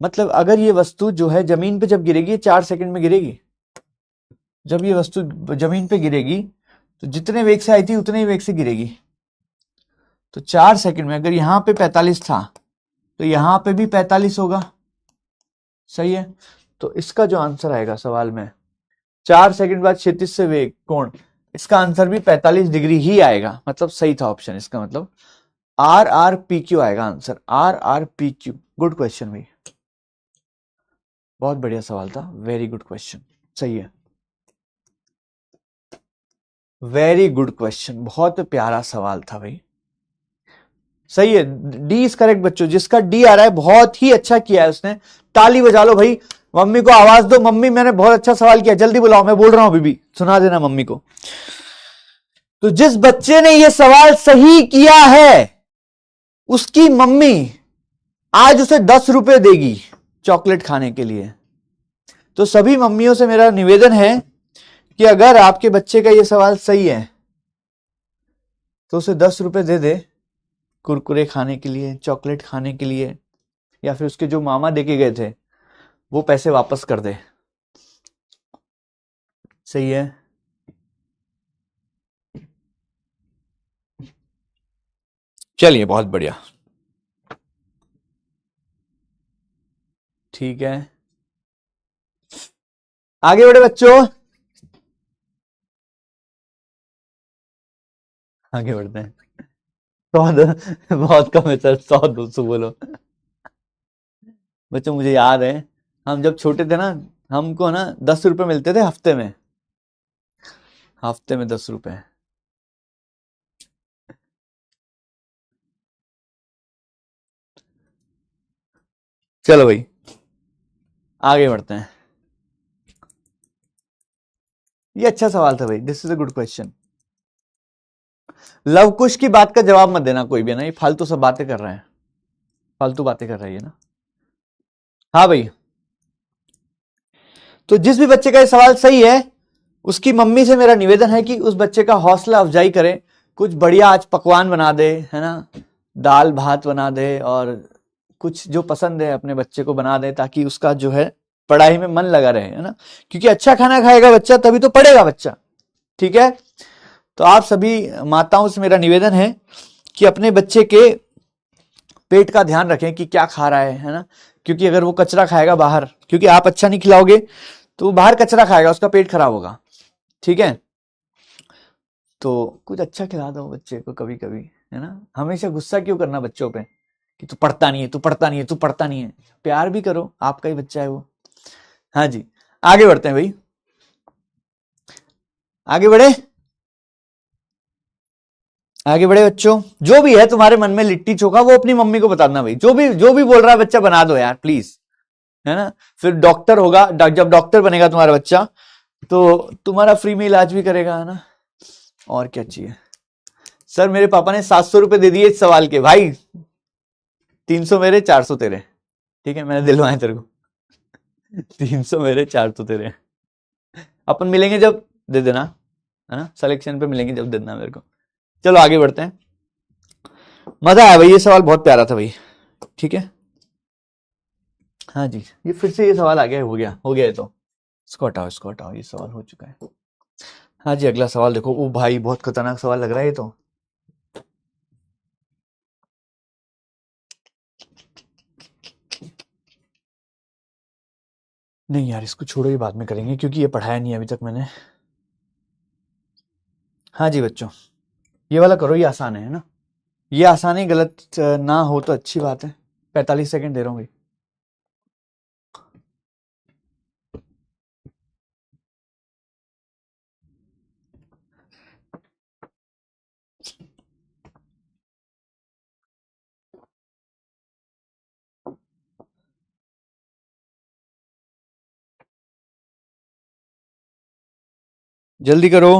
मतलब अगर ये वस्तु जो है जमीन पे जब गिरेगी 4 सेकंड में गिरेगी। जब ये वस्तु जमीन पे गिरेगी तो जितने वेग से आई थी उतने ही वेग से गिरेगी। तो 4 सेकंड में अगर यहां पे 45 था तो यहां पे भी 45 होगा। सही है, तो इसका जो आंसर आएगा सवाल में 4 सेकंड बाद क्षैतिज से वेग कोण, इसका आंसर भी 45 डिग्री ही आएगा। मतलब सही था ऑप्शन, इसका मतलब RRPQ आएगा आंसर, RRPQ। गुड क्वेश्चन भाई, बहुत बढ़िया सवाल था, वेरी गुड क्वेश्चन। सही है, वेरी गुड क्वेश्चन, बहुत प्यारा सवाल था भाई। सही है, डी इज करेक्ट बच्चों। जिसका डी आ रहा है बहुत ही अच्छा किया है उसने, ताली बजा लो भाई। मम्मी को आवाज दो, मम्मी मैंने बहुत अच्छा सवाल किया, जल्दी बुलाओ, मैं बोल रहा हूं अभी भी, सुना देना मम्मी को। तो जिस बच्चे ने यह सवाल सही किया है उसकी मम्मी आज उसे 10 रुपए देगी चॉकलेट खाने के लिए। तो सभी मम्मियों से मेरा निवेदन है कि अगर आपके बच्चे का यह सवाल सही है तो उसे 10 रुपए दे दे कुरकुरे खाने के लिए, चॉकलेट खाने के लिए, या फिर उसके जो मामा देके गए थे वो पैसे वापस कर दे। सही है, चलिए बहुत बढ़िया। ठीक है, आगे बढ़े बच्चों, आगे बढ़ते हैं। 100 बहुत कम है सर, 100-200 बोलो। बच्चों मुझे याद है, हम जब छोटे थे ना, हमको ना 10 रुपए मिलते थे हफ्ते में, हफ्ते में 10 रुपए। चलो भाई आगे बढ़ते हैं। ये अच्छा सवाल था भाई, this is a good question. Luv Kush की बात का जवाब मत देना कोई भी ना, ये फालतू सब बातें कर रहे हैं, फालतू बातें कर रही है ना। हाँ भाई, तो जिस भी बच्चे का ये सवाल सही है उसकी मम्मी से मेरा निवेदन है कि उस बच्चे का हौसला अफजाई करें, कुछ बढ़िया आज पकवान बना दे, है ना, दाल भात बना दे और कुछ जो पसंद है अपने बच्चे को बना दे, ताकि उसका जो है पढ़ाई में मन लगा रहे, है ना। क्योंकि अच्छा खाना खाएगा बच्चा तभी तो पढ़ेगा बच्चा। ठीक है। तो आप सभी माताओं से मेरा निवेदन है कि अपने बच्चे के पेट का ध्यान रखें कि क्या खा रहा है ना, क्योंकि अगर वो कचरा खाएगा बाहर, क्योंकि आप अच्छा नहीं खिलाओगे तो वो बाहर कचरा खाएगा, उसका पेट खराब होगा। ठीक है, तो कुछ अच्छा खिला दो बच्चे को कभी कभी, है ना। हमेशा गुस्सा क्यों करना बच्चों पे कि तू पढ़ता नहीं है, तू पढ़ता नहीं है, तू पढ़ता नहीं है। प्यार भी करो, आपका ही बच्चा है वो। हाँ जी, आगे बढ़ते हैं भाई, आगे बढ़े, आगे बढ़े बच्चों। जो भी है तुम्हारे मन में लिट्टी चोखा, वो अपनी मम्मी को बताना भाई। जो भी बोल रहा है बच्चा, बना दो यार प्लीज, है ना। फिर डॉक्टर होगा, जब डॉक्टर बनेगा तुम्हारा बच्चा, तो तुम्हारा फ्री में इलाज भी करेगा, है ना। और क्या चाहिए। सर मेरे पापा ने 700 रुपए दे दिए इस सवाल के। भाई 300 मेरे, 400 तेरे। ठीक है, मैंने दिलवाए तेरे को। 300 मेरे, 400 तेरे। अपन मिलेंगे जब दे देना, है ना। सिलेक्शन पे मिलेंगे जब दे देना मेरे को। चलो आगे बढ़ते हैं। मजा आया भाई, ये सवाल बहुत प्यारा था भाई। ठीक है, हाँ जी, ये फिर से ये सवाल आ गया, हो गया है तो इसको हटाओ, इसको हटाओ, ये सवाल हो चुका है। हाँ जी, अगला सवाल देखो। ओ भाई बहुत खतरनाक सवाल लग रहा है ये तो। नहीं यार, इसको छोड़ो, ये बाद में करेंगे क्योंकि ये पढ़ाया नहीं अभी तक मैंने। हाँ जी बच्चों, ये वाला करो, ये आसान है ना। ये आसान है, गलत ना हो तो अच्छी बात है। 45 सेकंड दे रहा हूँ भाई। जल्दी करो।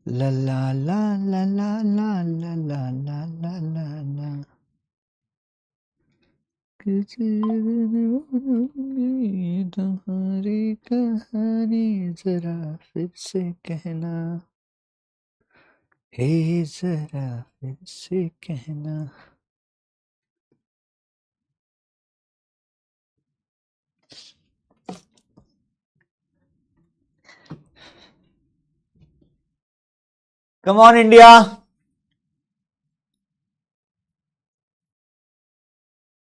ला ला ला ला ला ला ला ला ला ला ला ला। तुम्हारी कहानी जरा फिर से कहना, हे जरा फिर से कहना। कम ऑन इंडिया।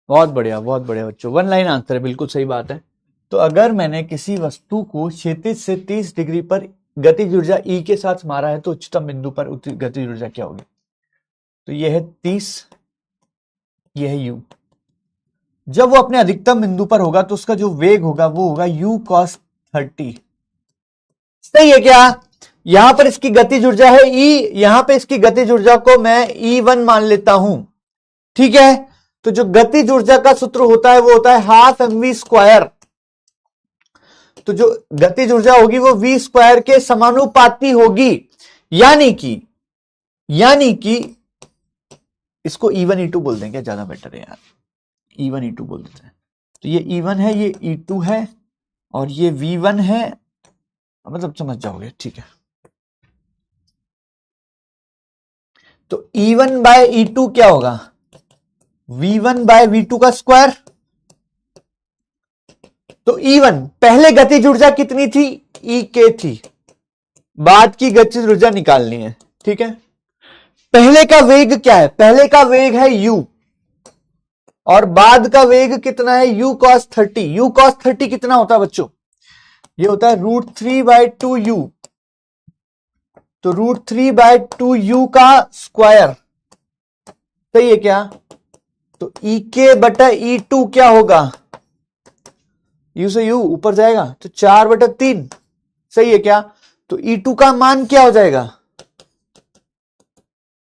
बहुत बढ़िया, बहुत बढ़िया बच्चों, वन लाइन आंसर है, बिल्कुल सही बात है। तो अगर मैंने किसी वस्तु को क्षैतिज से 30 डिग्री पर गतिज ऊर्जा ई के साथ मारा है तो उच्चतम बिंदु पर गतिज ऊर्जा क्या होगी। तो यह है 30, यह है यू। जब वो अपने अधिकतम बिंदु पर होगा तो उसका जो वेग होगा वो होगा u cos 30। सही है क्या। यहां पर इसकी गतिज ऊर्जा है E, यहां पे इसकी गतिज ऊर्जा को मैं E1 मान लेता हूं। ठीक है, तो जो गतिज ऊर्जा का सूत्र होता है वो होता है हाफ mv स्क्वायर। तो जो गतिज ऊर्जा होगी वो v स्क्वायर के समानुपाती होगी, यानी कि इसको E1 E2 बोल दें क्या, ज्यादा बेटर है यार। E1 E2 बोल देते हैं। तो ये E1 है, ये E2 है, और ये V1 है, मतलब समझ जाओगे। ठीक है, तो E1 बाय E2 क्या होगा, V1 बाय V2 का स्क्वायर। तो E1 पहले गतिज ऊर्जा कितनी थी, E थी, बाद की गतिज ऊर्जा निकालनी है। ठीक है, पहले का वेग क्या है, पहले का वेग है U, और बाद का वेग कितना है, u cos 30। u cos 30 कितना होता है बच्चों, ये होता है √3/2u। तो √3/2u का स्क्वायर, सही है क्या। तो EK/E2 क्या होगा, u से u ऊपर जाएगा तो 4/3, सही है क्या। तो E2 का मान क्या हो जाएगा,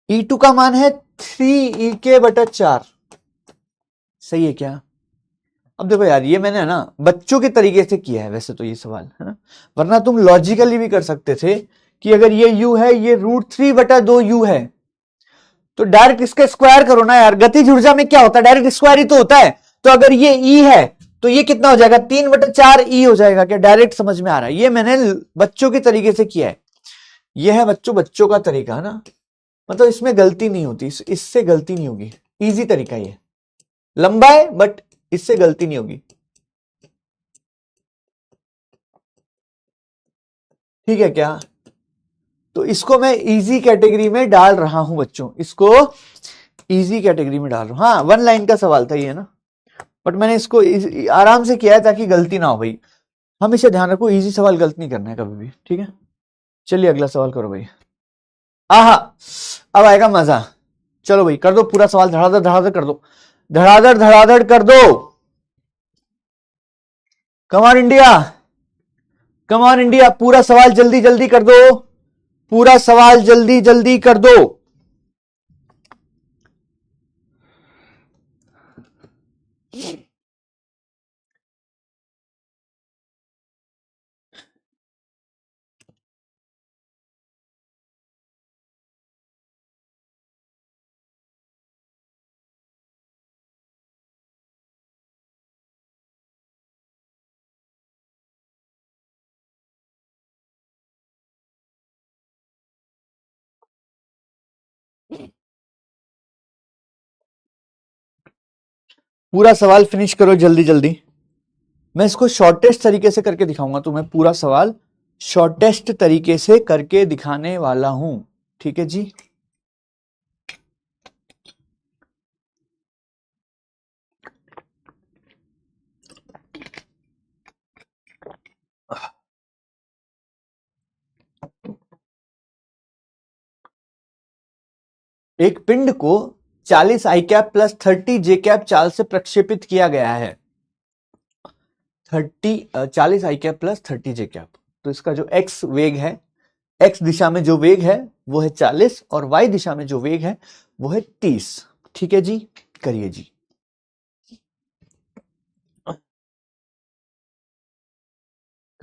E2 का मान है 3EK/4, सही है क्या। अब देखो यार, ये मैंने ना बच्चों के तरीके से किया है वैसे तो ये सवाल, है ना, वरना तुम लॉजिकली भी कर सकते थे कि अगर ये u है, ये √3/2u है, तो डायरेक्ट इसके स्क्वायर करो ना यार। गतिज ऊर्जा में क्या होता है, डायरेक्ट स्क्वायर ही तो होता है। तो अगर ये E है तो ये कितना हो जाएगा, 3/4 E हो जाएगा क्या। डायरेक्ट समझ में आ रहा है, ये मैंने बच्चों के तरीके से किया है। ये है बच्चों का तरीका, है ना, मतलब इसमें गलती नहीं होती, इससे गलती नहीं होगी। इजी तरीका ये, लंबा है बट इससे गलती नहीं होगी। ठीक है क्या? तो इसको मैं इजी कैटेगरी में डाल रहा हूं बच्चों, इसको इजी कैटेगरी में डाल रहा हूं। हाँ, 1 लाइन का सवाल था ये ना, बट मैंने इसको आराम से किया है ताकि गलती ना हो भाई। हमेशा ध्यान रखो, इजी सवाल गलत नहीं करना है कभी भी, ठीक है? चलिए अगला सवाल करो भाई। आहा, अब आएगा मजा। चलो भाई कर दो पूरा सवाल, धड़ाधड़ धड़ाधड़ कर दो, धड़ाधड़ धड़ाधड़ कर दो। कम on India, come on India, पूरा सवाल जल्दी जल्दी कर दो, पूरा सवाल जल्दी जल्दी कर दो। पूरा सवाल फिनिश करो जल्दी जल्दी। मैं इसको शॉर्टेस्ट तरीके से करके दिखाऊंगा तुम्हें, पूरा सवाल शॉर्टेस्ट तरीके से करके दिखाने वाला हूं, ठीक है जी? एक पिंड को 40 आई कैप प्लस 30 जे कैप चाल से प्रक्षेपित किया गया है। 40 आई कैप प्लस 30 जे कैप, तो इसका जो एक्स वेग है, एक्स दिशा में जो वेग है वो है 40 और वाई दिशा में जो वेग है वो है 30, ठीक है जी? करिए जी।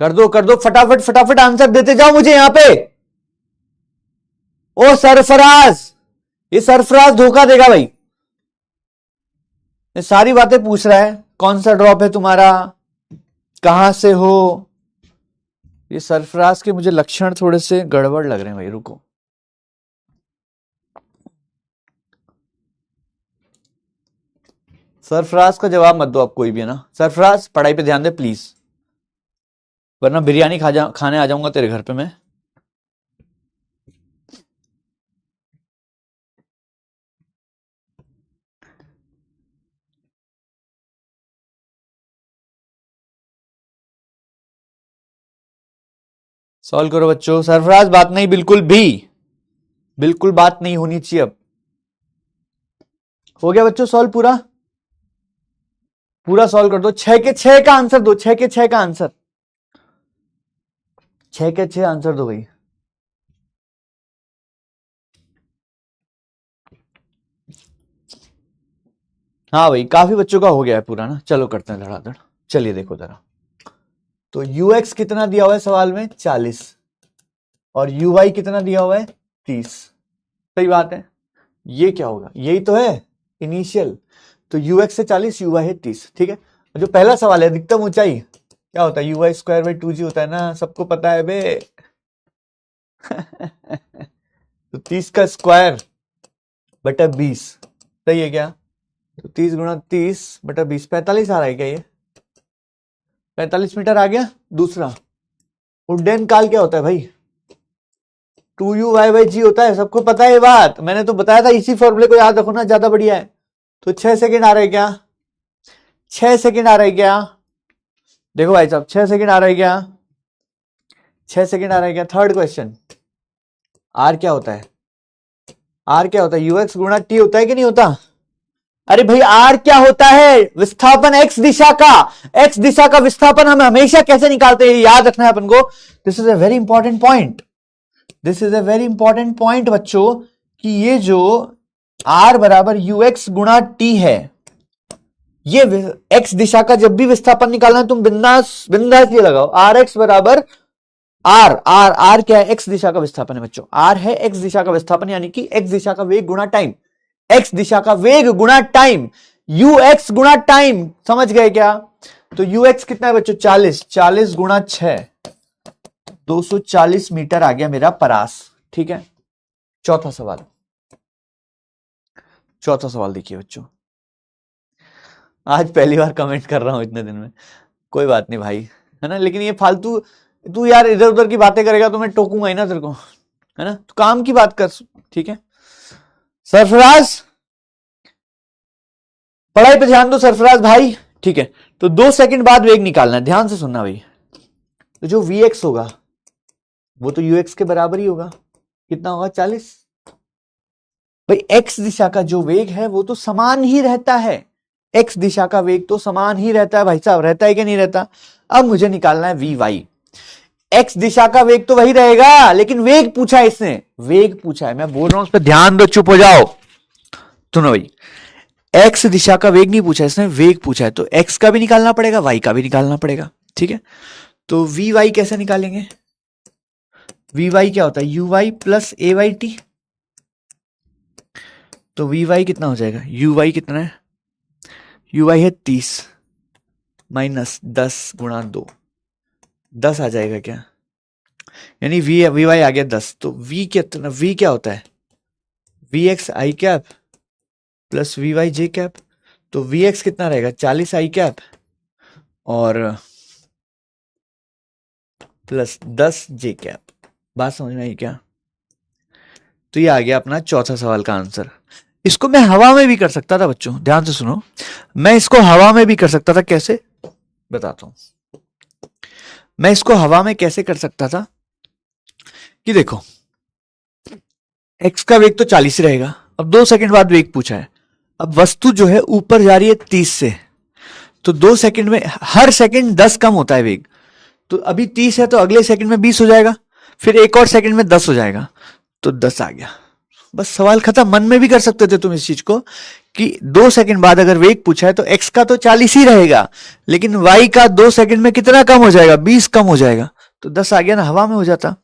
कर दो फटाफट फटाफट आंसर देते जाओ मुझे यहां पे। ओ सरफराज, ये सरफराज धोखा देगा भाई, ये सारी बातें पूछ रहा है, कौन सा ड्रॉप है तुम्हारा, कहां से हो। ये सरफराज के मुझे लक्षण थोड़े से गड़बड़ लग रहे हैं भाई, रुको। सरफराज का जवाब मत दो आप कोई भी, है ना? सरफराज पढ़ाई पे ध्यान दे प्लीज, वरना बिरयानी खाने आ जाऊंगा तेरे घर पे मैं। सॉल्व करो बच्चों। सरफराज बात नहीं, बिल्कुल भी, बिल्कुल बात नहीं होनी चाहिए। अब हो गया बच्चों सॉल्व पूरा? पूरा सॉल्व कर दो, 6 के 6 का आंसर दो, 6 के 6 का आंसर, 6 के 6 आंसर दो भाई। हाँ भाई, काफी बच्चों का हो गया है पूरा ना। चलो करते हैं धड़ाधड़। चलिए देखो जरा, तो ux कितना दिया हुआ है सवाल में? 40, और uy कितना दिया हुआ है? 30। सही बात है, ये क्या होगा? यही तो है इनिशियल, तो ux से 40, uy है 30, ठीक है? जो पहला सवाल है अधिकतम ऊंचाई क्या होता है? uy स्क्वायर बाई 2g होता है ना, सबको पता है बे। तो 30 का स्क्वायर बटा 20, सही है क्या? तो 30 गुणा 30 बटा 20, 45 आ रहा है क्या? ये 45 मीटर आ गया। दूसरा, उड्डयन काल क्या होता है भाई? 2u/g होता है, सबको पता है ये बात, मैंने तो बताया था। इसी फॉर्मूले को याद रखो ना, ज्यादा बढ़िया है। तो 6 सेकंड आ रहा है क्या? 6 सेकंड आ रहा है क्या? देखो भाई साहब, 6 सेकंड आ रहा है क्या? 6 सेकंड आ रहा है क्या? थर्ड क्वेश्चन, आर क्या होता है? आर क्या होता है? यूएक्स गुणा टी होता है कि नहीं होता? अरे भाई आर क्या होता है? विस्थापन एक्स दिशा का, एक्स दिशा का विस्थापन हम हमेशा कैसे निकालते हैं, याद रखना है अपन को। This is a very important point, this is a very important point बच्चों, कि ये जो आर बराबर यूएक्स गुणा टी है, ये एक्स दिशा का जब भी विस्थापन निकालना है तुम बिंदास बिंदास ये लगाओ, आर एक्स बराबर आर आर आर क्या है? एक्स दिशा का विस्थापन है बच्चों, आर है एक्स दिशा का विस्थापन, यानी कि एक्स दिशा का वेग गुणा टाइम, एक्स दिशा का वेग गुणा टाइम, यू एक्स गुणा टाइम, समझ गए क्या? तो यू एक्स कितना है बच्चों? 40, 40 गुणा 6, 240 मीटर आ गया मेरा परास, ठीक है? चौथा सवाल, चौथा सवाल देखिए बच्चों, आज पहली बार कमेंट कर रहा हूं इतने दिन में, कोई बात नहीं भाई, है ना? लेकिन ये फालतू तू यार इधर उधर की बातें करेगा तो मैं टोकूंगा ही ना तेरे को, है ना? तो काम की बात कर, ठीक है? सरफराज, पढ़ाई पे ध्यान दो सरफराज भाई, ठीक है? तो 2 सेकंड बाद वेग निकालना है, ध्यान से सुनना भाई। तो जो Vx होगा वो तो Ux के बराबर ही होगा, कितना होगा? 40। भाई x दिशा का जो वेग है वो तो समान ही रहता है, x दिशा का वेग तो समान ही रहता है भाई साहब, रहता है कि नहीं रहता? अब मुझे निकालना है Vy। x दिशा का वेग तो वही रहेगा, लेकिन वेग पूछा है इसने, वेग पूछा है, मैं बोल रहा हूं उस पर ध्यान दो, चुप हो जाओ। सुनो भाई, x दिशा का वेग नहीं पूछा इसने, वेग पूछा है, तो x का भी निकालना पड़ेगा, y का भी निकालना पड़ेगा, ठीक है? तो Vy कैसे निकालेंगे? Vy क्या होता है? uy plus ayt। तो Vy कितना हो जाएगा? uy कितना है? uy है 30 माइनस 10 गुणा 2, 10 आ जाएगा क्या? यानी Vy आ गया 10। तो v कितना, v क्या होता है? Vx i cap plus Vy j cap. तो Vx कितना रहेगा? 40 i कैप और प्लस 10 j कैप। बात समझ में आई क्या? तो ये आ गया अपना चौथा सवाल का आंसर। इसको मैं हवा में भी कर सकता था बच्चों, ध्यान से सुनो, मैं इसको हवा में भी कर सकता था। कैसे? बताता हूं। मैं इसको हवा में कैसे कर सकता था कि देखो, x का वेग तो 40 रहेगा, अब 2 सेकंड बाद वेग पूछा है, अब वस्तु जो है ऊपर जा रही है 30 से, तो 2 सेकंड में हर सेकंड 10 कम होता है वेग, तो अभी 30 है तो अगले सेकंड में 20 हो जाएगा, फिर एक और सेकंड में 10 हो जाएगा, तो 10 आ गया। बस सवाल खत्म। मन में भी कर सकते थे तुम इस चीज को कि 2 सेकंड बाद अगर वेग पूछा है तो x का तो 40 ही रहेगा, लेकिन y का 2 सेकंड में कितना कम हो जाएगा? 20 कम हो जाएगा, तो 10 आ गया ना, हवा में हो जाता।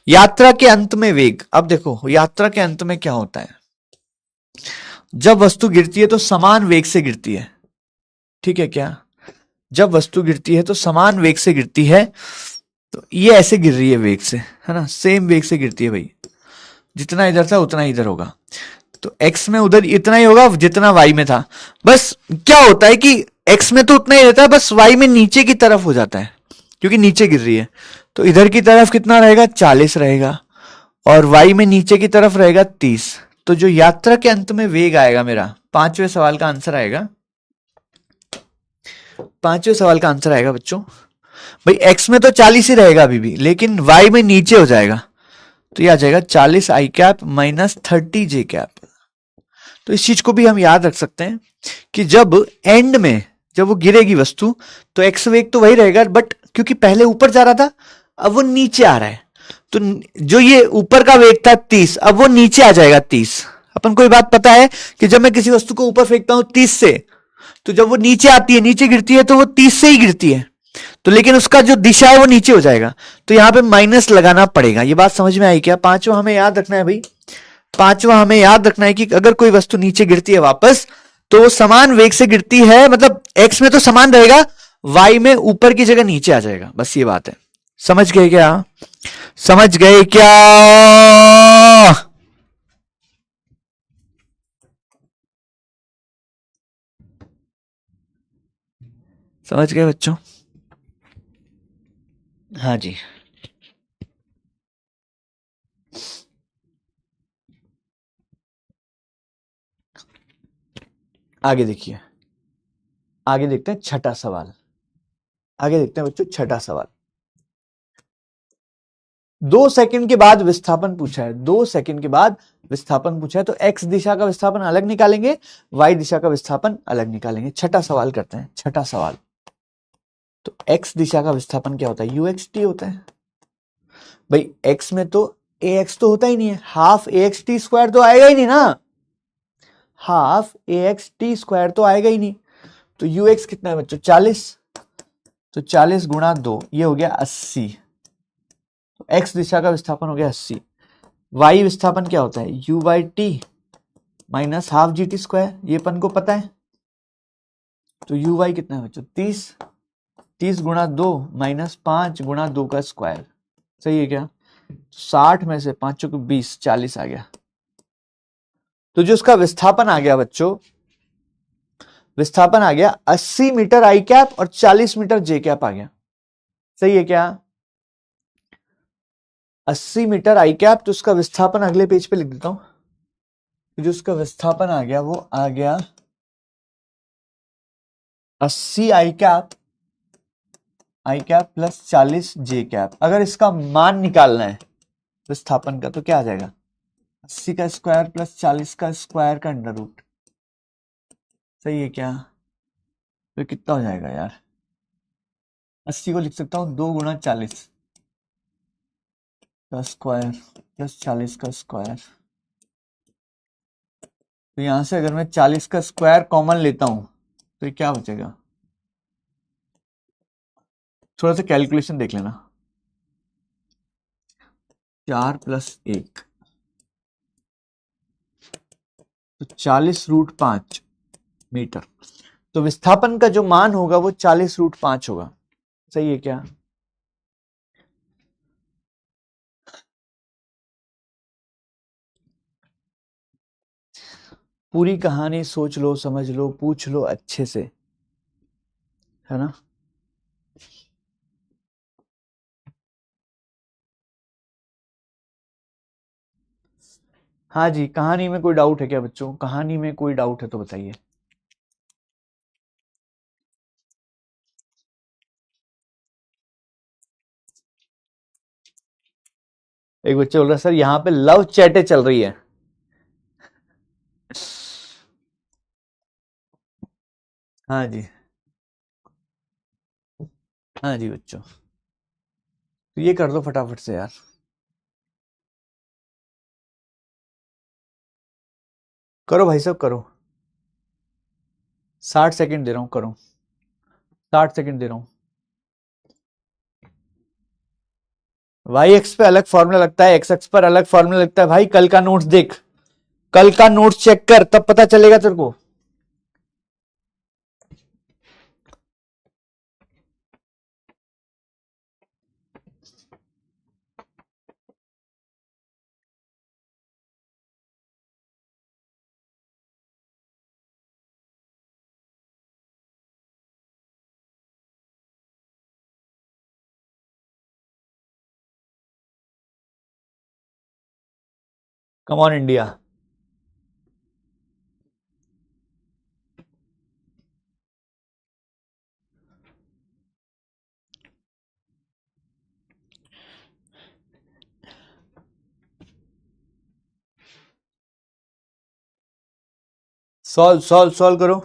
यात्रा के अंत में वेग, अब देखो यात्रा के अंत में क्या होता है, जब वस्तु गिरती है तो समान वेग से गिरती है, ठीक है क्या? जब वस्तु गिरती है तो समान वेग से गिरती है, तो ये ऐसे गिर रही है वेग से, है ना, सेम वेग से गिरती है भाई, जितना इधर था उतना इधर होगा, तो x में उधर इतना ही होगा जितना y में था। बस क्या होता है कि x में तो उतना ही रहता है, बस y में नीचे की तरफ हो जाता है, क्योंकि नीचे गिर रही है, तो इधर की तरफ कितना रहेगा? 40 रहेगा, और y में नीचे की तरफ रहेगा 30। तो जो यात्रा के अंत में वेग आएगा मेरा, 5वें सवाल का आंसर आएगा, 5वें सवाल का आंसर आएगा बच्चों, भाई x में तो 40 ही रहेगा अभी भी, लेकिन y में नीचे हो जाएगा, तो ये आ जाएगा 40 i cap minus 30 j cap. तो इस चीज को भी हम याद रख सकते हैं कि जब एंड में जब वो गिरेगी वस्तु, तो x वेग तो वही रहेगा, बट क्योंकि पहले ऊपर जा रहा था अब वो नीचे आ रहा है, तो जो ये ऊपर का वेग था 30, अब वो नीचे आ जाएगा 30। अपन को ये बात पता है कि जब मैं किसी वस्तु को ऊपर फेंकता हूं 30 से, तो जब वो नीचे आती है, नीचे गिरती है, तो वो 30 से ही गिरती है, तो लेकिन उसका जो दिशा है वो नीचे हो जाएगा, तो यहां पे माइनस लगाना पड़ेगा। ये बात समझ में आई क्या? 5वां हमें याद रखना है भाई, 5वां हमें याद रखना है कि अगर कोई वस्तु नीचे गिरती है वापस, तो वो समान वेग से गिरती है, मतलब x में तो समान रहेगा, y में ऊपर की जगह नीचे आ जाएगा। बस ये बात है, समझ गए क्या? समझ गए क्या? समझ गए बच्चों? हाँ जी। आगे देखिए, आगे देखते हैं छठा सवाल, आगे देखते हैं बच्चों छठा सवाल। 2 सेकंड के बाद विस्थापन पूछा है, 2 सेकंड के बाद विस्थापन पूछा है, तो x दिशा का विस्थापन अलग निकालेंगे, y दिशा का विस्थापन अलग निकालेंगे। छठा सवाल करते हैं, छठा सवाल। तो x दिशा का विस्थापन क्या होता है? uxt होता है भाई। x में तो ax तो होता ही नहीं है, हाफ ax t स्क्वायर तो आएगा ही नहीं ना, हाफ ax t स्क्वायर तो आएगा ही नहीं। तो ux कितना है बच्चों? 40, तो 40 गुणा 2, ये हो गया 80। तो x दिशा का विस्थापन हो गया 80। y विस्थापन क्या होता है? u by T minus half G T square, ये अपन को पता है। तो u y कितना है बच्चों? 30, 30 गुणा 2 माइनस 5 गुणा 2 का स्क्वायर, सही है क्या? 60 में से 5 को 20, 40 आ गया। तो जो उसका विस्थापन आ गया बच्चों, विस्थापन आ गया 80 मीटर आई कैप और 40 मीटर जे कैप आ गया, सही है क्या? 80 मीटर आई कैप, तो उसका विस्थापन अगले पेज पे लिख देता हूं। जो उसका विस्थापन आ गया वो आ गया 80 आई कैप प्लस 40 जे कैप। अगर इसका मान निकालना है विस्थापन का तो क्या आ जाएगा, 80 का स्क्वायर प्लस 40 का स्क्वायर का अंडर रूट। सही है क्या? तो कितना हो जाएगा यार, 80 को लिख सकता हूं 2 गुणा 40 का स्क्वायर प्लस 40 का स्क्वायर। तो यहां से अगर मैं 40 का स्क्वायर कॉमन लेता हूं तो ये क्या बचेगा, थोड़ा सा कैलकुलेशन देख लेना। 4 प्लस 1 तो 40√5 मीटर। तो विस्थापन का जो मान होगा वो 40√5 होगा। सही है क्या? पूरी कहानी सोच लो, समझ लो, पूछ लो अच्छे से, है ना? हाँ जी, कहानी में कोई डाउट है क्या बच्चों? कहानी में कोई डाउट है तो बताइए। एक बच्चे बोल रहा है सर यहाँ पे लव चैटे चल रही है। हाँ जी, हाँ जी बच्चों, तो ये कर दो फटाफट से यार। करो भाई साहब करो, 60 सेकंड दे रहा हूं, करो 60 सेकंड दे रहा हूं। वाई एक्स पे अलग फॉर्मूला लगता है, एक्स एक्स पर अलग फॉर्मूला लगता है। भाई कल का नोट्स देख, कल का नोट्स चेक कर, तब पता चलेगा तेरे को। कम on India. Solve solve solve करो।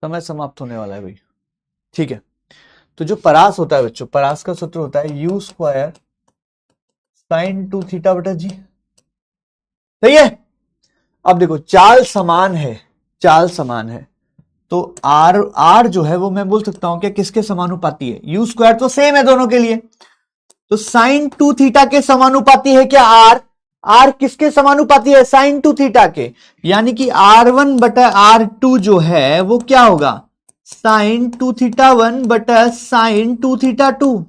समय समाप्त होने वाला है भाई। ठीक है, तो जो परास होता है बच्चों, परास का सूत्र होता है यू स्क्वायर साइन 2 थीटा बटा जी। सही है। अब देखो चाल समान है, चाल समान है, तो आर आर जो है वो मैं बोल सकता हूं कि किसके समानुपाती है, यू स्क्वायर तो सेम है दोनों के लिए, तो साइन 2 थीटा के समानुपाती है क्या आर? आर किसके समानुपाती है? साइन 2 थीटा के। यानी कि R1 बटा R2 जो है वो क्या होगा, साइन 2 थीटा 1 बटा साइन 2 थीटा 2।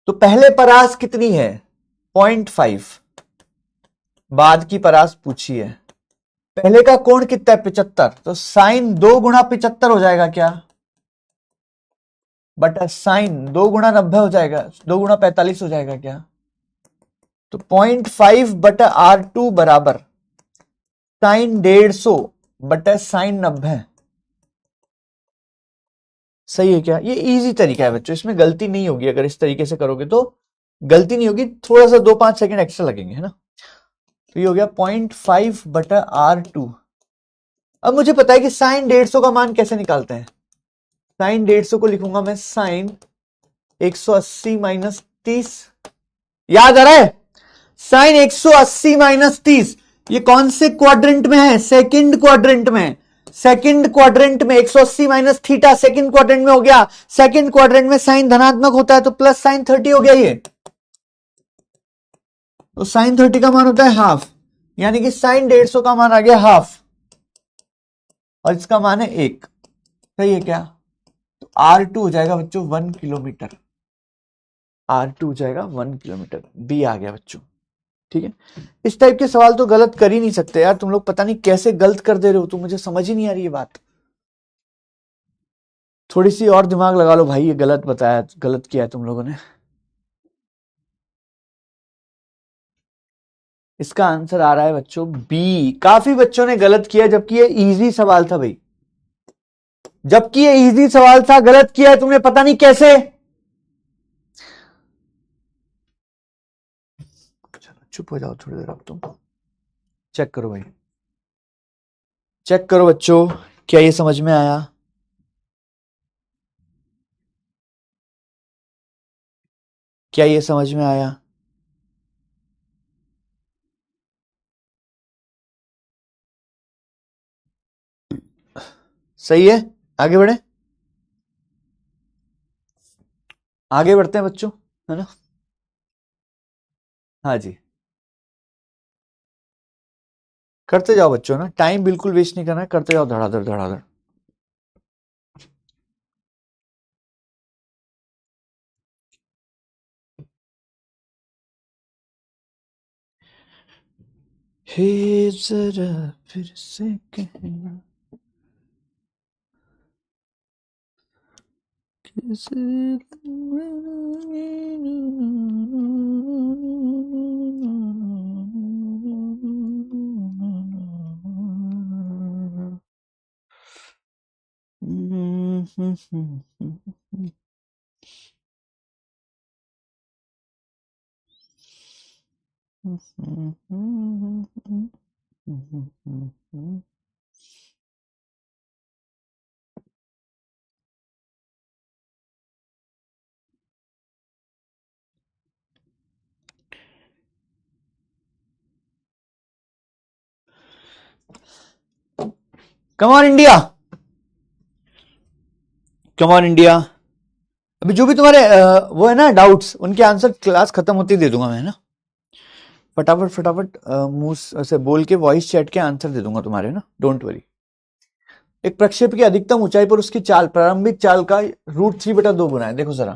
तो पहले परास कितनी है, 0.5, बाद की परास पूछी है। पहले का कोण कितना है, 75, तो साइन 2 गुणा 75 हो जाएगा क्या, बटा साइन 2 गुणा 90 हो जाएगा, 2 गुणा 45 हो जाएगा क्या? तो 0.5 बटा R2 बराबर साइन 150 बटा साइन 90। सही है क्या? ये इजी तरीका है बच्चों, इसमें गलती नहीं होगी। अगर इस तरीके से करोगे तो गलती नहीं होगी, थोड़ा सा 2-5 सेकंड एक्स्ट्रा लगेंगे, है ना? तो ये हो गया 0.5 बटा R2। अब मुझे पता है कि साइन 150 का मान कैसे निकालते हैं। साइन 150 को लिखूंगा मैं साइन 180 माइनस 30। याद आ रहा है? साइन 180 माइनस 30, ये कौन से क्वाड्रेंट में है? सेकंड क्वाड्रेंट में। सेकंड क्वाड्रेंट में 180 माइनस थीटा सेकंड क्वाड्रेंट में हो गया। सेकंड क्वाड्रेंट में साइन धनात्मक होता है तो प्लस साइन 30 हो गया ये, तो साइन 30 का मान होता है हाफ, यानी कि साइन 150 का मान आ गया हाफ और इसका मान है 1। सही है क्या? तो R2 हो जाएगा बच्चों 1 किलोमीटर। R2 हो जाएगा 1 किलोमीटर। बी आ गया बच्चों। ठीक है, इस टाइप के सवाल तो गलत कर ही नहीं सकते यार, तुम लोग पता नहीं कैसे गलत कर दे रहे हो, तो मुझे समझ ही नहीं आ रही ये बात। थोड़ी सी और दिमाग लगा लो भाई, ये गलत बताया, गलत किया है तुम लोगों ने। इसका आंसर आ रहा है बच्चों बी। काफी बच्चों ने गलत किया, जबकि ये इजी सवाल था भाई, जबकि ये इजी सवाल था, गलत किया है तुमने, पता नहीं कैसे। चलो चुप हो जाओ थोड़ी देर, अब तुम चेक करो भाई, चेक करो बच्चों, क्या ये समझ में आया? क्या ये समझ में आया? सही है, आगे बढ़े, आगे बढ़ते हैं बच्चों, है ना? हाँ जी, करते जाओ बच्चों ना, टाइम बिल्कुल वेस्ट नहीं करना है, करते जाओ धड़ाधड़ धड़ाधड़। हे जरा फिर से कहना किस कम on India, come on India. अभी जो भी तुम्हारे वो है ना डाउट्स, उनके आंसर क्लास खत्म होती दे दूंगा मैं ना, फटाफट फटाफट मुंह से बोल के वॉइस चैट के आंसर दे दूंगा तुम्हारे ना, डोंट वरी। एक प्रक्षेप की अधिकतम ऊंचाई पर उसकी चाल प्रारंभिक चाल का √3/2 गुना है, देखो जरा।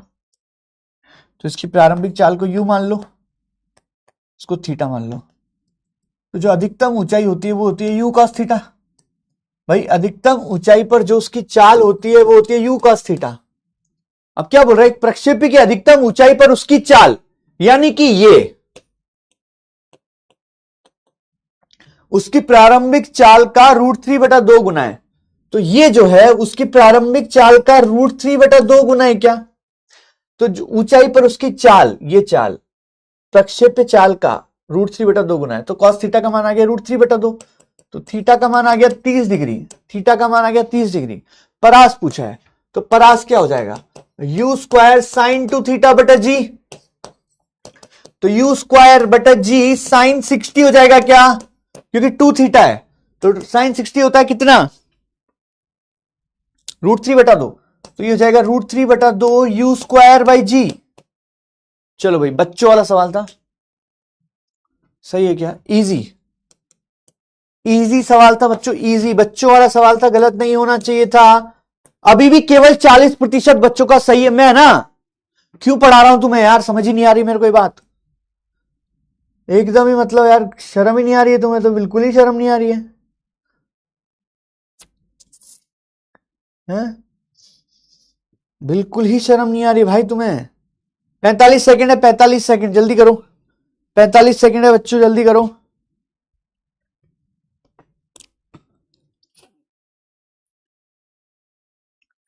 तो इसकी प्रारंभिक चाल को यू मान लो, इसको थीटा मान लो। तो जो अधिकतम ऊंचाई होती है वो होती है यू कॉस थीटा। भाई अधिकतम ऊंचाई पर जो उसकी चाल होती है वो होती है यू कॉस थीटा। अब क्या बोल रहा है, एक प्रक्षेपी की अधिकतम ऊंचाई पर उसकी चाल, यानी कि ये उसकी प्रारंभिक चाल का √3/2 गुना है। तो ये जो है उसकी प्रारंभिक चाल का √3/2 गुना है क्या? तो ऊंचाई पर उसकी चाल, ये चाल प्रक्षेप्य चाल का √3/2 गुना है, तो कॉस थीटा का मान आ गया √3/2। तो थीटा का मान आ गया 30 डिग्री, थीटा का मान आ गया 30 डिग्री। परास पूछा है, तो परास क्या हो जाएगा, u² साइन 2θ/g। तो u²/g साइन 60 हो जाएगा क्या, क्योंकि 2θ है, तो साइन 60 होता है कितना, √3/2। तो ये हो जाएगा √3/2 u²/g। चलो भाई, बच्चों वाला सवाल था, सही है क्या? इजी, इजी सवाल था बच्चों, इजी बच्चों वाला सवाल था, गलत नहीं होना चाहिए था। अभी भी केवल 40% बच्चों का सही है। मैं ना क्यों पढ़ा रहा हूं तुम्हें यार, समझ ही नहीं आ रही मेरे को ये बात, एकदम ही मतलब यार शर्म ही नहीं आ रही है तुम्हें, तो बिल्कुल ही शर्म नहीं आ रही है, हैं? बिल्कुल ही शर्म नहीं आ रही भाई तुम्हें। 45 सेकंड है, 45 सेकंड, जल्दी करो, 45 सेकंड है बच्चों, जल्दी करो।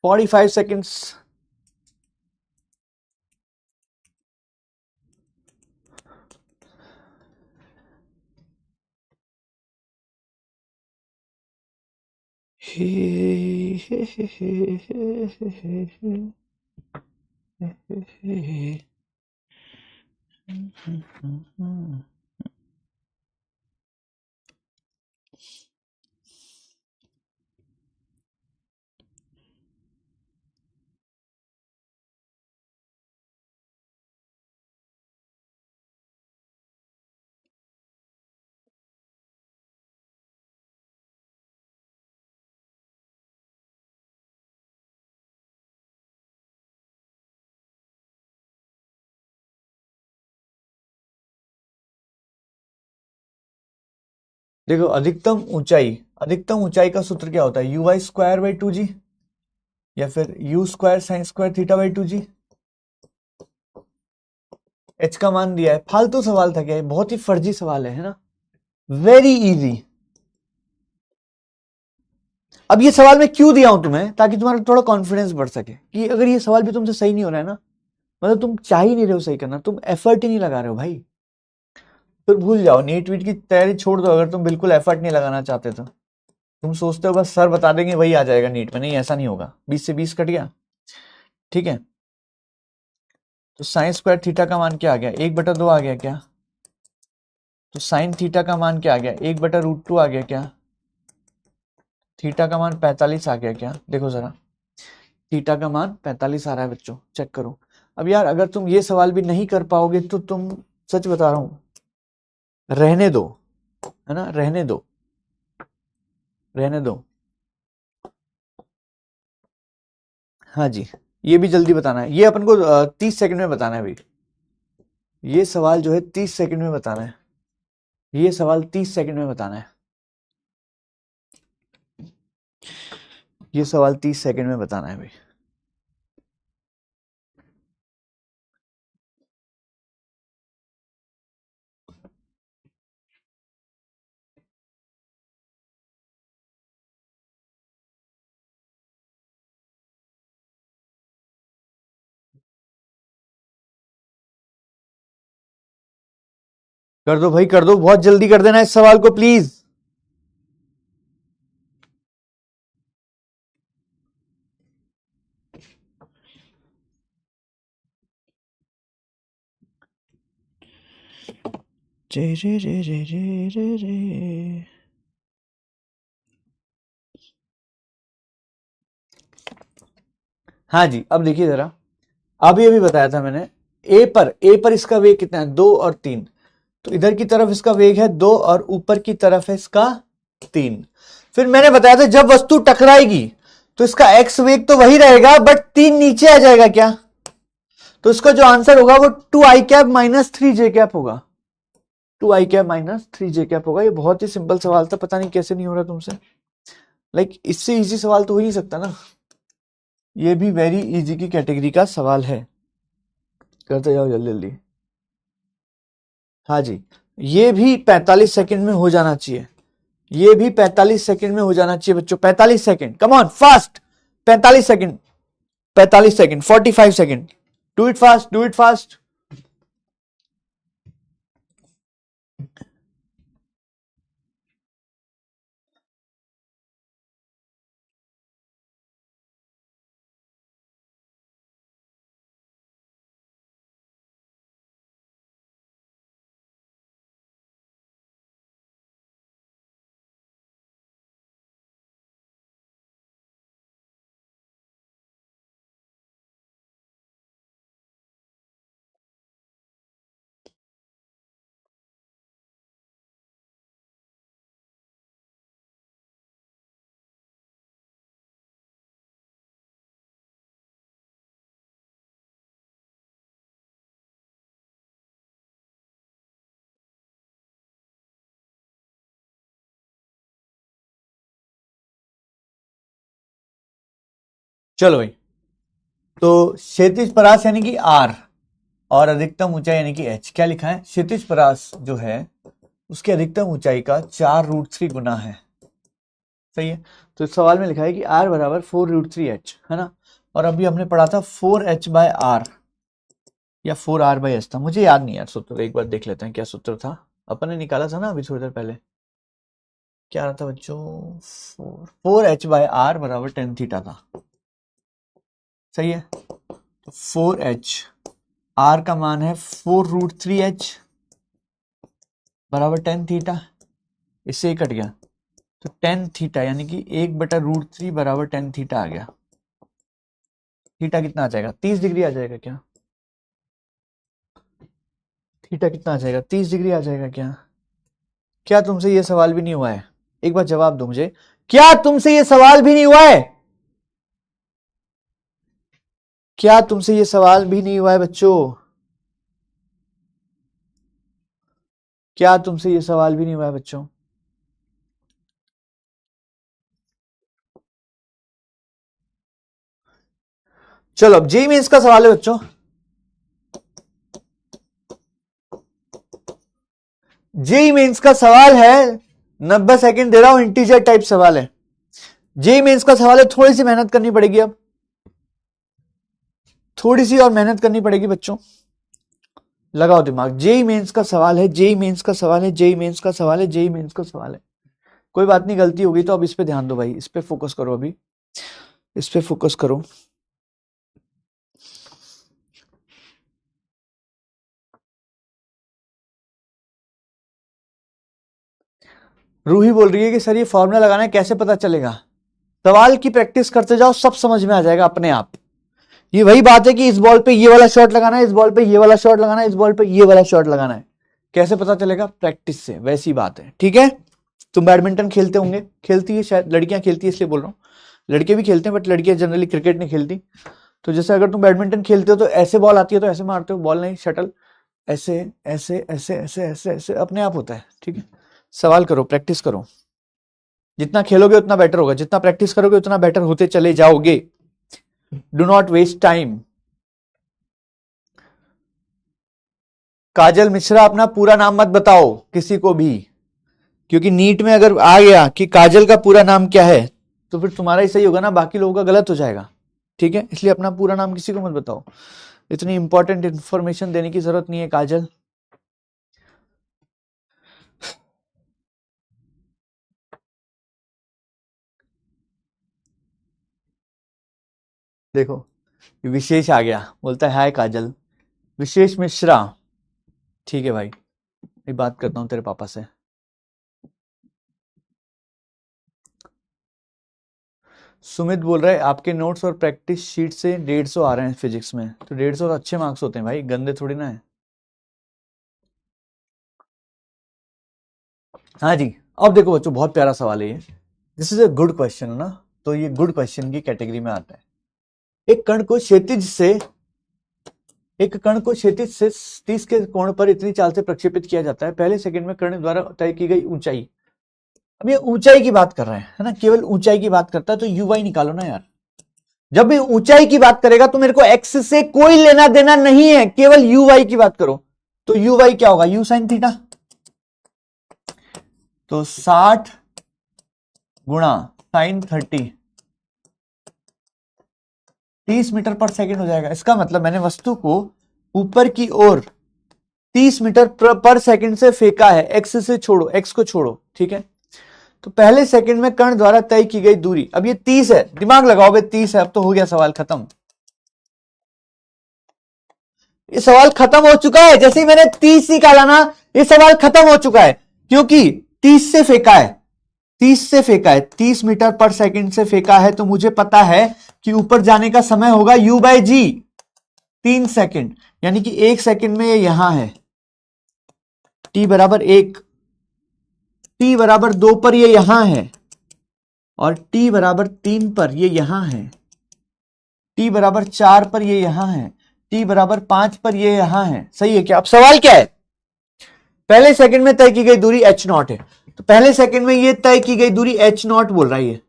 45 सेकंड्स। देखो अधिकतम ऊंचाई का सूत्र क्या होता है, you y square by two g, या फिर u square sine square theta by two g. H का मान दिया है, फालतू सवाल था क्या ये, बहुत ही फर्जी सवाल है ना, वेरी इजी। अब ये सवाल मैं क्यों दिया हूं तुम्हें, ताकि तुम्हारा थोड़ा कॉन्फिडेंस बढ़ सके कि अगर ये सवाल भी तुमसे सही नहीं हो रहा है ना, मतलब तुम चाह ही नहीं रहे हो सही करना, तुम एफर्ट ही नहीं लगा रहे हो भाई, फिर भूल जाओ, नीट वीट की तैयारी छोड़ दो। अगर तुम बिल्कुल एफर्ट नहीं लगाना चाहते तो तुम सोचते हो बस सर बता देंगे वही आ जाएगा नीट में, नहीं ऐसा नहीं होगा, 20 से 20 कट गया, ठीक है। तो साइन स्क्वायर थीटा का मान क्या आ गया, 1/2 आ गया क्या। तो साइन थीटा का मान क्या आ गया, 1/√2 आ गया क्या। थीटा का मान 45 आ गया क्या, देखो जरा, थीटा का मान 45 आ रहा है बच्चों, चेक करो। अब यार अगर तुम ये सवाल भी नहीं कर पाओगे तो तुम, सच बता रहा हूं, रहने दो, है ना, रहने दो, रहने दो। हाँ जी, ये भी जल्दी बताना है, ये अपन को 30 सेकंड में बताना है भाई, ये सवाल जो है 30 सेकंड में बताना है, ये सवाल 30 सेकंड में बताना है, ये सवाल 30 सेकंड में बताना है भाई। कर दो भाई, कर दो, बहुत जल्दी कर देना इस सवाल को प्लीज। रे रे रे रे रे रे रे। हाँ जी, अब देखिए जरा, अभी अभी बताया था मैंने, ए पर इसका वेग कितना है, 2 और 3, तो इधर की तरफ इसका वेग है 2 और ऊपर की तरफ है इसका 3। फिर मैंने बताया था जब वस्तु टकराएगी तो इसका एक्स वेग तो वही रहेगा, बट 3 नीचे आ जाएगा क्या, तो इसका जो आंसर होगा वो 2i cap minus 3j cap होगा, 2i cap minus 3j cap होगा। ये बहुत ही सिंपल सवाल था, पता नहीं कैसे नहीं हो रहा तुमसे, लाइक इससे इजी सवाल तो हो ही नहीं सकता ना, ये भी वेरी इजी की कैटेगरी का सवाल है, करते जाओ जल्दी जल्दी। हाँ जी, ये भी 45 सेकंड में हो जाना चाहिए, ये भी 45 सेकंड में हो जाना चाहिए बच्चों, 45 second, come on fast, 45 second, 45 second, 45 second, do it fast, do it fast. चलो भाई, तो क्षैतिज परास यानी कि आर और अधिकतम ऊंचाई यानी कि एच, क्या लिखा है, क्षैतिज परास जो है उसकी अधिकतम ऊंचाई का 4√3 गुना है, सही है। तो इस सवाल में लिखा है कि आर बराबर 4√3h, है ना, और अभी हमने पढ़ा था 4h/r या 4r/s था, मुझे याद नहीं यार सूत्र, एक बार देख लेते हैं क्या सूत्र था, अपन ने निकाला था ना अभी थोड़ी देर पहले, क्या रहा था बच्चों, 4h/r बराबर टेन थीटा था, सही है। तो 4h, r का मान है 4√3h बराबर टेन थीटा, इससे ही कट गया, तो टेन थीटा यानी कि 1/√3 बराबर टेन थीटा आ गया। थीटा कितना आ जाएगा, 30 डिग्री आ जाएगा क्या, थीटा कितना आ जाएगा, 30 डिग्री आ जाएगा क्या। क्या तुमसे ये सवाल भी नहीं हुआ है, एक बार जवाब दो मुझे, क्या तुमसे ये सवाल भी नहीं हुआ है, क्या तुमसे ये सवाल भी नहीं हुआ है बच्चों, क्या तुमसे ये सवाल भी नहीं हुआ है बच्चों। चलो अब जेईई मेंस का सवाल है बच्चों। जेईई मेंस का सवाल है, 90 सेकंड दे रहा हूं, इंटीजर टाइप सवाल है। जेईई मेंस का सवाल है, थोड़ी सी मेहनत करनी पड़ेगी, अब थोड़ी सी और मेहनत करनी पड़ेगी बच्चों, लगाओ दिमाग। जेईई मेंस का सवाल है, जेईई मेंस का सवाल है, जेईई मेंस का सवाल है, जेईई मेंस का सवाल है। कोई बात नहीं, गलती होगी तो अब इस पे ध्यान दो भाई, इस पे फोकस करो, अभी इस पे फोकस करो। रूही बोल रही है कि सर ये फॉर्मूला लगाना है, कैसे पता चलेगा? सवाल की प्रैक्टिस करते जाओ, सब समझ में आ जाएगा अपने आप। ये वही बात है कि इस बॉल पे ये वाला शॉट लगाना है, इस बॉल पे ये वाला शॉट लगाना है, इस बॉल पे ये वाला शॉट लगाना है। कैसे पता चलेगा? प्रैक्टिस से, वैसी बात है, ठीक है। तुम बैडमिंटन खेलते होंगे, खेलती है शायद, लड़कियां खेलती है इसलिए बोल रहा हूँ, लड़के भी खेलते हैं बट लड़कियां जनरली क्रिकेट नहीं खेलती। तो जैसे अगर तुम बैडमिंटन खेलते हो तो ऐसे बॉल आती है तो ऐसे मारते हो, बॉल नहीं शटल, ऐसे ऐसे ऐसे ऐसे ऐसे ऐसे अपने आप होता है, ठीक है। सवाल करो, प्रैक्टिस करो, जितना खेलोगे उतना बेटर होगा, जितना प्रैक्टिस करोगे उतना बेटर होते चले जाओगे। Do not waste time. Kajal Mishra, अपना पूरा नाम मत बताओ किसी को भी, क्योंकि नीट में अगर आ गया कि काजल का पूरा नाम क्या है तो फिर तुम्हारा ही सही होगा ना, बाकी लोगों का गलत हो जाएगा, ठीक है। इसलिए अपना पूरा नाम किसी को मत बताओ, इतनी इंपॉर्टेंट इंफॉर्मेशन देने की जरूरत नहीं है काजल। देखो विशेष आ गया, बोलता है हाय काजल, विशेष मिश्रा, ठीक है भाई, मैं बात करता हूं तेरे पापा से। सुमित बोल रहा है आपके नोट्स और प्रैक्टिस शीट से 150 आ रहे हैं फिजिक्स में, तो 150 तो अच्छे मार्क्स होते हैं भाई, गंदे थोड़ी ना है। हाँ जी, अब देखो बच्चों, बहुत प्यारा सवाल है ये, this is a good question ना, तो ये गुड क्वेश्चन की कैटेगरी में आता है। एक कण को क्षैतिज से 30 के कोण पर इतनी चाल से प्रक्षेपित किया जाता है, पहले सेकंड में कण द्वारा तय की गई ऊंचाई। अब ये ऊंचाई की बात कर रहे हैं, है ना, केवल ऊंचाई की बात करता है, तो यूवाई निकालो ना यार। जब भी ऊंचाई की बात करेगा तो मेरे को एक्स से कोई लेना देना नहीं है, केवल यूवाई की बात करो। तो यूवाई क्या होगा? यू साइन थीटा, तो 60 गुणा साइन 30 मीटर पर सेकंड हो जाएगा। इसका मतलब मैंने वस्तु को ऊपर की ओर 30 मीटर पर सेकंड से फेंका है, एक्स से छोड़ो, एक्स को छोड़ो, ठीक है। तो पहले सेकंड में कण द्वारा तय की गई दूरी, अब ये 30 है, दिमाग लगाओ बे, 30 है, अब तो हो गया सवाल खत्म। ये सवाल खत्म हो चुका है, जैसे ही मैंने 30 निकाला ना, ये सवाल खत्म हो चुका है, क्योंकि 30 से फेंका है, 30 मीटर पर सेकंड से फेंका है, तो मुझे पता है कि ऊपर जाने का समय होगा u बाय जी, 3 सेकंड, यानी कि 1 सेकंड में ये यहां है, t बराबर 1, t बराबर 2 पर ये यहां है, और t बराबर 3 पर ये यहां है, t बराबर 4 पर ये यहां है, t बराबर 5 पर ये यहां है। सही है क्या? अब सवाल क्या है? पहले सेकंड में तय की गई दूरी h0 है, तो पहले सेकंड में ये तय की गई दूरी h0 बोल रही है।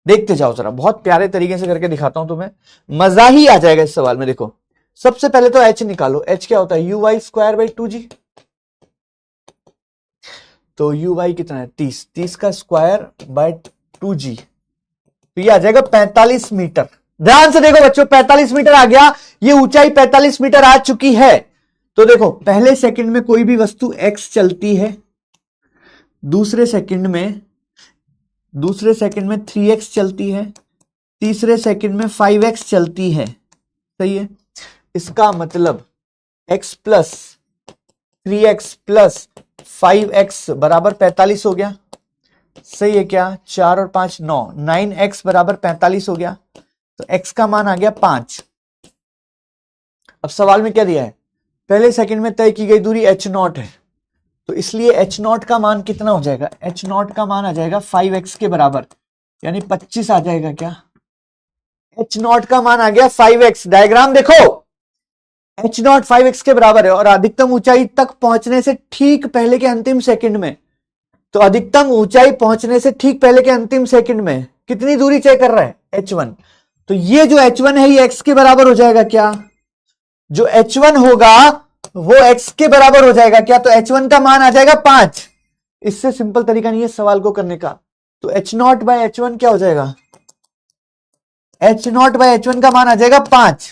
देखते जाओ जरा, बहुत प्यारे तरीके से करके दिखाता हूं तुम्हें, मजा ही आ जाएगा इस सवाल में। देखो सबसे पहले तो h निकालो, h क्या होता है? You y square by 2g, तो यू वाई कितना है? 30 का स्क्वायर बाय 2g, तो ये आ जाएगा 45 मीटर। ध्यान से देखो बच्चों, 45 मीटर आ गया, ये ऊंचाई 45 मीटर आ चुकी है। तो देखो पहले सेकंड में कोई भी वस्तु x चलती है, दूसरे सेकंड में 3x चलती है, तीसरे सेकंड में 5x चलती है, सही है। इसका मतलब x plus 3x plus 5x बराबर 45 हो गया, सही है क्या? 4 और 5 9, 9x बराबर 45 हो गया, तो x का मान आ गया 5। अब सवाल में क्या दिया है? पहले सेकंड में तय की गई दूरी h0 है, तो इसलिए h0 का मान कितना हो जाएगा? h0 का मान आ जाएगा 5x के बराबर, यानी 25 आ जाएगा क्या? h0 का मान आ गया 5x, डायग्राम देखो, h0 5x के बराबर है, और अधिकतम ऊंचाई तक पहुंचने से ठीक पहले के अंतिम सेकंड में, तो अधिकतम ऊंचाई पहुंचने से ठीक पहले के अंतिम सेकंड में कितनी दूरी तय कर रहा है? h1, तो ये जो H1 है ये x के बराबर हो जाएगा क्या? जो H1 होगा वो x के बराबर हो जाएगा क्या? तो H1 का मान आ जाएगा 5। इससे सिंपल तरीका नहीं है सवाल को करने का। तो H0 बाय H1 क्या हो जाएगा? H0 बाय H1 का मान आ जाएगा 5।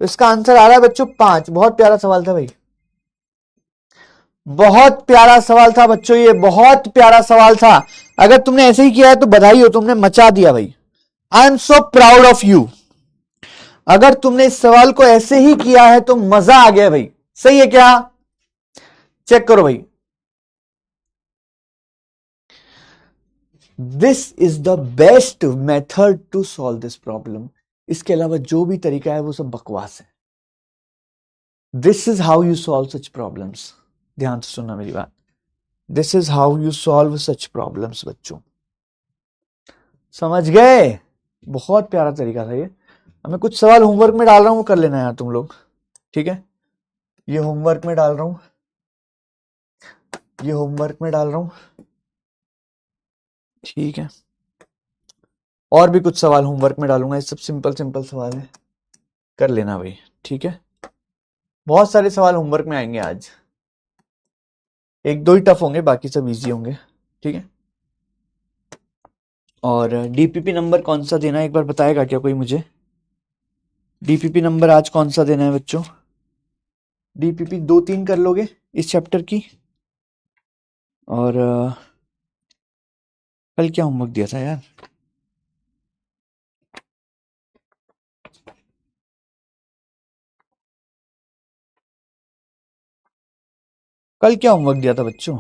तो इसका आंसर आ रहा है बच्चों 5। बहुत प्यारा सवाल था भाई, बहुत प्यारा सवाल था बच्चों, ये बहुत प्यारा सवाल था। अगर तुमने ऐसे ही किया है तो बधाई हो, तुमने मचा दिया भाई। I am so proud of you. अगर तुमने इस सवाल को ऐसे ही किया है तो मजा आ गया भाई। सही है क्या? चेक करो भाई। This is the best method to solve this problem. इसके अलावा जो भी तरीका है वो सब बकवास है। This is how you solve such problems. ध्यान से सुनना मेरी बात। This is how you solve such problems बच्चों, समझ गए? बहुत प्यारा तरीका था ये। मैं कुछ सवाल होमवर्क में डाल रहा हूं, कर लेना यार तुम लोग, ठीक है? ये होमवर्क में डाल रहा हूं, ये होमवर्क में डाल रहा हूं, ठीक है? और भी कुछ सवाल होमवर्क में डालूंगा। ये सब सिंपल सिंपल सवाल है, कर लेना भाई, ठीक है? बहुत सारे सवाल होमवर्क में आएंगे आज, एक दो ही टफ होंगे, बाकी सब इजी होंगे, ठीक है? और डीपीपी नंबर कौन सा देना है एक बार बताएगा क्या कोई मुझे? डीपीपी नंबर आज कौन सा देना है बच्चों? डीपीपी 2-3 कर लोगे इस चैप्टर की? और कल क्या होमवर्क दिया था यार? कल क्या होमवर्क दिया था बच्चों?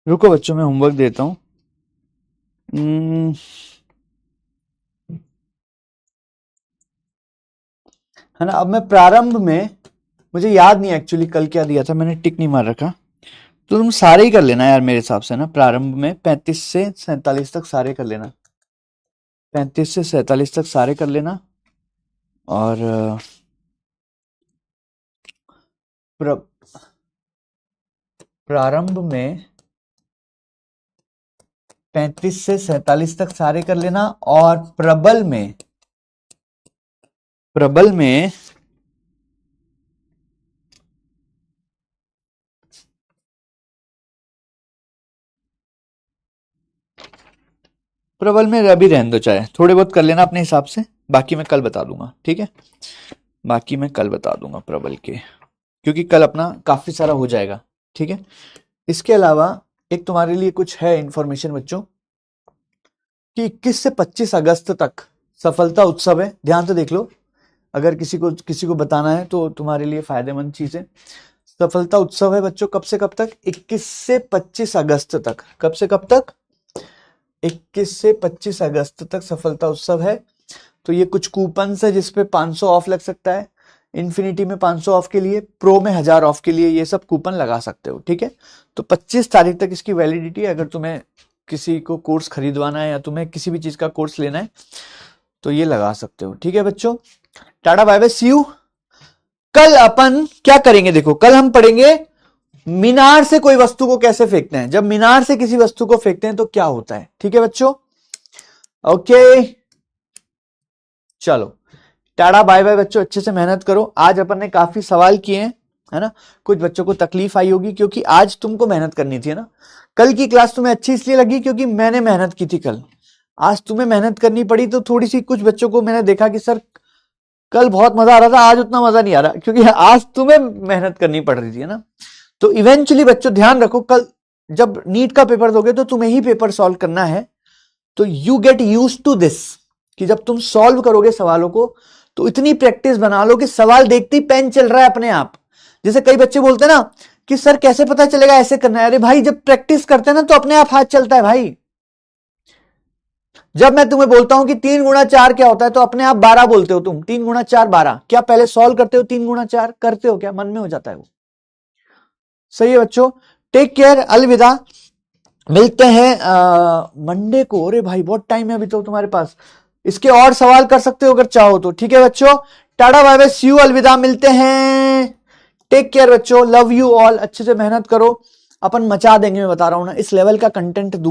रुको बच्चों, मैं होमवर्क देता हूँ। है ना? अब मैं प्रारंभ में, मुझे याद नहीं एक्चुअली कल क्या दिया था, मैंने टिक नहीं मार रखा। तो तुम सारे ही कर लेना यार मेरे हिसाब से ना। प्रारंभ में 35 से 47 तक सारे कर लेना, 35 से 47 तक सारे कर लेना। और प्रारंभ में 35 से 47 तक सारे कर लेना। और प्रबल में 'अभी रहने दो, चाहे थोड़े बहुत कर लेना अपने हिसाब से, बाकी मैं कल बता दूंगा, ठीक है? बाकी मैं कल बता दूंगा प्रबल के, क्योंकि कल अपना काफी सारा हो जाएगा, ठीक है? इसके अलावा एक तुम्हारे लिए कुछ है इंफॉर्मेशन बच्चों कि 21 से 25 अगस्त तक सफलता उत्सव है। ध्यान से देख लो, अगर किसी को बताना है तो तुम्हारे लिए फायदेमंद चीज है। सफलता उत्सव है बच्चों, कब से कब तक? 21 से 25 अगस्त तक। कब से कब तक? 21 से 25 अगस्त तक सफलता उत्सव है। तो ये कुछ कूपन है जिसपे 500 ऑफ लग सकता है। इन्फिनिटी में 500 ऑफ के लिए, प्रो में 1000 ऑफ के लिए ये सब कूपन लगा सकते हो, ठीक है? तो 25 तारीख तक इसकी वैलिडिटी है। अगर तुम्हें किसी को कोर्स खरीदवाना है या तुम्हें किसी भी चीज का कोर्स लेना है तो ये लगा सकते हो, ठीक है बच्चों? Tata bye bye, see you. कल अपन क्या करेंगे देखो, कल हम पढ़ेंगे मीनार से कोई वस्तु को कैसे फेंकते हैं। जब मीनार से किसी वस्तु को फेंकते हैं तो क्या होता है, ठीक है बच्चों? ओके चलो, टाटा बाय बाय बच्चों, अच्छे से मेहनत करो। आज अपन ने काफी सवाल किए हैं, है ना? कुछ बच्चों को तकलीफ आई होगी क्योंकि आज तुमको मेहनत करनी थी, है ना? कल की क्लास तुम्हें अच्छी इसलिए लगी क्योंकि मैंने मेहनत की थी कल। आज तुम्हें मेहनत करनी पड़ी तो थोड़ी सी, कुछ बच्चों को मैंने देखा कि सर कल बहुत मजा आ रहा था, आज उतना मजा नहीं आ रहा, क्योंकि आज तुम्हें मेहनत करनी पड़ रही थी, है ना? तो इवेंचुअली बच्चों ध्यान रखो, कल जब नीट का पेपर दोगे तो तुम्हें ही पेपर सॉल्व करना है। तो you get used to this, कि जब तुम सॉल्व करोगे सवालों को तो इतनी प्रैक्टिस बना लो कि सवाल देखते ही पेन चल रहा है अपने आप। जैसे कई बच्चे बोलते हैं ना कि सर कैसे पता चलेगा ऐसे करना है। अरे भाई, जब प्रैक्टिस करते हैं ना तो अपने आप हाथ चलता है भाई। जब मैं तुम्हें बोलता हूं कि 3 गुणा 4 क्या होता है तो अपने आप 12 बोलते हो तुम। 3 गुणा 4 12। क्या पहले सॉल्व करते हो? 3 गुणा 4 करते हो क्या? मन में हो जाता है वो। सही है बच्चों, टेक केयर, अलविदा। मिलते हैं मंडे को। अरे भाई बहुत टाइम है अभी तो तुम्हारे पास, इसके और सवाल कर सकते हो अगर चाहो तो, ठीक है बच्चों? Tata bye bye, see you, अलविदा, मिलते हैं, टेक केयर बच्चों, लव यू ऑल, अच्छे से मेहनत करो, अपन मचा देंगे, मैं बता रहा हूं ना, इस लेवल का कंटेंट